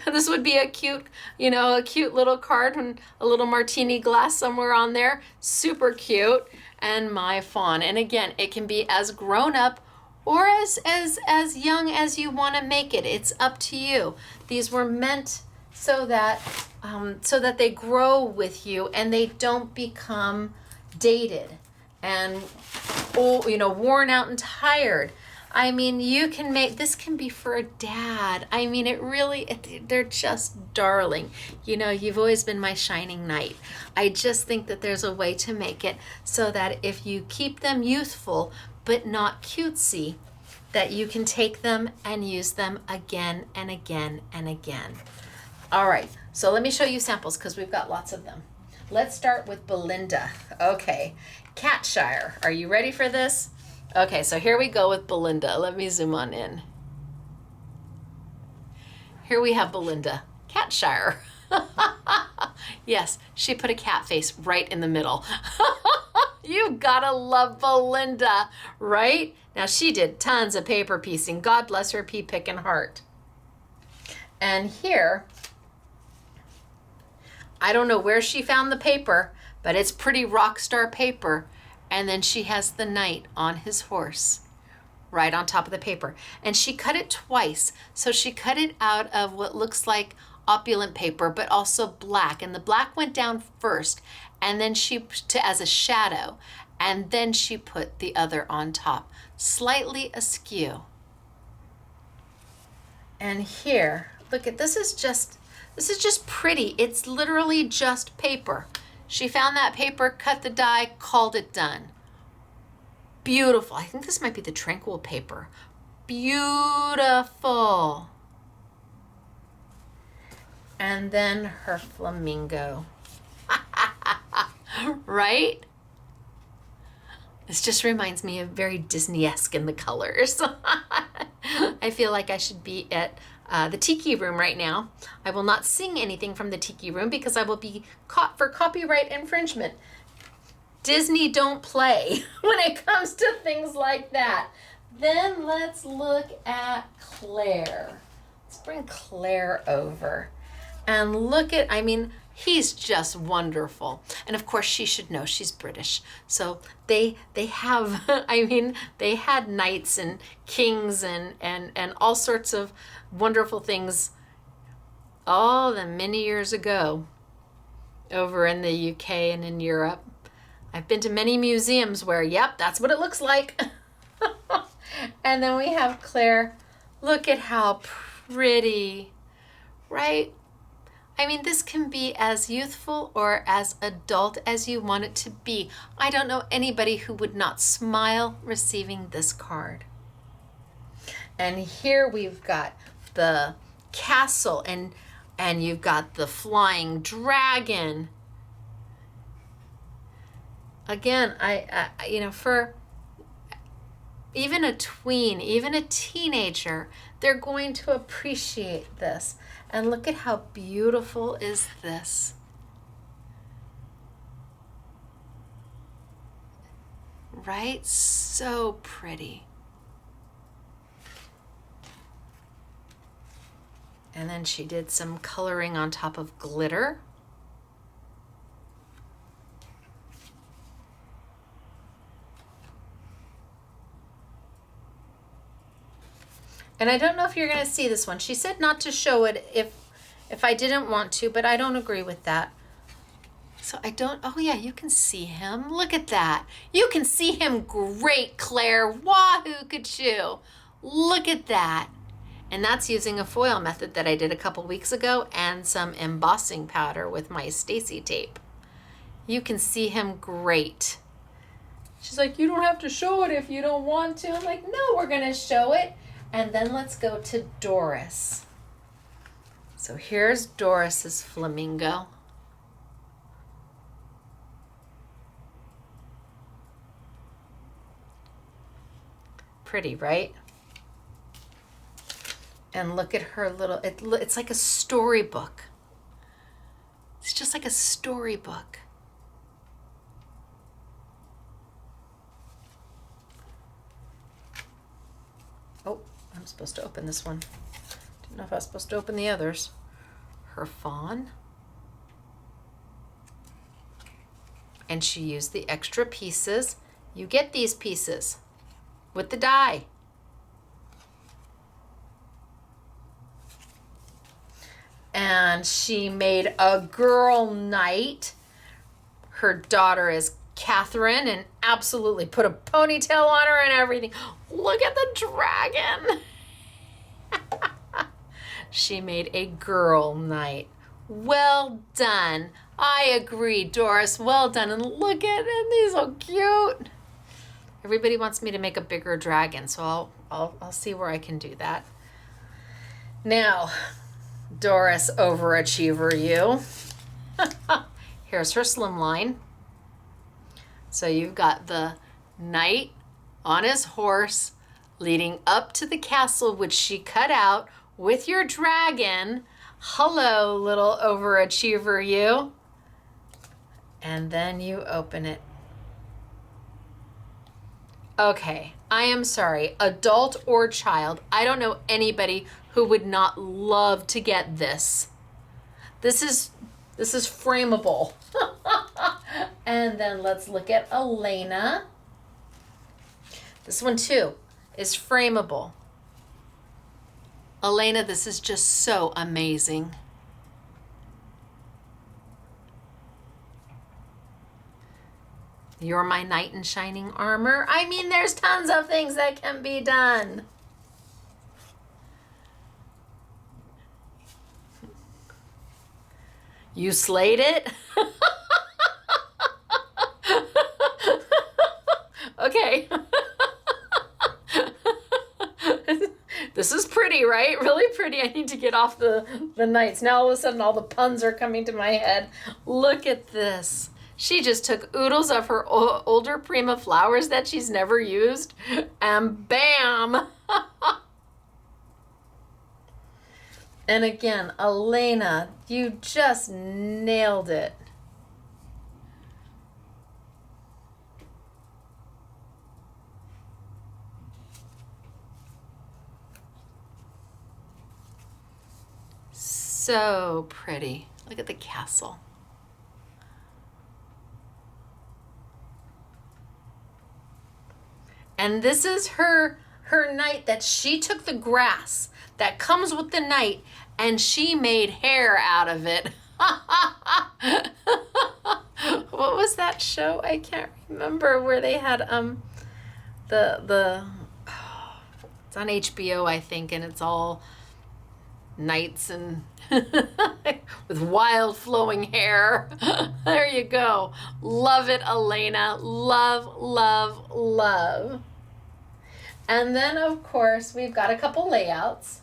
This would be a cute, a cute little card and a little martini glass somewhere on there. Super cute. And my fawn. And again, it can be as grown-up or as young as you want to make it. It's up to you. These were meant so that they grow with you and they don't become dated and worn out and tired. I mean, you can make this, can be for a dad. I mean, they're just darling. You've always been my shining knight. I just think that there's a way to make it so that if you keep them youthful but not cutesy, that you can take them and use them again and again and again. All right, so let me show you samples because we've got lots of them. Let's start with Belinda. Okay, Catshire. Are you ready for this? Okay, so here we go with Belinda. Let me zoom on in. Here we have Belinda, Catshire. Yes, she put a cat face right in the middle. You gotta love Belinda, right? Now she did tons of paper piecing. God bless her pea picking heart. And here, I don't know where she found the paper, but it's pretty rock star paper. And then she has the knight on his horse right on top of the paper. And she cut it twice. So she cut it out of what looks like opulent paper, but also black. And the black went down first, and then as a shadow. And then she put the other on top, slightly askew. And here, look at this is just pretty. It's literally just paper. She found that paper, cut the die, called it done. Beautiful. I think this might be the Tranquil paper. Beautiful. And then her flamingo. Right? This just reminds me of very Disney-esque in the colors. I feel like I should be at the Tiki Room right now. I will not sing anything from the Tiki Room because I will be caught for copyright infringement. Disney don't play when it comes to things like that. Then let's look at Claire. Let's bring Claire over. And look at, he's just wonderful. And of course she should know she's British. So they have, they had knights and kings and all sorts of wonderful things all the many years ago over in the UK and in Europe. I've been to many museums where, yep, that's what it looks like. And then we have Claire. Look at how pretty, right? I mean, this can be as youthful or as adult as you want it to be. I don't know anybody who would not smile receiving this card. And here we've got the castle and you've got the flying dragon. Again, I you know, for even a tween, even a teenager, they're going to appreciate this. And look at how beautiful is this. Right? So pretty. And then she did some coloring on top of glitter. And I don't know if you're going to see this one. She said not to show it if I didn't want to, but I don't agree with that. So I don't, oh yeah, you can see him. Look at that. You can see him great, Claire. Wahoo, ka-choo. Look at that. And that's using a foil method that I did a couple weeks ago and some embossing powder with my Stacy tape. You can see him great. She's like, you don't have to show it if you don't want to. I'm like, no, we're going to show it. And then let's go to Doris. So here's Doris's flamingo. Pretty, right? And look at her little, it's like a storybook. It's just like a storybook. Oh, I'm supposed to open this one. Didn't know if I was supposed to open the others. Her fawn. And she used the extra pieces. You get these pieces with the die. And she made a girl knight. Her daughter is Catherine and absolutely put a ponytail on her and everything. Look at the dragon. She made a girl knight. Well done. I agree, Doris. Well done. And look at it. These are cute. Everybody wants me to make a bigger dragon, so I'll see where I can do that. Now, Doris overachiever, you. Here's her slimline. So you've got the knight on his horse leading up to the castle, which she cut out with your dragon. Hello, little overachiever, you. And then you open it. Okay, I am sorry, adult or child, I don't know anybody who would not love to get this. This is frameable. And then let's look at Elena. This one too is frameable. Elena, this is just so amazing. You're my knight in shining armor. I mean, there's tons of things that can be done. You slayed it? Okay. This is pretty, right? Really pretty. I need to get off the knights. Now all of a sudden all the puns are coming to my head. Look at this. She just took oodles of her older Prima flowers that she's never used, and bam! And again, Elena, you just nailed it. So pretty. Look at the castle. And this is her knight that she took the grass that comes with the knight and she made hair out of it. What was that show? I can't remember where they had it's on HBO, I think, and it's all knights and with wild flowing hair. There you go. Love it, Elena. Love, love, love. And then, of course, we've got a couple layouts.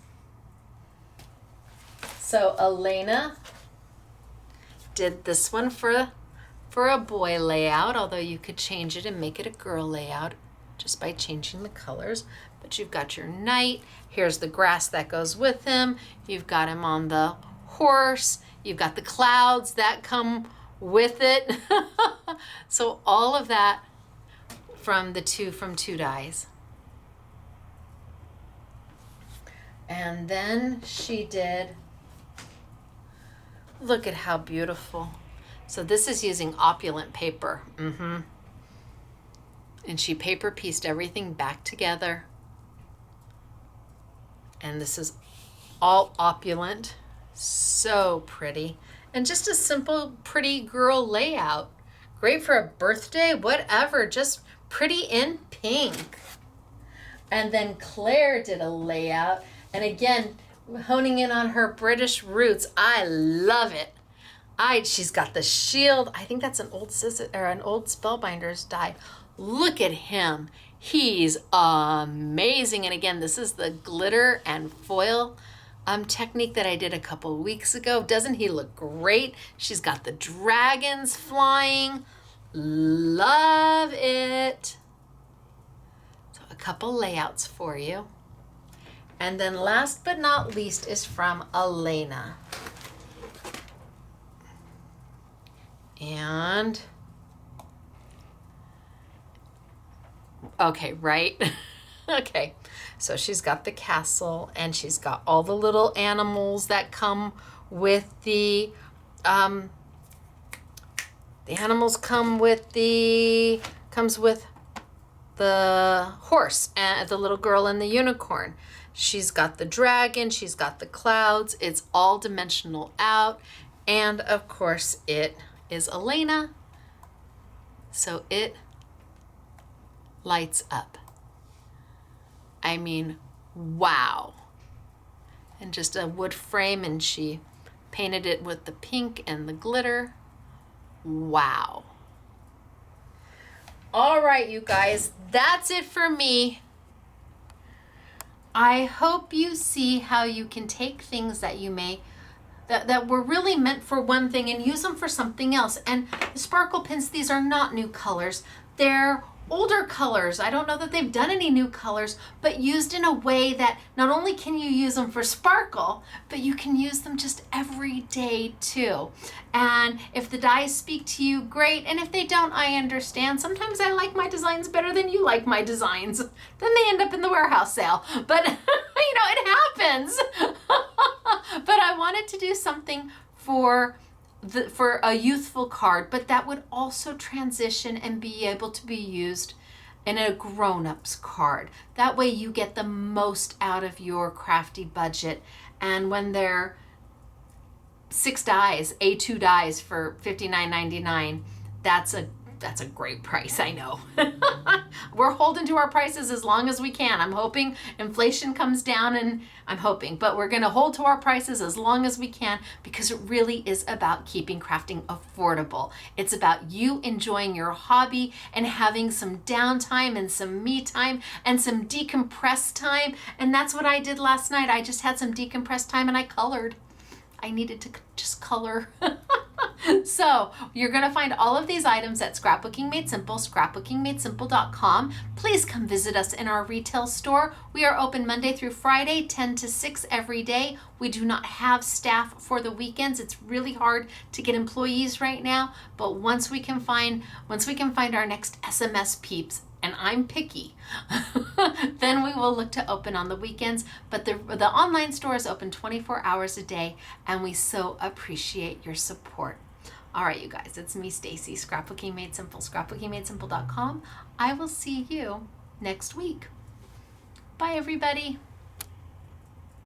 So Elena did this one for a boy layout, although you could change it and make it a girl layout just by changing the colors. But you've got your knight. Here's the grass that goes with him. You've got him on the horse. You've got the clouds that come with it. So all of that from two dies. And then she did, look at how beautiful. So this is using opulent paper. And she paper pieced everything back together. And this is all opulent. So pretty. And just a simple, pretty girl layout. Great for a birthday, whatever, just pretty in pink. And then Claire did a layout. And again, honing in on her British roots. I love it. She's got the shield. I think that's an old Spellbinders die. Look at him. He's amazing. And again, this is the glitter and foil technique that I did a couple weeks ago. Doesn't he look great? She's got the dragons flying. Love it. So a couple layouts for you. And then last but not least is from Elena. And, okay, right? Okay, so she's got the castle and she's got all the little animals that come with the animals comes with the horse and the little girl and the unicorn. She's got the dragon, she's got the clouds. It's all dimensional out. And of course it is Elena. So it lights up. I mean, wow. And just a wood frame, and she painted it with the pink and the glitter. Wow. All right, you guys, that's it for me. I hope you see how you can take things that you may that were really meant for one thing and use them for something else. And the sparkle pins, these are not new colors. They're older colors. I don't know that they've done any new colors, but used in a way that not only can you use them for sparkle, but you can use them just every day too. And if the dies speak to you, great. And if they don't, I understand. Sometimes I like my designs better than you like my designs. Then they end up in the warehouse sale. But you know, it happens. But I wanted to do something for a youthful card, but that would also transition and be able to be used in a grown-up's card. That way you get the most out of your crafty budget. And when they're 6 dies, A2 dies for $59.99, that's a great price, I know. We're holding to our prices as long as we can. I'm hoping inflation comes down, and I'm hoping, but we're gonna hold to our prices as long as we can, because it really is about keeping crafting affordable. It's about you enjoying your hobby and having some downtime and some me time and some decompressed time. And that's what I did last night. I just had some decompressed time and I colored. I needed to just color. So you're going to find all of these items at Scrapbooking Made Simple, scrapbookingmadesimple.com. Please come visit us in our retail store. We are open Monday through Friday, 10 to 6 every day. We do not have staff for the weekends. It's really hard to get employees right now, but once we can find our next SMS peeps, and I'm picky, then we will look to open on the weekends. But the online store is open 24 hours a day, and we so appreciate your support. All right, you guys, it's me, Stacy, Scrapbooking Made Simple, scrapbookingmadesimple.com. I will see you next week. Bye, everybody.